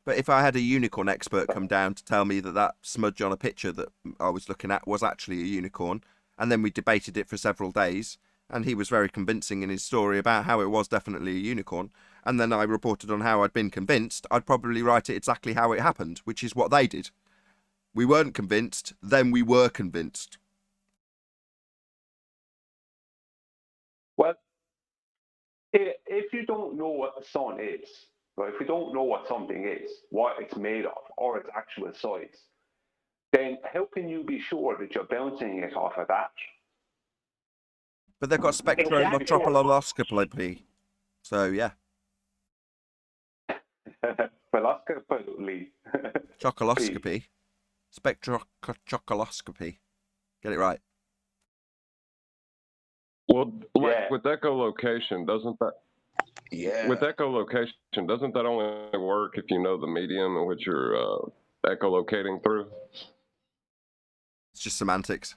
but if I had a unicorn expert come down to tell me that that smudge on a picture that I was looking at was actually a unicorn, and then we debated it for several days, and he was very convincing in his story about how it was definitely a unicorn, and then I reported on how I'd been convinced, I'd probably write it exactly how it happened, which is what they did. We weren't convinced, then we were convinced. well, if you don't know what the sun is, right, if you don't know what something is, what it's made of, or its actual size, then how can you be sure that you're bouncing it off of that? But they've got spectrometropoloscopy. So, yeah. Philosophy. Chocoloscopy. Spectrochocoloscopy. Get it right. Well, like Yeah. with echolocation, doesn't that? Yeah. With echolocation, doesn't that only work if you know the medium in which you're echolocating through? It's just semantics.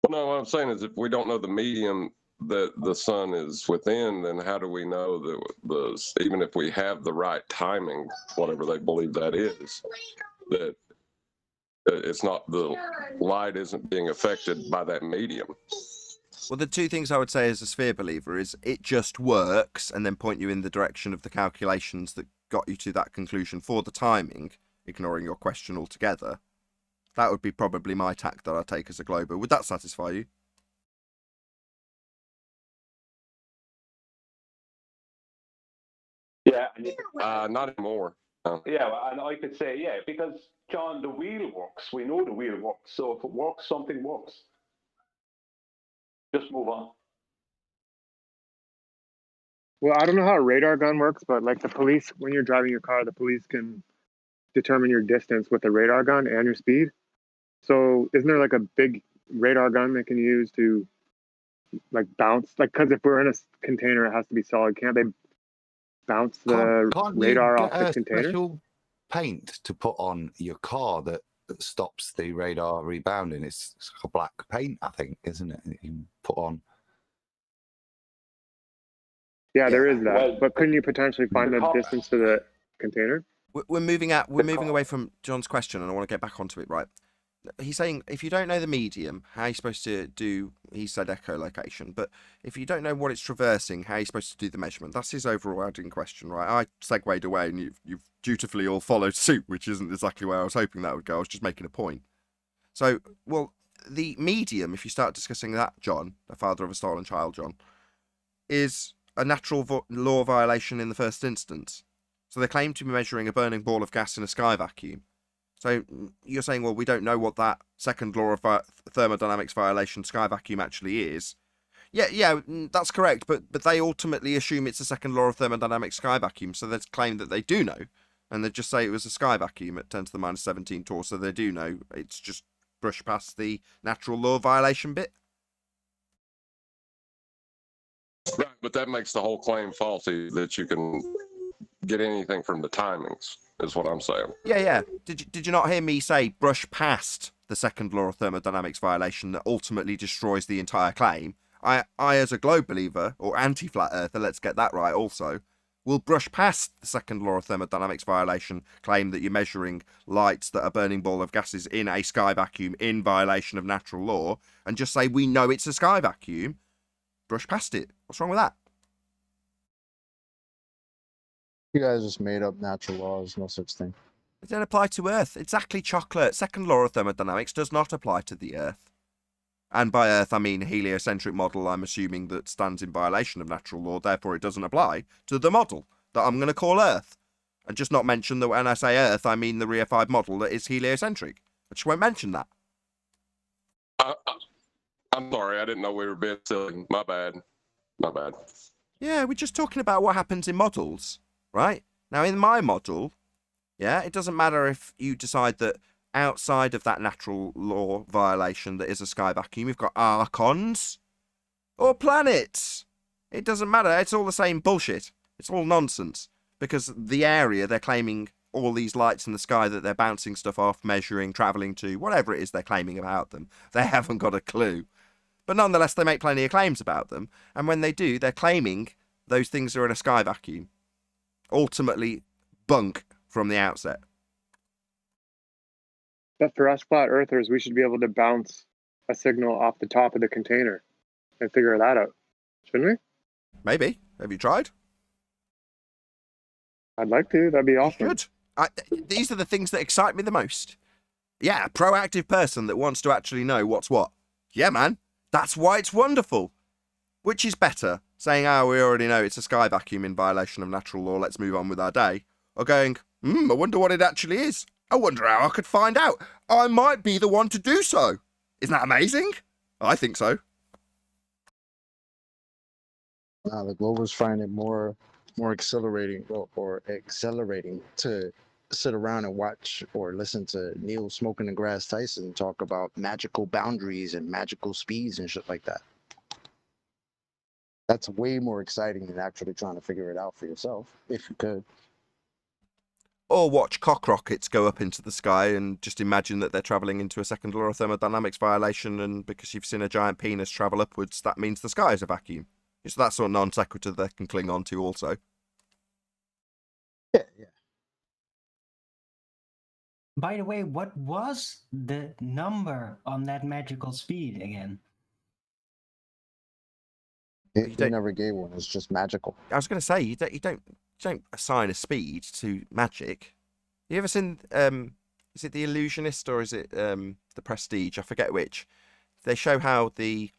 Well, no, what I'm saying is if we don't know the medium that the sun is within, then how do we know that even if we have the right timing, whatever they believe that is, that it's not, the light isn't being affected by that medium? Well, the two things I would say as a sphere believer is it just works and then point you in the direction of the calculations that got you to that conclusion for the timing, ignoring your question altogether. That would be probably my tack that I take as a glober. Would that satisfy you? Yeah. Not anymore. No. Yeah, and I could say, yeah, because, John, the wheel works. We know the wheel works. So if it works, something works. Just move on. Well, I don't know how a radar gun works, but like the police, when you're driving your car, the police can determine your distance with the radar gun and your speed. So isn't there like a big radar gun they can use to like bounce? Like, because if we're in a container, it has to be solid. Can't they bounce the Can't radar you off get the a container? special paint to put on your car that stops the radar rebounding? It's like a black paint, I think, isn't it? That you can put on. Yeah, there is that. Well, but couldn't you potentially find the distance to the container? We're moving out. We're moving away from John's question, and I want to get back onto it. Right? He's saying if you don't know the medium, how are you supposed to do? He said echolocation, but if you don't know what it's traversing, how are you supposed to do the measurement? That's his overriding question, right? I segued away, and you've dutifully all followed suit, which isn't exactly where I was hoping that would go. I was just making a point. So, well, the medium, if you start discussing that, John, the father of a stolen child, John, is a natural law violation in the first instance. So they claim to be measuring a burning ball of gas in a sky vacuum. So you're saying, well, we don't know what that second law of thermodynamics violation sky vacuum actually is. Yeah, that's correct. But they ultimately assume it's a second law of thermodynamics sky vacuum. So they claim that they do know. And they just say it was a sky vacuum at 10 to the minus 17 torr. So they do know. It's just brushed past the natural law violation bit. Right, but that makes the whole claim faulty that you can get anything from the timings, is what I'm saying. Yeah. Did you not hear me say brush past the second law of thermodynamics violation that ultimately destroys the entire claim? I as a globe believer, or anti-flat earther, let's get that right also, will brush past the second law of thermodynamics violation claim that you're measuring lights that are burning ball of gases in a sky vacuum in violation of natural law, and just say we know it's a sky vacuum. Brush past it. What's wrong with that? You guys just made up natural laws. No such thing. They don't apply to Earth. Exactly, chocolate. Second law of thermodynamics does not apply to the Earth. And by Earth, I mean heliocentric model, I'm assuming that stands in violation of natural law, therefore it doesn't apply to the model that I'm going to call Earth. And just not mention that when I say Earth, I mean the reified model that is heliocentric. I just won't mention that. I'm sorry, I didn't know we were being silly. My bad. My bad. Yeah, we're just talking about what happens in models, right? Now, in my model, yeah, it doesn't matter if you decide that outside of that natural law violation that is a sky vacuum, you've got archons or planets. It doesn't matter. It's all the same bullshit. It's all nonsense. Because the area they're claiming all these lights in the sky that they're bouncing stuff off, measuring, travelling to, whatever it is they're claiming about them, they haven't got a clue. But nonetheless, they make plenty of claims about them. And when they do, they're claiming those things are in a sky vacuum. Ultimately, bunk from the outset. But for us flat earthers, we should be able to bounce a signal off the top of the container and figure that out, shouldn't we? Maybe. Have you tried? I'd like to. That'd be awesome. Good. These are the things that excite me the most. Yeah, a proactive person that wants to actually know what's what. Yeah, man. That's why it's wonderful. Which is better, saying, oh, we already know it's a sky vacuum in violation of natural law, let's move on with our day, or going, I wonder what it actually is. I wonder how I could find out. I might be the one to do so. Isn't that amazing? I think so. The Globers find it more accelerating or accelerating to sit around and watch or listen to Neil Smoking the Grass Tyson talk about magical boundaries and magical speeds and shit like that. That's way more exciting than actually trying to figure it out for yourself, if you could. Or watch cock rockets go up into the sky and just imagine that they're travelling into a second law of thermodynamics violation, and because you've seen a giant penis travel upwards, that means the sky is a vacuum. It's that sort of non sequitur they can cling on to also. Yeah. By the way, what was the number on that magical speed again? He never gave one. It's just magical. I was going to say, you don't assign a speed to magic. You ever seen, is it The Illusionist or is it The Prestige? I forget which. They show how the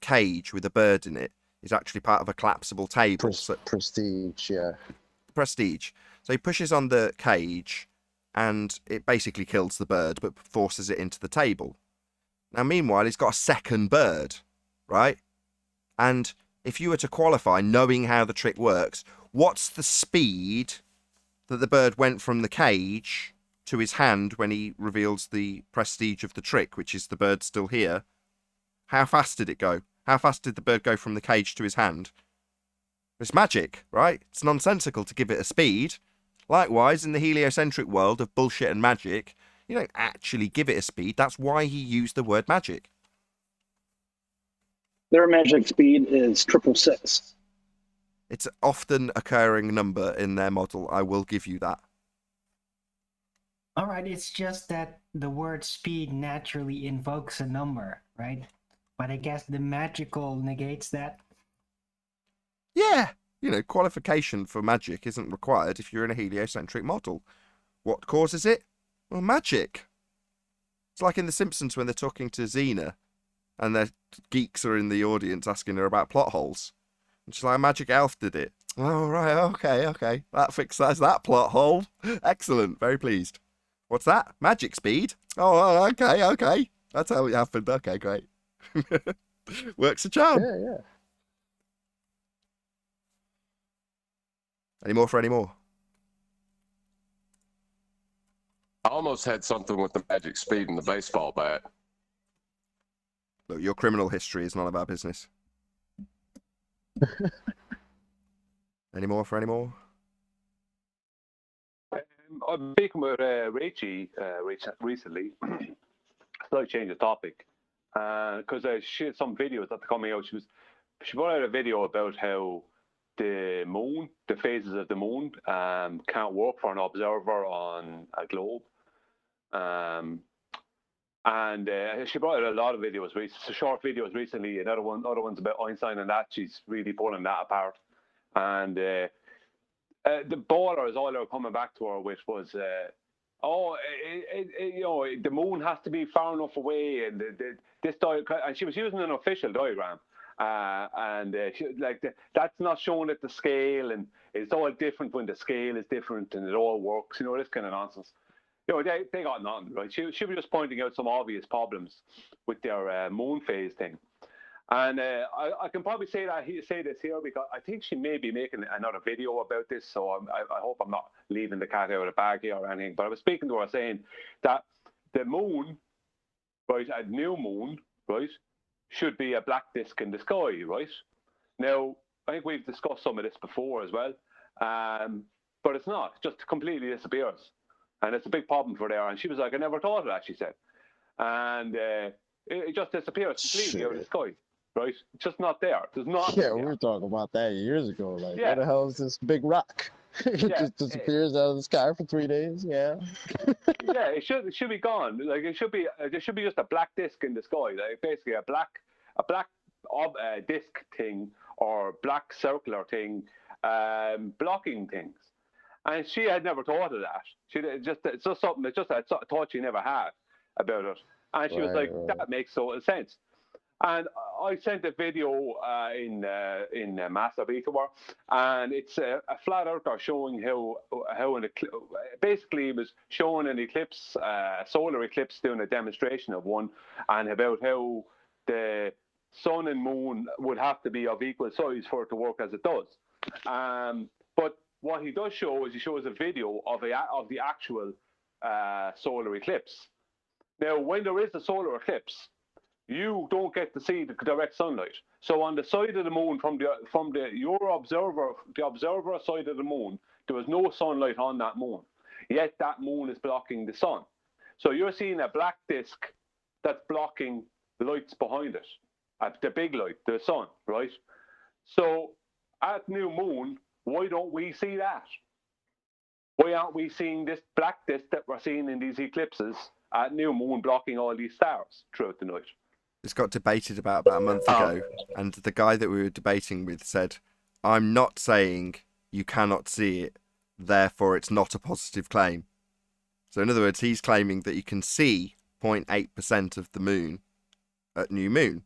cage with a bird in it is actually part of a collapsible table. Prestige, yeah. Prestige. So he pushes on the cage and it basically kills the bird but forces it into the table. Now, meanwhile, he's got a second bird, right? And if you were to qualify, knowing how the trick works, what's the speed that the bird went from the cage to his hand when he reveals the prestige of the trick, which is the bird still here? How fast did it go? How fast did the bird go from the cage to his hand? It's magic, right? It's nonsensical to give it a speed. Likewise, in the heliocentric world of bullshit and magic, you don't actually give it a speed. That's why he used the word magic. Their magic speed is 666. It's an often occurring number in their model. I will give you that. All right, it's just that the word speed naturally invokes a number, right? But I guess the magical negates that. Yeah. You know, qualification for magic isn't required if you're in a heliocentric model. What causes it? Well, magic. It's like in The Simpsons when they're talking to Xena and the geeks are in the audience asking her about plot holes. And she's like, magic elf did it. Oh, right, okay. That fixes that plot hole. Excellent, very pleased. What's that? Magic speed? Oh, okay. That's how it happened. Okay, great. Works a charm. Yeah. Any more for any more? I almost had something with the magic speed and the baseball bat. Look, your criminal history is none of our business. Any more for any more? I'm speaking with Rachie recently. Slight change of topic, because she had some videos that are coming out. She brought out a video about how the moon, the phases of the moon, can't work for an observer on a globe. And she brought out a lot of videos, short videos recently. Other ones about Einstein and that. She's really pulling that apart. And the ballers, all they were coming back to her with was, the moon has to be far enough away, and this diagram, and she was using an official diagram, that's not shown at the scale, and it's all different when the scale is different, and it all works, this kind of nonsense. They got nothing, right? She was just pointing out some obvious problems with their moon phase thing. And I can probably say this here because I think she may be making another video about this, so I hope I'm not leaving the cat out of the bag here or anything. But I was speaking to her saying that the moon, right, a new moon, right, should be a black disk in the sky, right? Now, I think we've discussed some of this before as well, but it's not. It just completely disappears. And it's a big problem for there. And she was like, I never thought of that, she said. And it just disappears completely out of the sky. Right? It's just not there. There's not. Yeah, we were talking about that years ago. Like, Yeah. where the hell is this big rock? It Yeah. just disappears out of the sky for 3 days. Yeah. Yeah, it should be gone. Like there should be just a black disc in the sky. Like basically a black disc thing or black circular thing, blocking things. And she had never thought of that. It's just something that I thought she never had about it. And she was like, that makes total sense. And I sent a video in Master Beta War, and it's a flat earther showing how basically it was showing an eclipse, solar eclipse, doing a demonstration of one, and about how the sun and moon would have to be of equal size for it to work as it does. But what he does show is he shows a video of the actual solar eclipse. Now, when there is a solar eclipse, you don't get to see the direct sunlight. So on the side of the moon, from your observer side of the moon, there was no sunlight on that moon. Yet that moon is blocking the sun. So you're seeing a black disk that's blocking the lights behind it, the big light, the sun, right? So at new moon, why don't we see that? Why aren't we seeing this black disk that we're seeing in these eclipses at new moon blocking all these stars throughout the night? This got debated about a month ago, and the guy that we were debating with said, I'm not saying you cannot see it, therefore it's not a positive claim. So in other words, he's claiming that you can see 0.8% of the moon at new moon.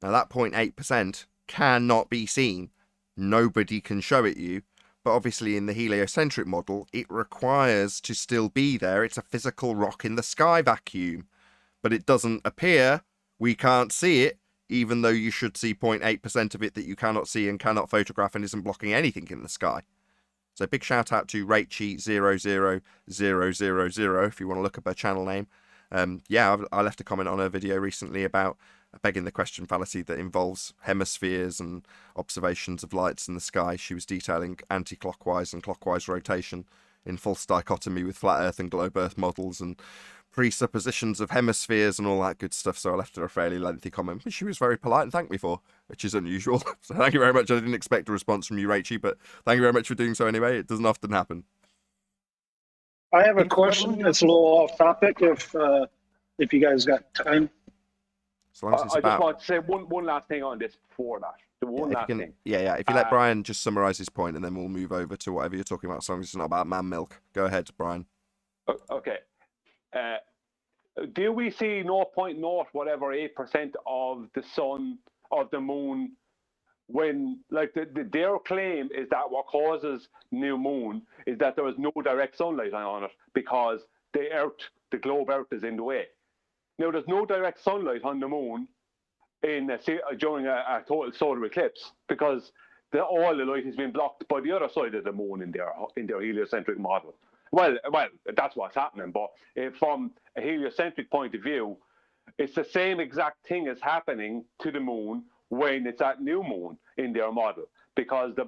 Now that 0.8% cannot be seen. Nobody can show it you. But obviously in the heliocentric model, it requires to still be there. It's a physical rock in the sky vacuum. But it doesn't appear. We can't see it, even though you should see 0.8% of it that you cannot see and cannot photograph and isn't blocking anything in the sky. So big shout out to Rachie00000 if you want to look up her channel name. I left a comment on her video recently about begging the question fallacy that involves hemispheres and observations of lights in the sky. She was detailing anti-clockwise and clockwise rotation in false dichotomy with flat Earth and globe Earth models and presuppositions of hemispheres and all that good stuff. So I left her a fairly lengthy comment, which she was very polite and thanked me for, which is unusual. So thank you very much. I didn't expect a response from you, Rachie, but thank you very much for doing so anyway. It doesn't often happen. I have a question. It's a little off topic. If you guys got time. As long as it's I about... just want to say one last thing on this before that. Thing. Yeah. If you let Brian just summarise his point, and then we'll move over to whatever you're talking about. As long as it's not about man milk. Go ahead, Brian. Okay. Do we see 0.08% of the sun, of the moon, when, like, their claim is that what causes new moon is that there is no direct sunlight on it because the globe Earth is in the way. Now, there's no direct sunlight on the moon during a total solar eclipse because all the light has been blocked by the other side of the moon in their heliocentric model. Well, that's what's happening. But from a heliocentric point of view, it's the same exact thing as happening to the moon when it's at new moon in their model, because the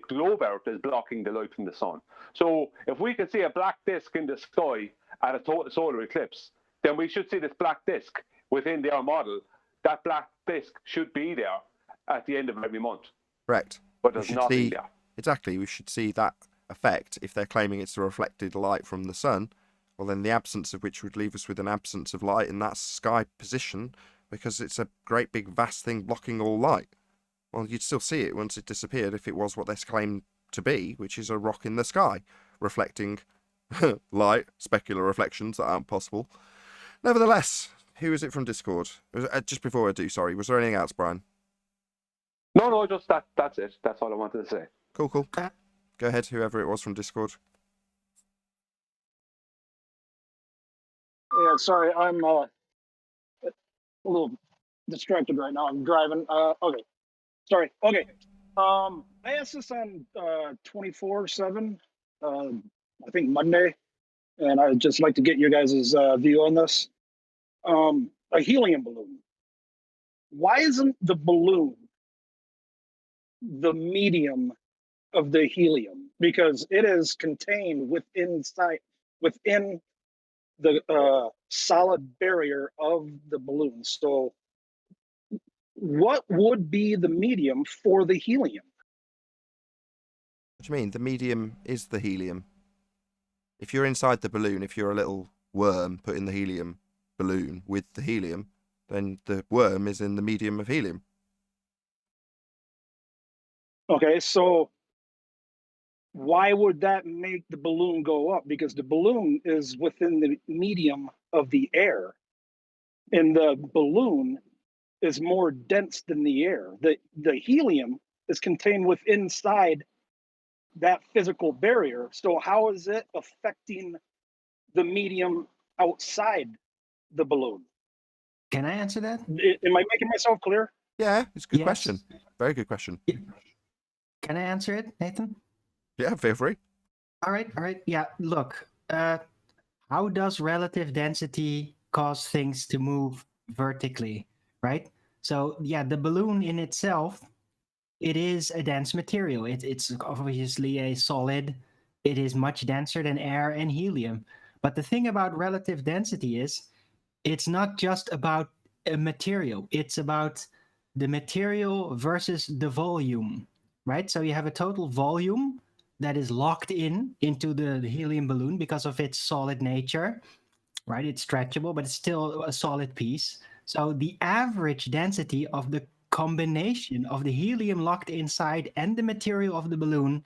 globe Earth is blocking the light from the sun. So if we can see a black disk in the sky at a total solar eclipse, then we should see this black disk within their model. That black disk should be there at the end of every month. Correct. But there's nothing there. Exactly. We should see that effect. If they're claiming it's a reflected light from the sun, well, then the absence of which would leave us with an absence of light in that sky position, because it's a great big vast thing blocking all light. Well, you'd still see it once it disappeared if it was what they claim to be, which is a rock in the sky, reflecting light, specular reflections that aren't possible. Nevertheless, who is it from Discord? Just before I do, sorry, was there anything else, Brian? No, just that's it. That's all I wanted to say. Cool. Go ahead, whoever it was from Discord. Yeah, sorry, I'm a little distracted right now. I'm driving. Okay, sorry. Okay, I asked this on 24/7. I think Monday, and I'd just like to get your guys' view on this. A helium balloon. Why isn't the balloon the medium of the helium? Because it is contained within the solid barrier of the balloon. So what would be the medium for the helium? What do you mean? The medium is the helium. If you're inside the balloon, if you're a little worm put in the helium balloon with the helium, then the worm is in the medium of helium. Okay, so why would that make the balloon go up? Because the balloon is within the medium of the air, and the balloon is more dense than the air. The helium is contained within inside that physical barrier. So how is it affecting the medium outside the balloon? Can I answer that? Am I making myself clear? Yeah, it's a good Yes. question. Very good question. Can I answer it, Nathan? Yeah, feel free. All right. Yeah, look, how does relative density cause things to move vertically, right? So, yeah, the balloon in itself, it is a dense material. It's obviously a solid. It is much denser than air and helium. But the thing about relative density is it's not just about a material. It's about the material versus the volume, right? So you have a total volume that is locked into the helium balloon because of its solid nature, right? It's stretchable, but it's still a solid piece. So the average density of the combination of the helium locked inside and the material of the balloon,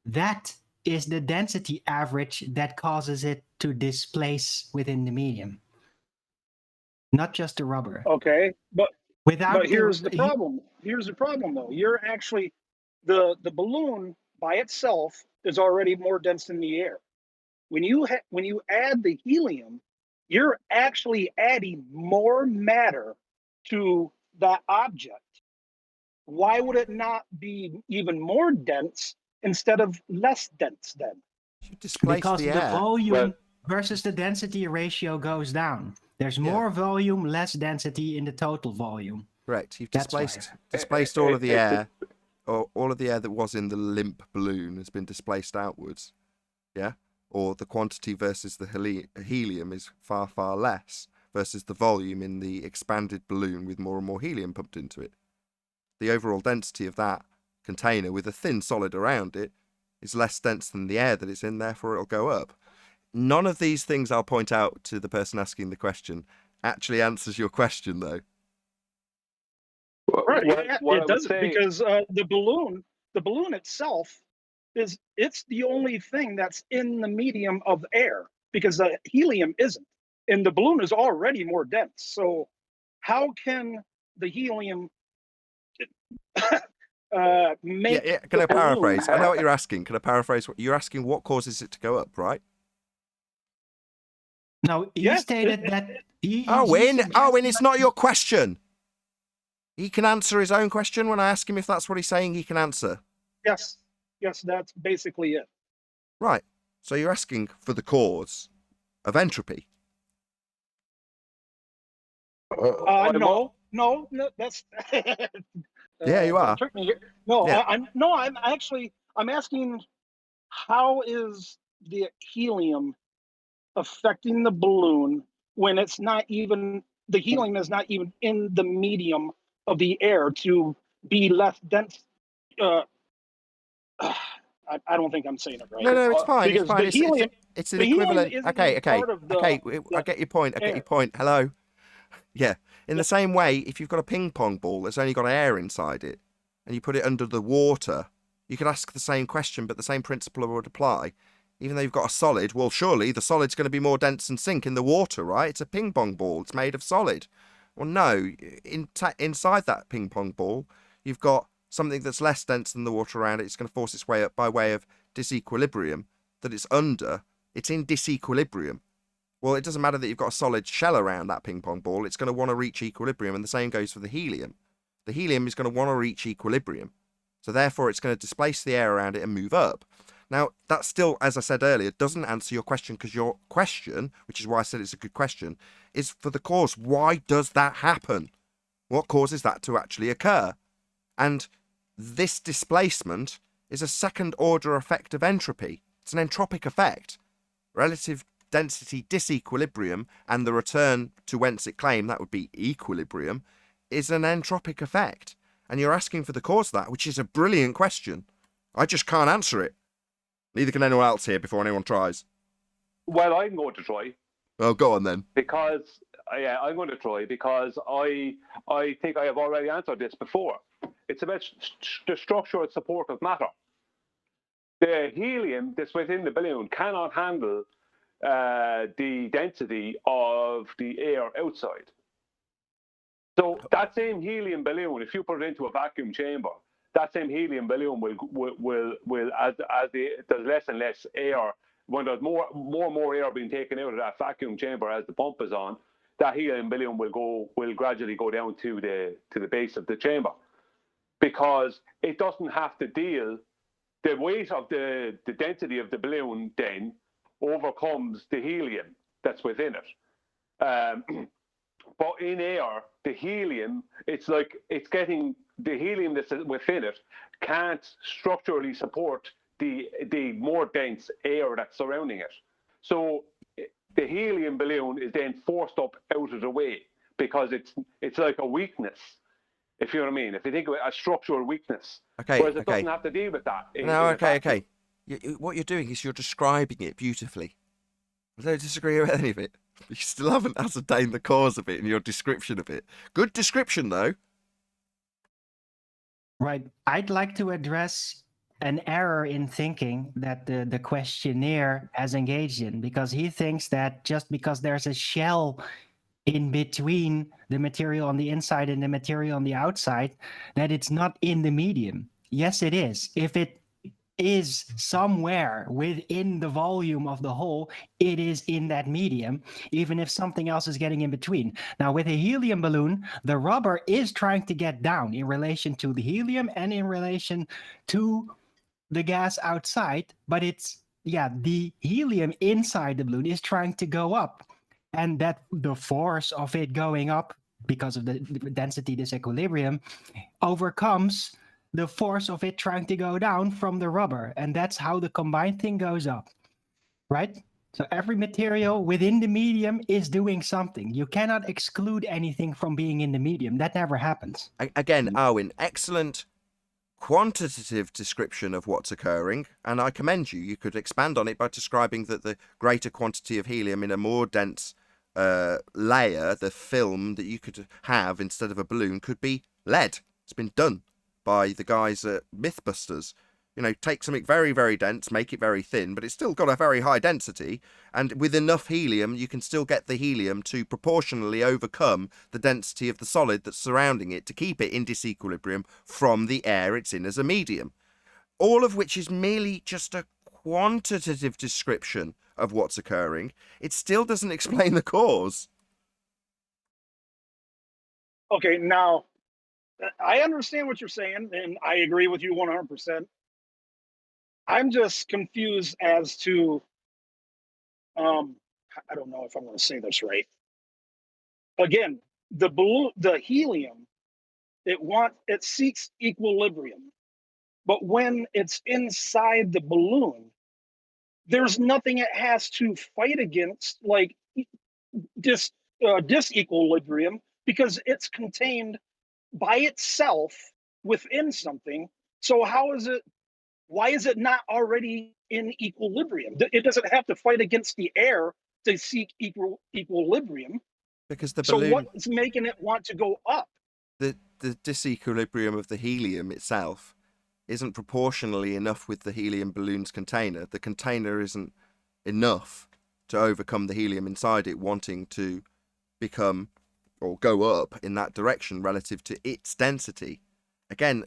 that is the density average that causes it to displace within the medium. Not just the rubber. Okay, but Without here's the problem. Here's the problem, though. You're actually the balloon by itself is already more dense than the air. When you add the helium, you're actually adding more matter to that object. Why would it not be even more dense instead of less dense then? Because the volume versus the density ratio goes down. There's more volume, less density in the total volume. Correct. You've That's displaced all of the air, or all of the air that was in the limp balloon has been displaced outwards. Yeah? Or the quantity versus the helium is far, far less versus the volume in the expanded balloon with more and more helium pumped into it. The overall density of that container with a thin solid around it is less dense than the air that it's in, therefore it'll go up. None of these things I'll point out to the person asking the question actually answers your question, though. Right, it doesn't, because the balloon itself it's the only thing that's in the medium of air, because the helium isn't, and the balloon is already more dense. So how can the helium make? Yeah, can I paraphrase? I know what you're asking. Can I paraphrase? What you're asking? What causes it to go up, right? No, he stated that. Owen, it's not your question. He can answer his own question. When I ask him if that's what he's saying, he can answer. Yes, that's basically it. Right. So you're asking for the cause of entropy. No, that's. Yeah, you are. Trick me here. No, Yeah. I'm asking, how is the helium affecting the balloon when it's not even, the helium is not even in the medium of the air to be less dense? I don't think I'm saying it right. No, it's fine. Because It's fine. the helium, it's an the helium equivalent. isn't Okay. even part of the I get your point. Hello. Yeah. In the same way, if you've got a ping pong ball that's only got air inside it, and you put it under the water, You could ask the same question, but the same principle would apply. Even though you've got a solid, well, surely the solid's going to be more dense than sink in the water, right? It's a ping pong ball. It's made of solid. Well, no. Inside that ping pong ball, you've got something that's less dense than the water around it. It's going to force its way up by way of disequilibrium that it's under. It's in disequilibrium. Well, it doesn't matter that you've got a solid shell around that ping pong ball. It's going to want to reach equilibrium, and the same goes for the helium. The helium is going to want to reach equilibrium. So therefore, it's going to displace the air around it and move up. Now, that still, as I said earlier, doesn't answer your question, because your question, which is why I said it's a good question, is for the cause. Why does that happen? What causes that to actually occur? And this displacement is a second-order effect of entropy. It's an entropic effect. Relative density disequilibrium and the return to whence it came, that would be equilibrium, is an entropic effect. And you're asking for the cause of that, which is a brilliant question. I just can't answer it. Neither can anyone else here before anyone tries. Well, I'm going to try. Well, go on then. Because, yeah, I'm going to try because I think I have already answered this before. It's about the structural support of matter. The helium that's within the balloon cannot handle the density of the air outside. So that same helium balloon, if you put it into a vacuum chamber, that same helium balloon will as there's less and less air, when there's more and more air being taken out of that vacuum chamber as the pump is on, that helium balloon will gradually go down to the base of the chamber, because it doesn't have to deal. The weight of the density of the balloon then overcomes the helium that's within it. But in air, the helium, it's like it's getting the helium that's within it can't structurally support the more dense air that's surrounding it. So the helium balloon is then forced up out of the way because it's like a weakness, if you know what I mean. If you think of it as structural weakness, whereas it doesn't have to deal with that. Okay. What you're doing is you're describing it beautifully. I don't disagree with any of it. You still haven't ascertained the cause of it in your description of it. Good description, though. Right. I'd like to address an error in thinking that the questionnaire has engaged in, because he thinks that just because there's a shell in between the material on the inside and the material on the outside, that it's not in the medium. Yes, it is. If it is somewhere within the volume of the hole, it is in that medium, even if something else is getting in between. Now, with a helium balloon, the rubber is trying to get down in relation to the helium and in relation to the gas outside, but the helium inside the balloon is trying to go up, and that the force of it going up because of the density disequilibrium overcomes the force of it trying to go down from the rubber, and that's how the combined thing goes up, right? So every material within the medium is doing something. You cannot exclude anything from being in the medium. That never happens. Again, Arwin, excellent quantitative description of what's occurring, and I commend you. You could expand on it by describing that the greater quantity of helium in a more dense layer, the film that you could have instead of a balloon, could be lead. It's been done by the guys at Mythbusters. You know, take something very, very dense, make it very thin, but it's still got a very high density, and with enough helium, you can still get the helium to proportionally overcome the density of the solid that's surrounding it to keep it in disequilibrium from the air it's in as a medium. All of which is merely just a quantitative description of what's occurring. It still doesn't explain the cause. Okay, now, I understand what you're saying, and I agree with you 100%. I'm just confused as to, I don't know if I'm going to say this right. Again, the helium, it seeks equilibrium, but when it's inside the balloon, there's nothing it has to fight against, like disequilibrium, because it's contained by itself within something. So why is it not already in equilibrium? It doesn't have to fight against the air to seek equilibrium. Because the balloon... So what's making it want to go up? The disequilibrium of the helium itself isn't proportionally enough with the helium balloon's container, the container isn't enough to overcome the helium inside it wanting to become or go up in that direction relative to its density. Again,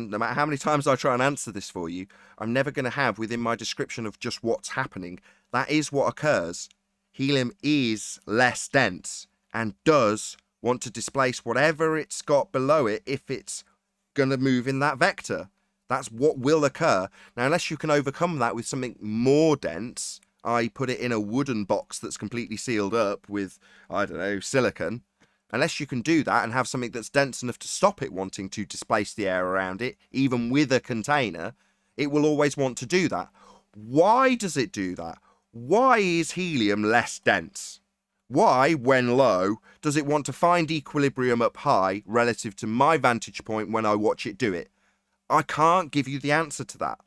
no matter how many times I try and answer this for you, I'm never going to have within my description of just what's happening. That is what occurs. Helium is less dense and does want to displace whatever it's got below it if it's going to move in that vector. That's what will occur. Now, unless you can overcome that with something more dense, I put it in a wooden box that's completely sealed up with, I don't know, silicon. Unless you can do that and have something that's dense enough to stop it wanting to displace the air around it, even with a container, it will always want to do that. Why does it do that? Why is helium less dense? Why, when low, does it want to find equilibrium up high relative to my vantage point when I watch it do it? I can't give you the answer to that.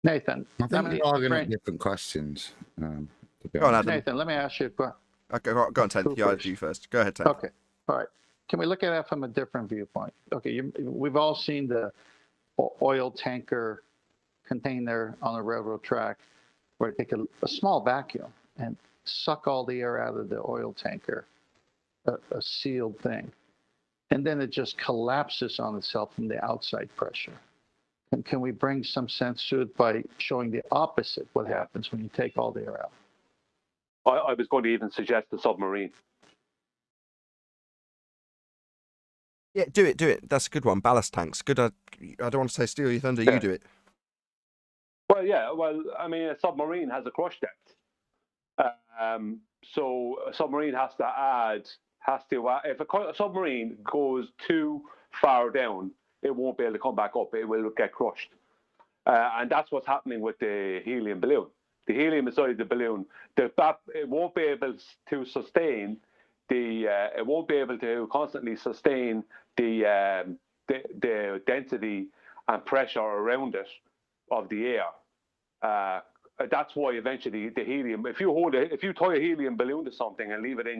Nathan, I think we're arguing at different questions. To be Go on, honest. Adam. Nathan, let me ask you a question. Go on, Ted. You first. Go ahead, Ted. Okay. All right. Can we look at it from a different viewpoint? Okay. We've all seen the oil tanker container on a railroad track where they take a small vacuum and suck all the air out of the oil tanker, a sealed thing. And then it just collapses on itself from the outside pressure. And can we bring some sense to it by showing the opposite, what happens when you take all the air out? I was going to even suggest the submarine. Yeah, do it. That's a good one. Ballast tanks. Good. I don't want to say steal your thunder. Yeah. You do it. Well, yeah. Well, I mean, a submarine has a crush depth. So a submarine has to if a submarine goes too far down, it won't be able to come back up. It will get crushed. And that's what's happening with the helium balloon. The helium inside the balloon, it won't be able to sustain it won't be able to constantly sustain the density and pressure around it of the air. That's why eventually the helium, if you tie a helium balloon to something and leave it in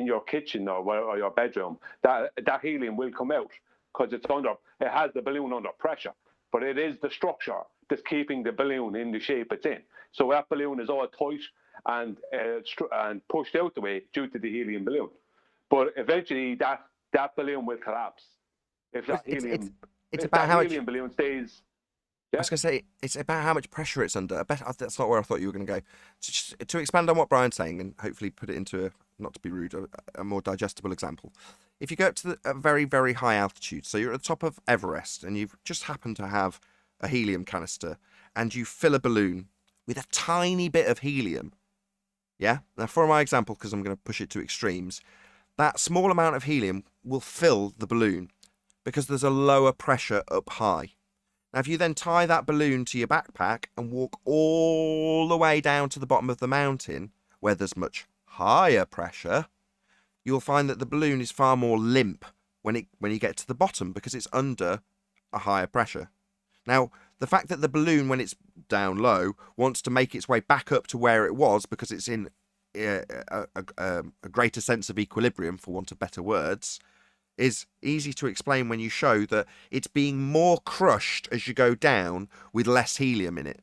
your kitchen or your bedroom, that helium will come out because it has the balloon under pressure. But it is the structure that's keeping the balloon in the shape it's in. So that balloon is all tight and pushed out the way due to the helium balloon. But eventually that balloon will collapse if that helium balloon stays. Yeah. I was going to say, it's about how much pressure it's under. That's not where I thought you were going to go. To expand on what Brian's saying and hopefully put it into, not to be rude, a more digestible example. If you go up to a very, very high altitude, so you're at the top of Everest and you've just happened to have a helium canister and you fill a balloon with a tiny bit of helium. Yeah? Now, for my example, because I'm going to push it to extremes, that small amount of helium will fill the balloon because there's a lower pressure up high. Now, if you then tie that balloon to your backpack and walk all the way down to the bottom of the mountain, where there's much higher pressure, you'll find that the balloon is far more limp when you get to the bottom because it's under a higher pressure. Now, the fact that the balloon, when it's down low, wants to make its way back up to where it was because it's in a greater sense of equilibrium, for want of better words, is easy to explain when you show that it's being more crushed as you go down with less helium in it.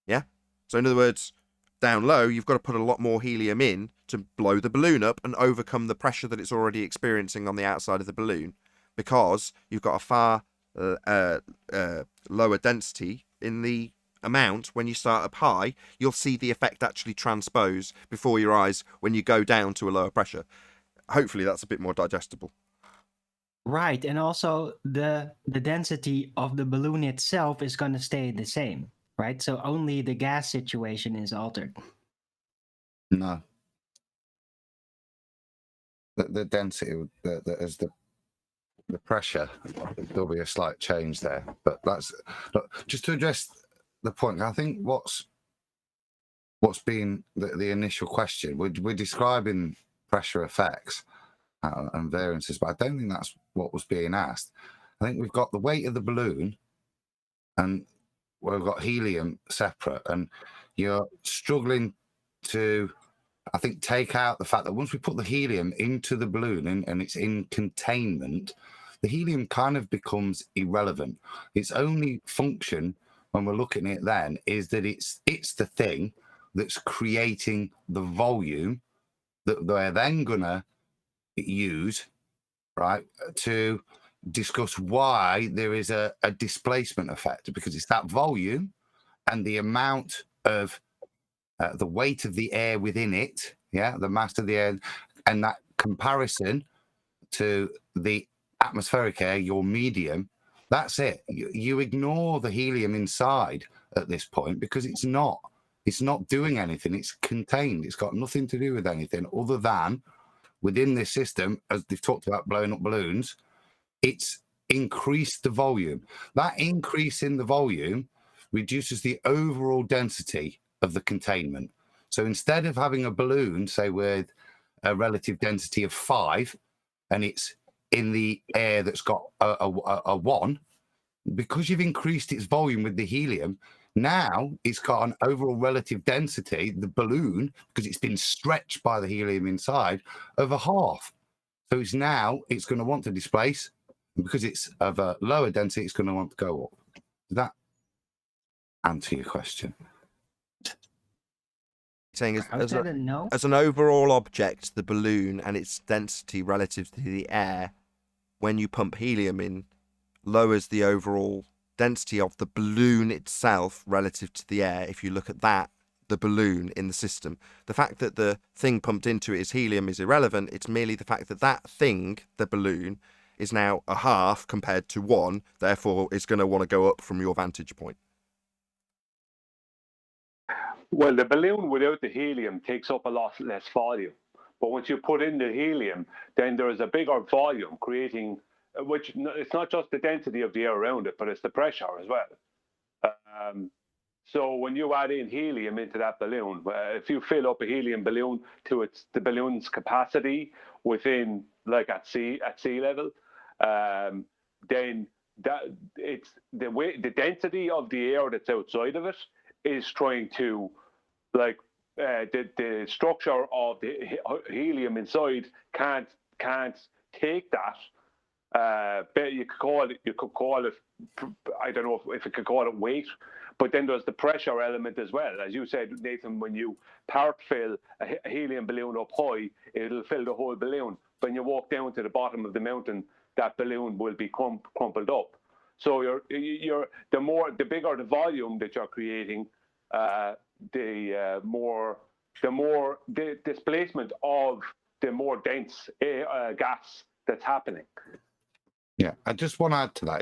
Yeah? So in other words, down low, you've got to put a lot more helium in to blow the balloon up and overcome the pressure that it's already experiencing on the outside of the balloon because you've got a far lower density in the amount. When you start up high, you'll see the effect actually transpose before your eyes when you go down to a lower pressure. Hopefully that's a bit more digestible. Right, and also the density of the balloon itself is going to stay the same, right? So only the gas situation is altered. No. The density, as the pressure, there'll be a slight change there. But just to address the point. I think what's been the initial question. We're describing pressure effects and variances, but I don't think that's what was being asked. I think we've got the weight of the balloon, and we've got helium separate, and you're struggling to, I think, take out the fact that once we put the helium into the balloon and it's in containment, the helium kind of becomes irrelevant. Its only function when we're looking at it then is that it's the thing that's creating the volume that they're then gonna use, right, to discuss why there is a displacement effect, because it's that volume and the amount of the weight of the air within it, the mass of the air, and that comparison to the atmospheric air, your medium. That's it. You ignore the helium inside at this point because it's not doing anything. It's contained. It's got nothing to do with anything other than within this system, as they've talked about blowing up balloons, it's increased the volume. That increase in the volume reduces the overall density of the containment. So instead of having a balloon, say with a relative density of 5, and it's in the air that's got a 1, because you've increased its volume with the helium, now it's got an overall relative density, the balloon, because it's been stretched by the helium inside, of a half. So it's going to want to displace, and because it's of a lower density, it's going to want to go up. Does that answer your question? Saying I said a no. as an overall object, the balloon and its density relative to the air, when you pump helium in, lowers the overall density of the balloon itself relative to the air. If you look at that, the balloon in the system, the fact that the thing pumped into it is helium is irrelevant. It's merely the fact that that thing, the balloon, is now a half compared to 1, therefore it's going to want to go up from your vantage point. Well, the balloon without the helium takes up a lot less volume. But once you put in the helium, then there is a bigger volume creating, which it's not just the density of the air around it, but it's the pressure as well. So when you add in helium into that balloon, if you fill up a helium balloon to the balloon's capacity within, like at sea level, then it's the density of the air that's outside of it is trying to, like, the structure of the helium inside can't take that. But you could call it, I don't know if it could call it weight, but then there's the pressure element as well. As you said, Nathan, when you part fill a helium balloon up high, it'll fill the whole balloon. When you walk down to the bottom of the mountain, that balloon will be crumpled up. So the bigger the volume that you're creating, the more the displacement of the more dense gas that's happening. Yeah, I just want to add to that.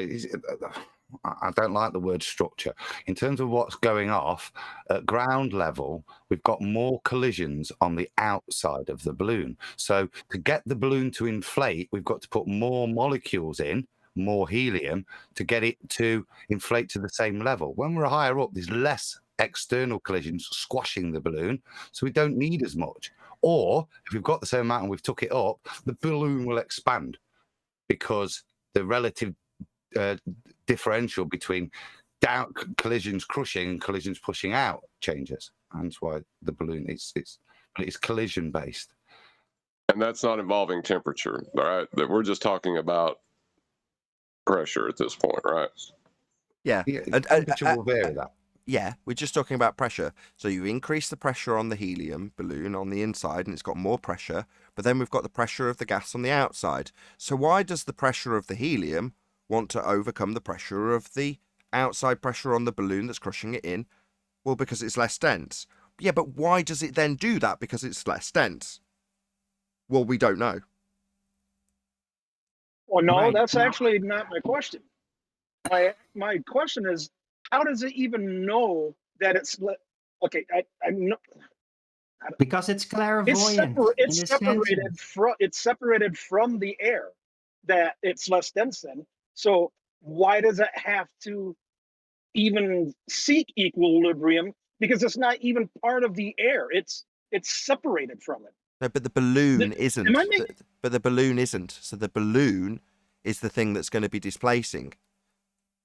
I don't like the word structure. In terms of what's going off, at ground level, we've got more collisions on the outside of the balloon. So to get the balloon to inflate, we've got to put more molecules in, more helium, to get it to inflate to the same level. When we're higher up, there's less external collisions squashing the balloon, so we don't need as much. Or if we've got the same amount and we've took it up, the balloon will expand because the relative differential between down collisions crushing and collisions pushing out changes. And that's why the balloon it's collision based. And that's not involving temperature, right? That we're just talking about pressure at this point, right? Yeah. Temperature will vary that. Yeah, we're just talking about pressure. So you increase the pressure on the helium balloon on the inside and it's got more pressure, but then we've got the pressure of the gas on the outside. So why does the pressure of the helium want to overcome the pressure of the outside pressure on the balloon that's crushing it in? Well, because it's less dense. Yeah, but why does it then do that? Because it's less dense. Well, we don't know. Well, no, Right. that's No. actually not my question. My question is, how does it even know that it's okay? I'm not. Because it's clairvoyant. It's separated from the air that it's less dense than. So why does it have to even seek equilibrium? Because it's not even part of the air. It's separated from it. No, but the balloon isn't. Am I making... But the balloon isn't. So the balloon is the thing that's going to be displacing.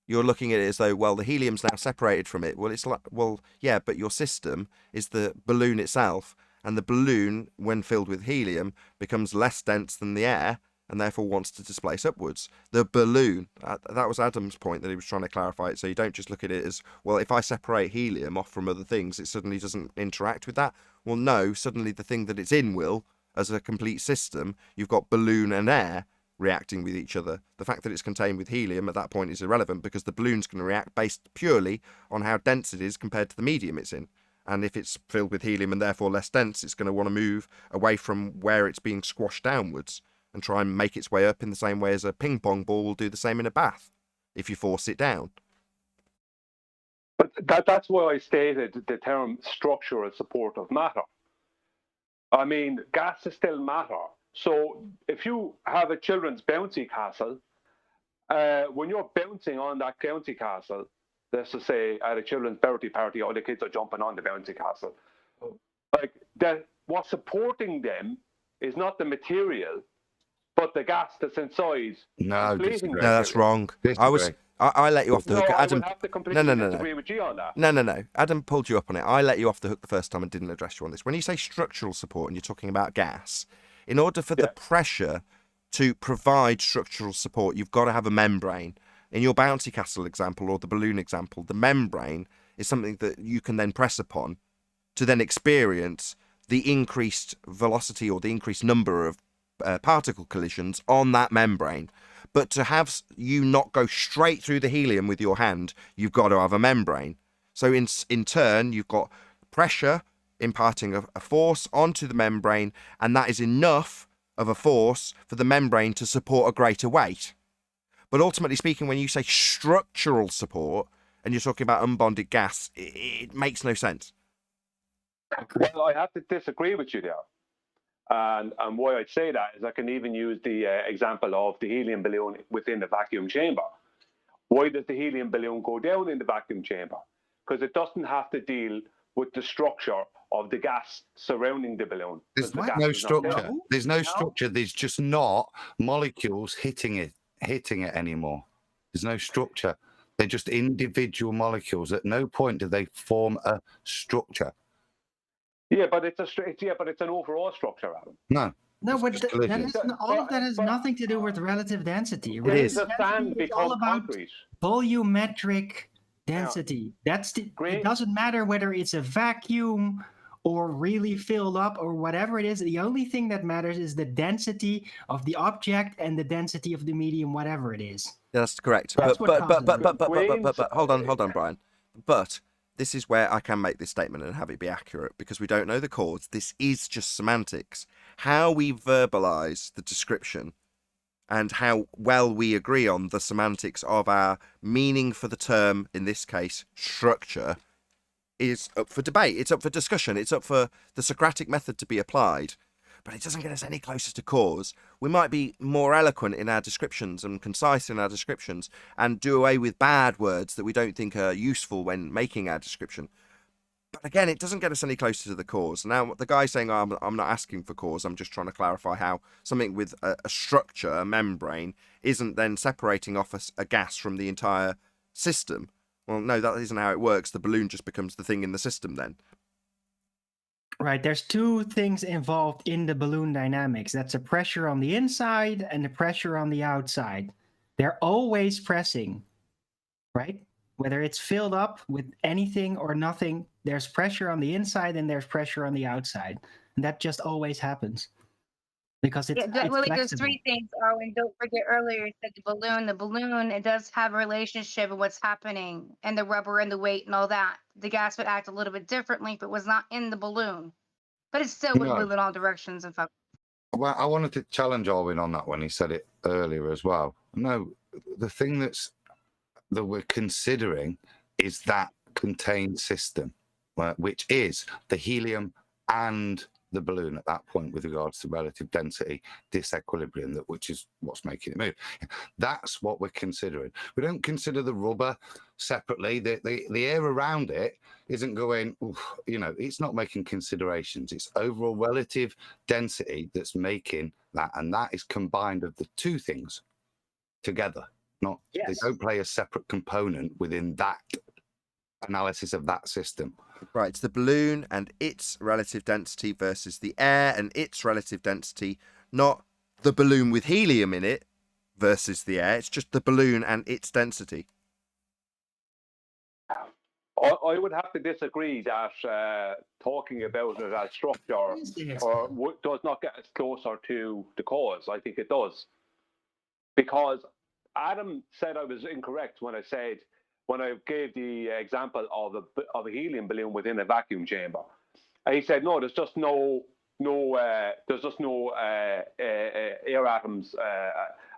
You're looking at it as though, well, the helium's now separated from it. Well, it's like, well, yeah, but your system is the balloon itself, and the balloon, when filled with helium, becomes less dense than the air, and therefore wants to displace upwards. The balloon, that was Adam's point that he was trying to clarify it. So you don't just look at it as, well, if I separate helium off from other things, it suddenly doesn't interact with that. Well, no, suddenly the thing that it's in will, as a complete system, you've got balloon and air reacting with each other. The fact that it's contained with helium at that point is irrelevant because the balloon's going to react based purely on how dense it is compared to the medium it's in. And if it's filled with helium and therefore less dense, it's going to want to move away from where it's being squashed downwards and try and make its way up in the same way as a ping pong ball will do the same in a bath if you force it down. But that's why I stated the term structural support of matter. I mean, gas is still matter. So if you have a children's bouncy castle, when you're bouncing on that bouncy castle, let's just say at a children's birthday party, all the kids are jumping on the bouncy castle. Like that, what's supporting them is not the material, but the gas that's inside. No, No, that's wrong. I let you off the hook. Adam, I would have to completely disagree with you on that. No. Adam pulled you up on it. I let you off the hook the first time and didn't address you on this. When you say structural support and you're talking about gas, in order for the pressure to provide structural support, you've got to have a membrane. In your bouncy castle example or the balloon example, the membrane is something that you can then press upon to then experience the increased velocity or the increased number of particle collisions on that membrane. But to have you not go straight through the helium with your hand, you've got to have a membrane. So in turn, you've got pressure imparting a force onto the membrane, and that is enough of a force for the membrane to support a greater weight. But ultimately speaking, when you say structural support and you're talking about unbonded gas, it makes no sense. Well, I have to disagree with you there. And why I'd say that is I can even use the example of the helium balloon within the vacuum chamber. Why does the helium balloon go down in the vacuum chamber? Because it doesn't have to deal with the structure of the gas surrounding the balloon. There's no structure. There's no structure. There's just not molecules hitting it anymore. There's no structure. They're just individual molecules. At no point do they form a structure. Yeah, but it's an overall structure, Adam. No. No, but all of that has nothing to do with relative density. It is. The sand It's all becomes about concrete. volumetric density. It doesn't matter whether it's a vacuum or really filled up or whatever it is. The only thing that matters is the density of the object and the density of the medium, whatever it is. Yeah, that's correct. That's But what hold on, Brian. But this is where I can make this statement and have it be accurate, because we don't know the cause. This is just semantics. How we verbalize the description and how well we agree on the semantics of our meaning for the term, in this case, structure, is up for debate. It's up for discussion. It's up for the Socratic method to be applied. But it doesn't get us any closer to cause. We might be more eloquent in our descriptions and concise in our descriptions and do away with bad words that we don't think are useful when making our description. But again, it doesn't get us any closer to the cause. Now, the guy saying, oh, I'm not asking for cause, I'm just trying to clarify how something with a structure, a membrane, isn't then separating off a gas from the entire system. Well, no, that isn't how it works. The balloon just becomes the thing in the system then. Right, there's two things involved in the balloon dynamics. That's a pressure on the inside and the pressure on the outside. They're always pressing, right? Whether it's filled up with anything or nothing, there's pressure on the inside and there's pressure on the outside. And that just always happens. Because it's Willie, there's flexible. three things, Arwen. Don't forget earlier you said the balloon. The balloon, it does have a relationship with what's happening and the rubber and the weight and all that. The gas would act a little bit differently if it was not in the balloon. But it still would move in all directions. In fact. Well, I wanted to challenge Arwen on that when he said it earlier as well. No, the thing that we're considering is that contained system, which is the helium and the balloon at that point with regards to relative density disequilibrium, which is what's making it move. That's what we're considering. We don't consider the rubber separately. The air around it isn't going, it's not making considerations. It's overall relative density that's making that, and that is combined of the two things together. They don't play a separate component within that analysis of that system. Right, it's the balloon and its relative density versus the air and its relative density, not the balloon with helium in it versus the air. It's just the balloon and its density. I would have to disagree that talking about it as structure does not get us closer to the cause. I think it does. Because Adam said I was incorrect when I gave the example of a helium balloon within a vacuum chamber. And he said, no, there's just no air atoms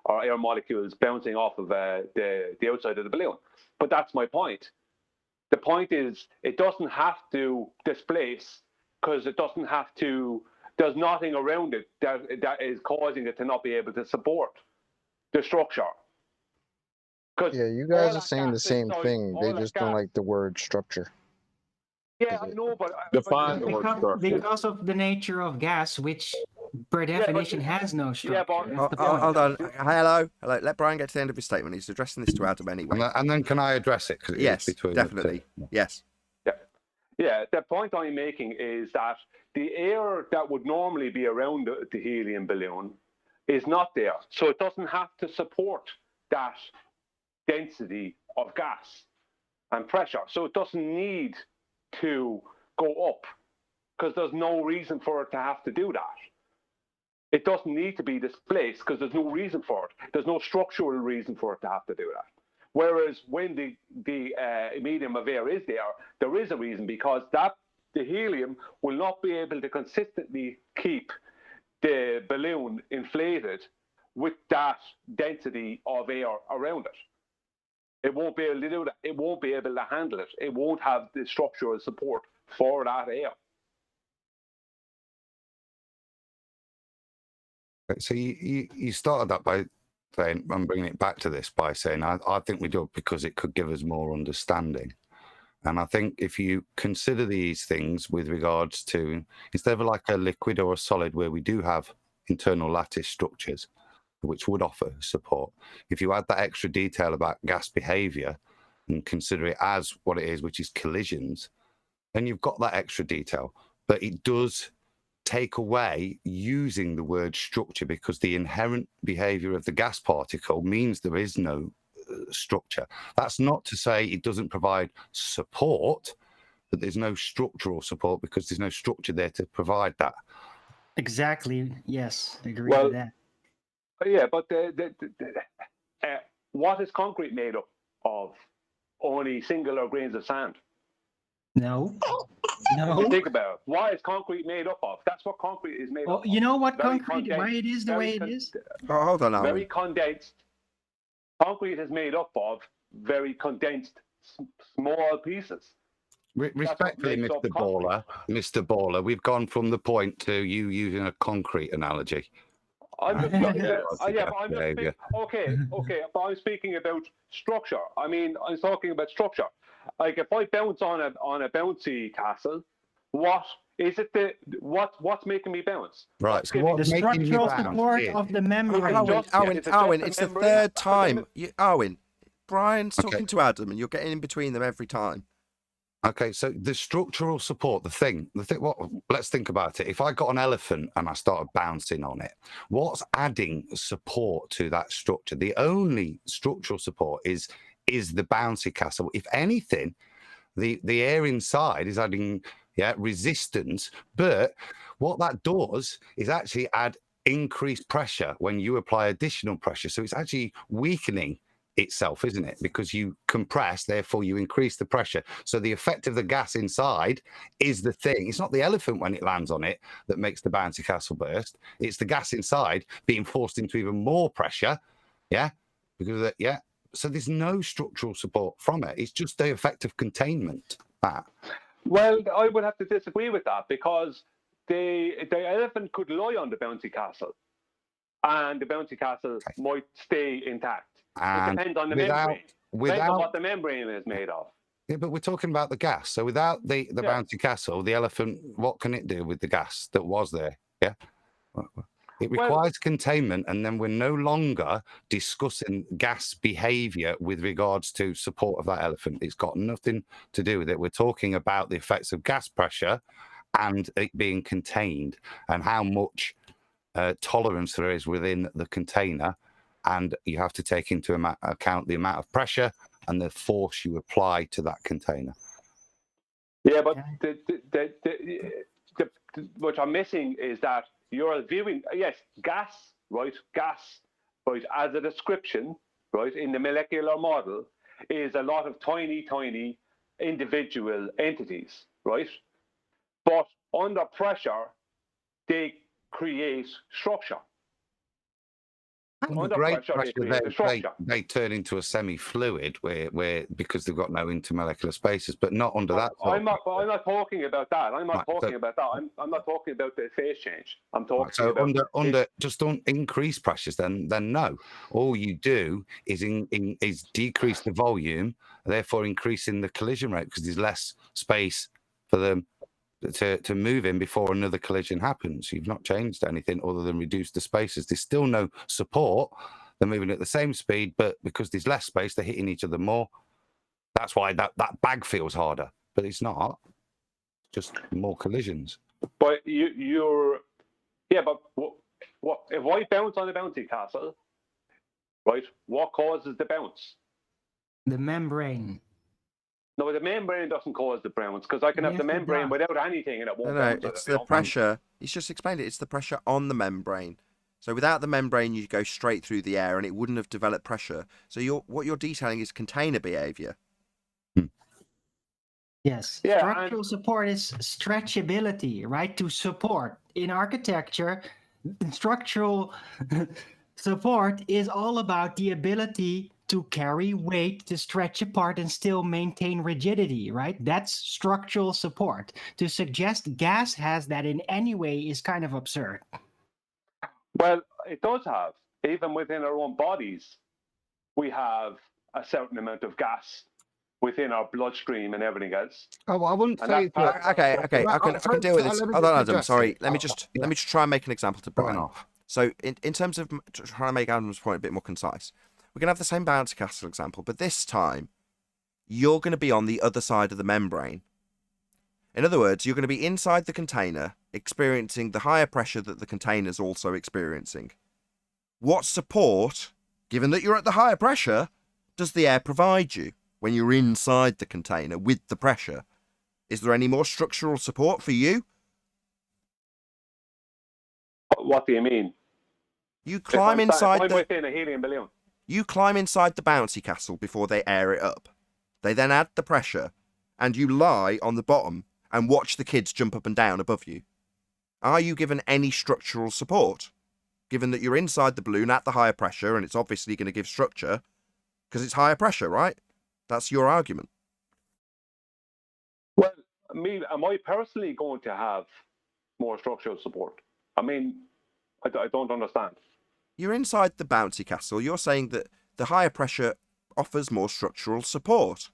or air molecules bouncing off of the outside of the balloon. But that's my point. The point is, it doesn't have to displace because it doesn't have to. There's nothing around it that is causing it to not be able to support the structure. Yeah, you guys are saying the same thing. They just don't like the word structure. Yeah, I know, but define the word structure. Because of the nature of gas, which per definition has no structure. That's the point. Hold on. Hello. Let Brian get to the end of his statement. He's addressing this to Adam anyway. And then can I address it? Yes, definitely. Yes. Yeah, the point I'm making is that the air that would normally be around the helium balloon is not there. So it doesn't have to support that density of gas and pressure. So it doesn't need to go up because there's no reason for it to have to do that. It doesn't need to be displaced because there's no reason for it. There's no structural reason for it to have to do that. Whereas when the medium of air is there, there is a reason because the helium will not be able to consistently keep the balloon inflated with that density of air around it. It won't be able to do that. It won't be able to handle it. It won't have the structural support for that air. So you started that by saying, I'm bringing it back to this by saying, I think we do it because it could give us more understanding. And I think if you consider these things with regards to, instead of like a liquid or a solid where we do have internal lattice structures, which would offer support, if you add that extra detail about gas behavior and consider it as what it is, which is collisions, then you've got that extra detail. But it does take away using the word structure because the inherent behavior of the gas particle means there is no structure. That's not to say it doesn't provide support, but there's no structural support because there's no structure there to provide that. Exactly. Yes, I agree with that. Yeah, but what is concrete made up of? Only singular grains of sand. No. No. Think about it. What is concrete made up of? That's what concrete is made up of. You know what Very concrete, why it is the way it is? Oh, hold on, Very condensed. Concrete is made up of very condensed, small pieces. Respectfully, Mr. Baller, we've gone from the point to you using a concrete analogy. I'm just but I'm speaking about structure. I mean, I'm talking about structure. Like if I bounce on a bouncy castle, what is it? What's making me bounce? Right. So what's the making structural you support of the membrane. Owen, it's the third time. Owen, Brian's talking to Adam, and you're getting in between them every time. Okay, so the structural support, the thing, let's think about it. If I got an elephant and I started bouncing on it, what's adding support to that structure? The only structural support is the bouncy castle. If anything, the air inside is adding resistance, but what that does is actually add increased pressure when you apply additional pressure. So it's actually weakening itself, isn't it? Because you compress, therefore you increase the pressure. So the effect of the gas inside is the thing. It's not the elephant when it lands on it that makes the bouncy castle burst. It's the gas inside being forced into even more pressure. Yeah. Because of that, yeah. So there's no structural support from it. It's just the effect of containment. Well, I would have to disagree with that because the elephant could lie on the bouncy castle and the bouncy castle might stay intact. It depends on the membrane. Depends on what the membrane is made of. Yeah, but we're talking about the gas. So without the bouncy castle, the elephant, what can it do with the gas that was there? Yeah. It requires containment, and then we're no longer discussing gas behavior with regards to support of that elephant. It's got nothing to do with it. We're talking about the effects of gas pressure and it being contained and how much tolerance there is within the container, and you have to take into account the amount of pressure and the force you apply to that container. Yeah, but what I'm missing is that you're viewing, yes, gas, right, as a description, right, in the molecular model is a lot of tiny, tiny individual entities, right? But under pressure, they create structure. Under great pressure, they turn into a semi-fluid where because they've got no intermolecular spaces, but not under that. I'm not talking about that. I'm not talking about that. I'm not talking about the phase change. I'm talking about under just on increased pressures. Then no. All you do is is decrease the volume, therefore increasing the collision rate because there's less space for them to move in before another collision happens. You've not changed anything other than reduce the spaces. There's still no support. They're moving at the same speed, but because there's less space, they're hitting each other more. That's why that bag feels harder, but it's not. Just more collisions. But but what if I bounce on a bouncy castle, right? What causes the bounce? The membrane. No, the membrane doesn't cause the bounce because I can have the membrane without anything and it won't bounce. No, it's the pressure. He's just explained it. It's the pressure on the membrane. So without the membrane, you go straight through the air and it wouldn't have developed pressure. So what you're detailing is container behavior. Yes. Yeah, structural support is stretchability, right? To support. In architecture, structural support is all about the ability to carry weight, to stretch apart and still maintain rigidity, right? That's structural support. To suggest gas has that in any way is kind of absurd. Well, it does have. Even within our own bodies, we have a certain amount of gas within our bloodstream and everything else. Oh, well, I wouldn't say Okay, I can deal with this. Hold on, Adam. Sorry, let me just try and make an example to Brian. So in terms of trying to make Adam's point a bit more concise, we're gonna have the same bouncy castle example, but this time you're gonna be on the other side of the membrane. In other words, you're gonna be inside the container, experiencing the higher pressure that the container's also experiencing. What support, given that you're at the higher pressure, does the air provide you when you're inside the container with the pressure? Is there any more structural support for you? What do you mean? You climb inside I'm within a helium balloon. You climb inside the bouncy castle before they air it up. They then add the pressure, and you lie on the bottom and watch the kids jump up and down above you. Are you given any structural support? Given that you're inside the balloon at the higher pressure, and it's obviously going to give structure, because it's higher pressure, right? That's your argument. Well, am I personally going to have more structural support? I mean, I don't understand. You're inside the bouncy castle. You're saying that the higher pressure offers more structural support.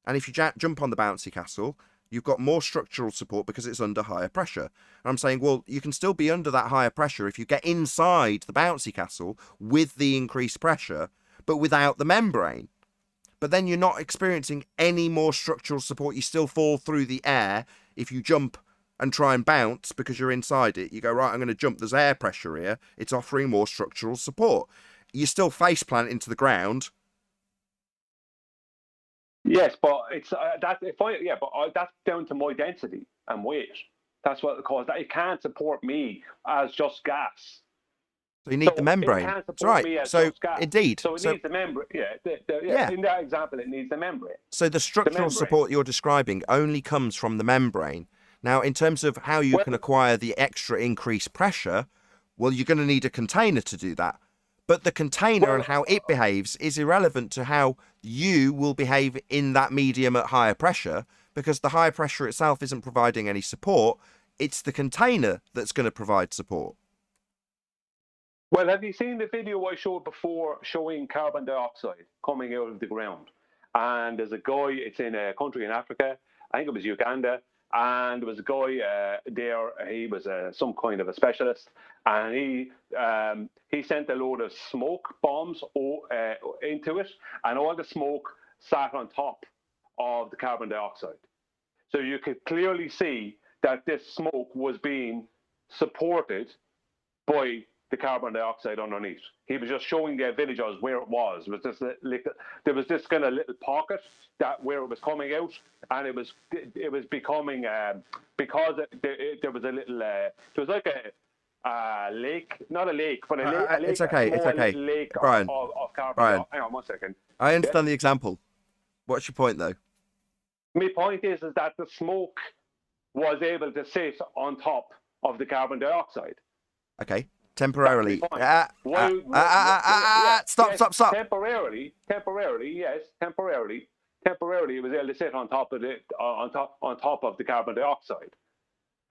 And if you jump on the bouncy castle, you've got more structural support because it's under higher pressure. And I'm saying, well, you can still be under that higher pressure if you get inside the bouncy castle with the increased pressure, but without the membrane. But then you're not experiencing any more structural support. You still fall through the air if you jump and try and bounce because you're inside it. You go, right, I'm going to jump. There's air pressure here. It's offering more structural support. You still face plant into the ground. Yes, but it's that's down to my density and weight. That's what it causes. That it can't support me as just gas. So you need the membrane. That's right. So indeed. So it needs the membrane. Yeah. In that example, it needs the membrane. So the structural support you're describing only comes from the membrane. Now, in terms of how you can acquire the extra increased pressure, well, you're going to need a container to do that. But the container and how it behaves is irrelevant to how you will behave in that medium at higher pressure, because the higher pressure itself isn't providing any support. It's the container that's going to provide support. Well, have you seen the video I showed before showing carbon dioxide coming out of the ground? And there's a guy, it's in a country in Africa, I think it was Uganda, and there was a guy there, he was some kind of a specialist, and he sent a load of smoke bombs into it, and all the smoke sat on top of the carbon dioxide. So you could clearly see that this smoke was being supported by the carbon dioxide underneath. He was just showing the villagers where it was. It was just there was this kind of little pocket that where it was coming out, and it was becoming because there was a little there was like a lake, not a lake, but a lake. It's okay. It's okay. Lake Brian. of carbon. Brian. Hang on 1 second. I understand the example. What's your point, though? My point is that the smoke was able to sit on top of the carbon dioxide. Okay. Temporarily. Stop. Temporarily, yes. Temporarily, it was able to sit on top of it, on top of the carbon dioxide.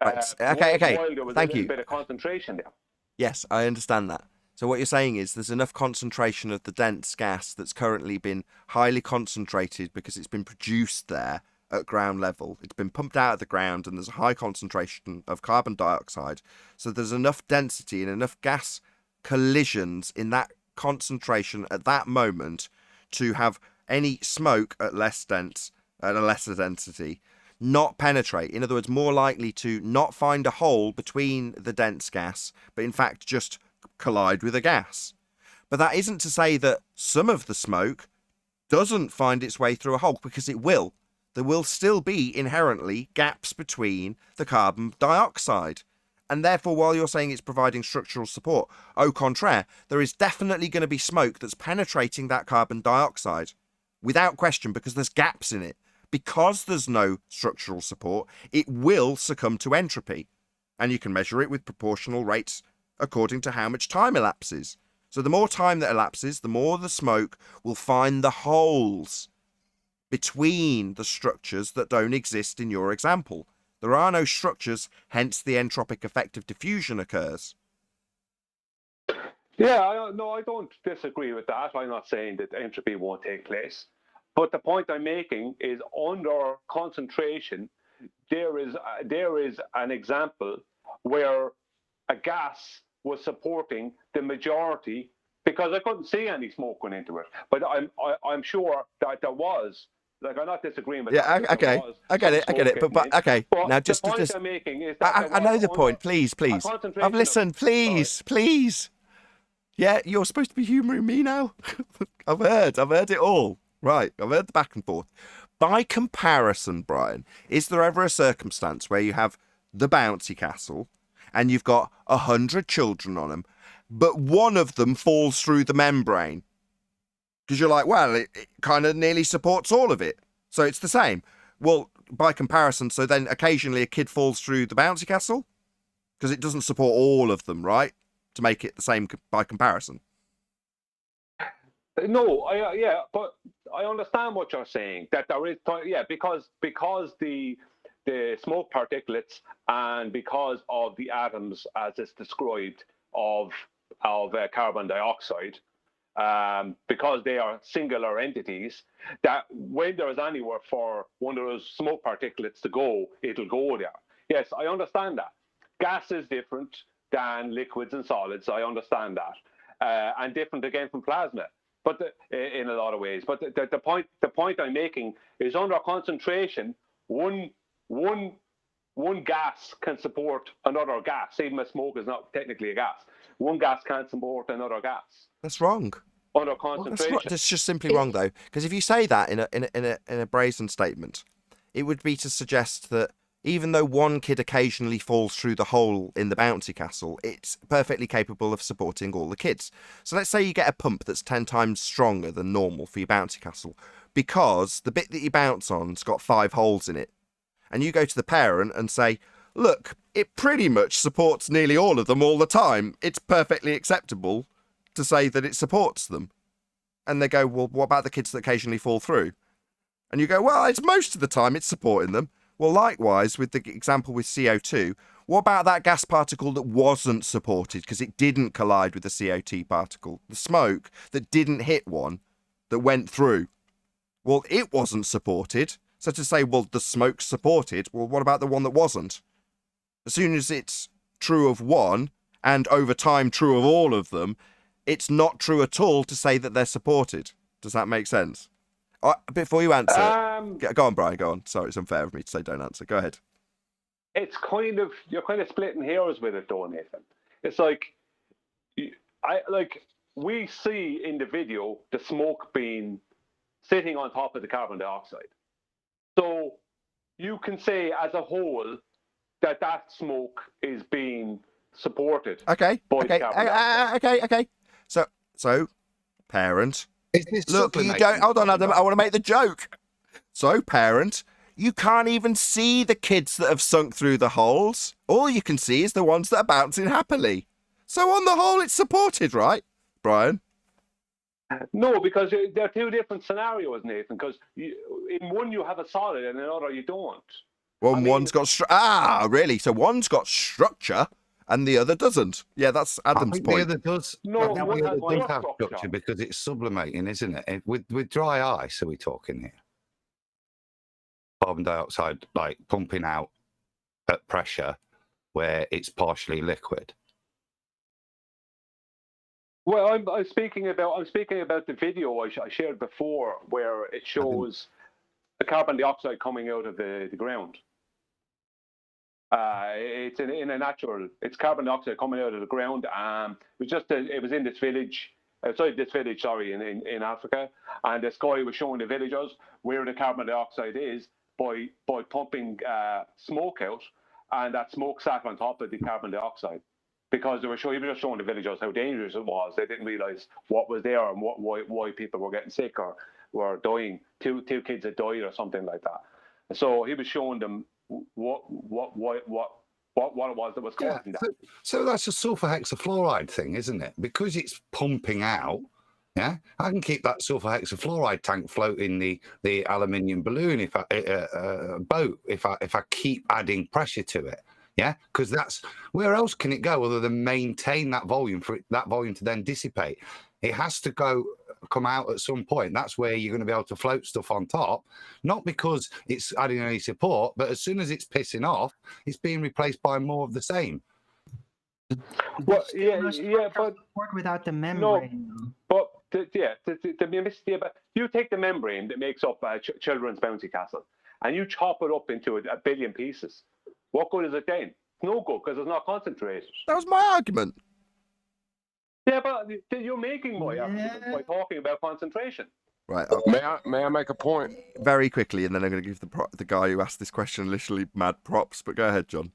Right. Okay. While there was Thank a little you. bit of concentration there. Yes, I understand that. So what you're saying is there's enough concentration of the dense gas that's currently been highly concentrated because it's been produced there at ground level. It's been pumped out of the ground and there's a high concentration of carbon dioxide. So there's enough density and enough gas collisions in that concentration at that moment to have any smoke at a lesser density not penetrate. In other words, more likely to not find a hole between the dense gas, but in fact just collide with a gas. But that isn't to say that some of the smoke doesn't find its way through a hole, because it will. There will still be inherently gaps between the carbon dioxide. And therefore, while you're saying it's providing structural support, au contraire, there is definitely going to be smoke that's penetrating that carbon dioxide, without question, because there's gaps in it. Because there's no structural support, it will succumb to entropy. And you can measure it with proportional rates according to how much time elapses. So the more time that elapses, the more the smoke will find the holes between the structures that don't exist in your example. There are no structures, hence the entropic effect of diffusion occurs. Yeah, I don't disagree with that. I'm not saying that entropy won't take place. But the point I'm making is under concentration, there is an example where a gas was supporting the majority, because I couldn't see any smoke going into it. But I'm sure that there was. Like, I'm not disagreeing with that. Yeah, okay. I get it. But okay. But now just the point just I'm making is that I know the point. Please. I've listened. Please. Yeah, you're supposed to be humouring me now. I've heard it all. Right, I've heard the back and forth. By comparison, Brian, is there ever a circumstance where you have the bouncy castle and you've got 100 children on them, but one of them falls through the membrane? Because you're like, well, it kind of nearly supports all of it. So it's the same. Well, by comparison, so then occasionally a kid falls through the bouncy castle? Because it doesn't support all of them, right? To make it the same by comparison. No, but I understand what you're saying. That there is, because the smoke particulates and because of the atoms, as it's described, of carbon dioxide, because they are singular entities, that when there is anywhere for one of those smoke particulates to go, it'll go there. Yes, I understand that. Gas is different than liquids and solids. I understand that, and different again from plasma. But in a lot of ways. But the point I'm making is under concentration, one gas can support another gas. Even if smoke is not technically a gas, one gas can't support another gas. That's wrong. Under concentration. That's just simply wrong, though, because if you say that in a brazen statement, it would be to suggest that even though one kid occasionally falls through the hole in the bouncy castle, it's perfectly capable of supporting all the kids. So let's say you get a pump that's 10 times stronger than normal for your bouncy castle, because the bit that you bounce on's got 5 holes in it. And you go to the parent and say, look, it pretty much supports nearly all of them all the time. It's perfectly acceptable to say that it supports them. And they go, well, what about the kids that occasionally fall through? And you go, well, it's most of the time it's supporting them. Well, likewise, with the example with CO2, what about that gas particle that wasn't supported because it didn't collide with the CO2 particle? The smoke that didn't hit one that went through. Well, it wasn't supported. So to say, well, the smoke's supported, well, what about the one that wasn't? As soon as it's true of one, and over time true of all of them, it's not true at all to say that they're supported. Does that make sense? Before you answer, go on, Brian, go on. Sorry, it's unfair of me to say don't answer. Go ahead. You're kind of splitting hairs with it, though, Nathan. It's like we see in the video the smoke being sitting on top of the carbon dioxide. So you can say as a whole that smoke is being supported Okay. by the carbon dioxide. Okay. So, parent. Is this Look, you sublimating? don't. Hold on, Adam. I want to make the joke. So, parent, you can't even see the kids that have sunk through the holes. All you can see is the ones that are bouncing happily. So, on the whole, it's supported, right, Brian? No, because they're two different scenarios, Nathan. Because in one you have a solid, and in another you don't. Well, one's got really? So one's got structure, and the other doesn't. Yeah, that's Adam's I think point. the other does. No, the one other has does no have structure. structure because it's sublimating, isn't it? With dry ice, are we talking here? Carbon dioxide, like pumping out at pressure, where it's partially liquid. Well, I'm speaking about the video I shared before, where it shows the carbon dioxide coming out of the ground. It's in a natural. It's carbon dioxide coming out of the ground. It was in this village, outside this village, sorry, in Africa, and this guy was showing the villagers where the carbon dioxide is by pumping smoke out, and that smoke sat on top of the carbon dioxide. Because he was just showing the villagers how dangerous it was. They didn't realize what was there and why people were getting sick or were dying. Two kids had died or something like that. So he was showing them what it was that was causing that. So that's a sulfur hexafluoride thing, isn't it? Because it's pumping out. Yeah, I can keep that sulfur hexafluoride tank floating the aluminium balloon if I keep adding pressure to it. Yeah, because that's where else can it go other than maintain that volume for that volume to then dissipate? It has to come out at some point. That's where you're going to be able to float stuff on top, not because it's adding any support, but as soon as it's pissing off, it's being replaced by more of the same. Well, but support without the membrane. No, but but you take the membrane that makes up children's bouncy castle, and you chop it up into a billion pieces. What good is it then? No good because it's not concentrated. That was my argument. Yeah, but you're making my argument by talking about concentration. Right. May I make a point? Very quickly, and then I'm going to give the guy who asked this question literally mad props. But go ahead, John.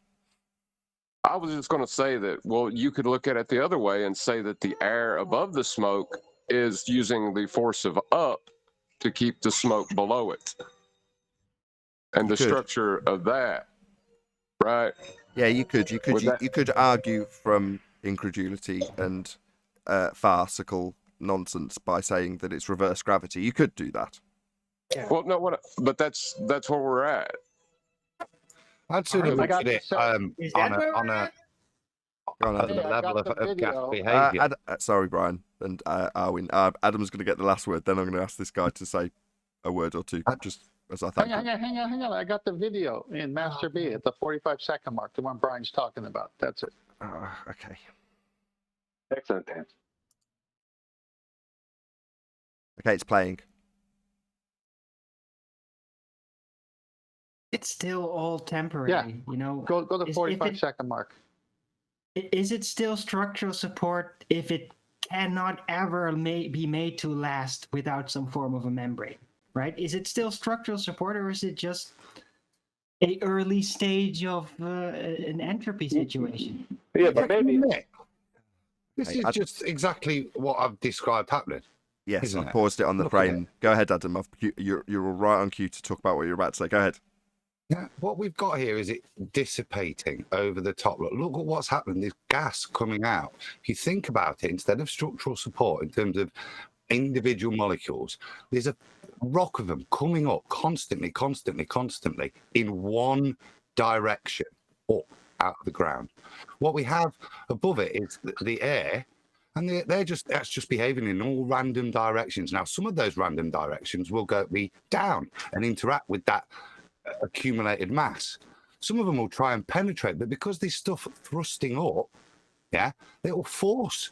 I was just going to say that, well, you could look at it the other way and say that the air above the smoke is using the force of up to keep the smoke below it. And the structure of that, right? Yeah, you could argue from incredulity and farcical nonsense by saying that it's reverse gravity. You could do that. Yeah. Well, no, but that's where we're at. I'd sort of look at it on the level of gas behavior. Sorry, Brian and Arwin. Adam's going to get the last word. Then I'm going to ask this guy to say a word or two, just as I thank him. Hang on. I got the video in Master B at the 45-second mark, the one Brian's talking about. That's it. Okay. Excellent, Dan. Okay, it's playing. It's still all temporary, Yeah. you know. Go to the 45-second mark. Is it still structural support if it cannot ever be made to last without some form of a membrane, right? Is it still structural support, or is it just an early stage of an entropy situation? Yeah, but maybe this is just exactly what I've described happening. Yes, I paused it on the frame. Go ahead, Adam. You're right on cue to talk about what you're about to say. Go ahead. Yeah, what we've got here is it dissipating over the top. Look at what's happening. There's gas coming out. If you think about it, instead of structural support in terms of individual molecules, there's a rock of them coming up constantly in one direction, up out of the ground. What we have above it is the air, and that's just behaving in all random directions. Now, some of those random directions will be down and interact with that accumulated mass. Some of them will try and penetrate, but because there's stuff thrusting up, they will force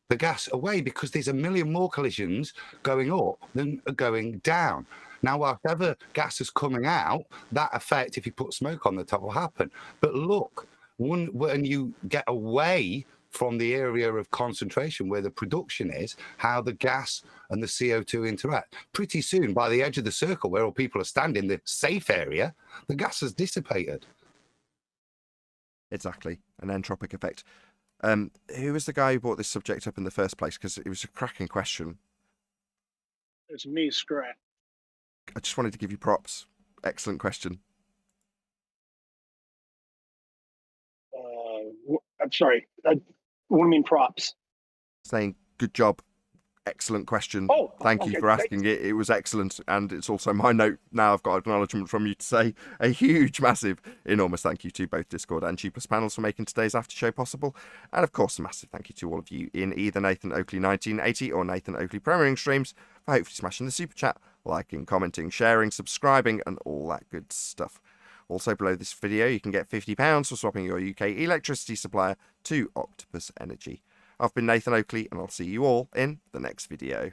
the gas away because there's a million more collisions going up than going down. Now, whatever gas is coming out, that effect, if you put smoke on the top, will happen. But look, when you get away from the area of concentration where the production is, how the gas and the CO2 interact. Pretty soon, by the edge of the circle where all people are standing, the safe area, the gas has dissipated. Exactly, an entropic effect. Who was the guy who brought this subject up in the first place? Because it was a cracking question. It's me, Scrat. I just wanted to give you props. Excellent question. I'm sorry. What do you mean props? Saying good job. Excellent question. Oh, Thank you okay, for asking it. It was excellent. And it's also my note. Now I've got acknowledgement from you to say a huge, massive, enormous thank you to both Discord and G+ panels for making today's after show possible. And of course, a massive thank you to all of you in either Nathan Oakley 1980 or Nathan Oakley premiering streams for hopefully smashing the super chat, liking, commenting, sharing, subscribing, and all that good stuff. Also, below this video, you can get £50 for swapping your UK electricity supplier to Octopus Energy. I've been Nathan Oakley, and I'll see you all in the next video.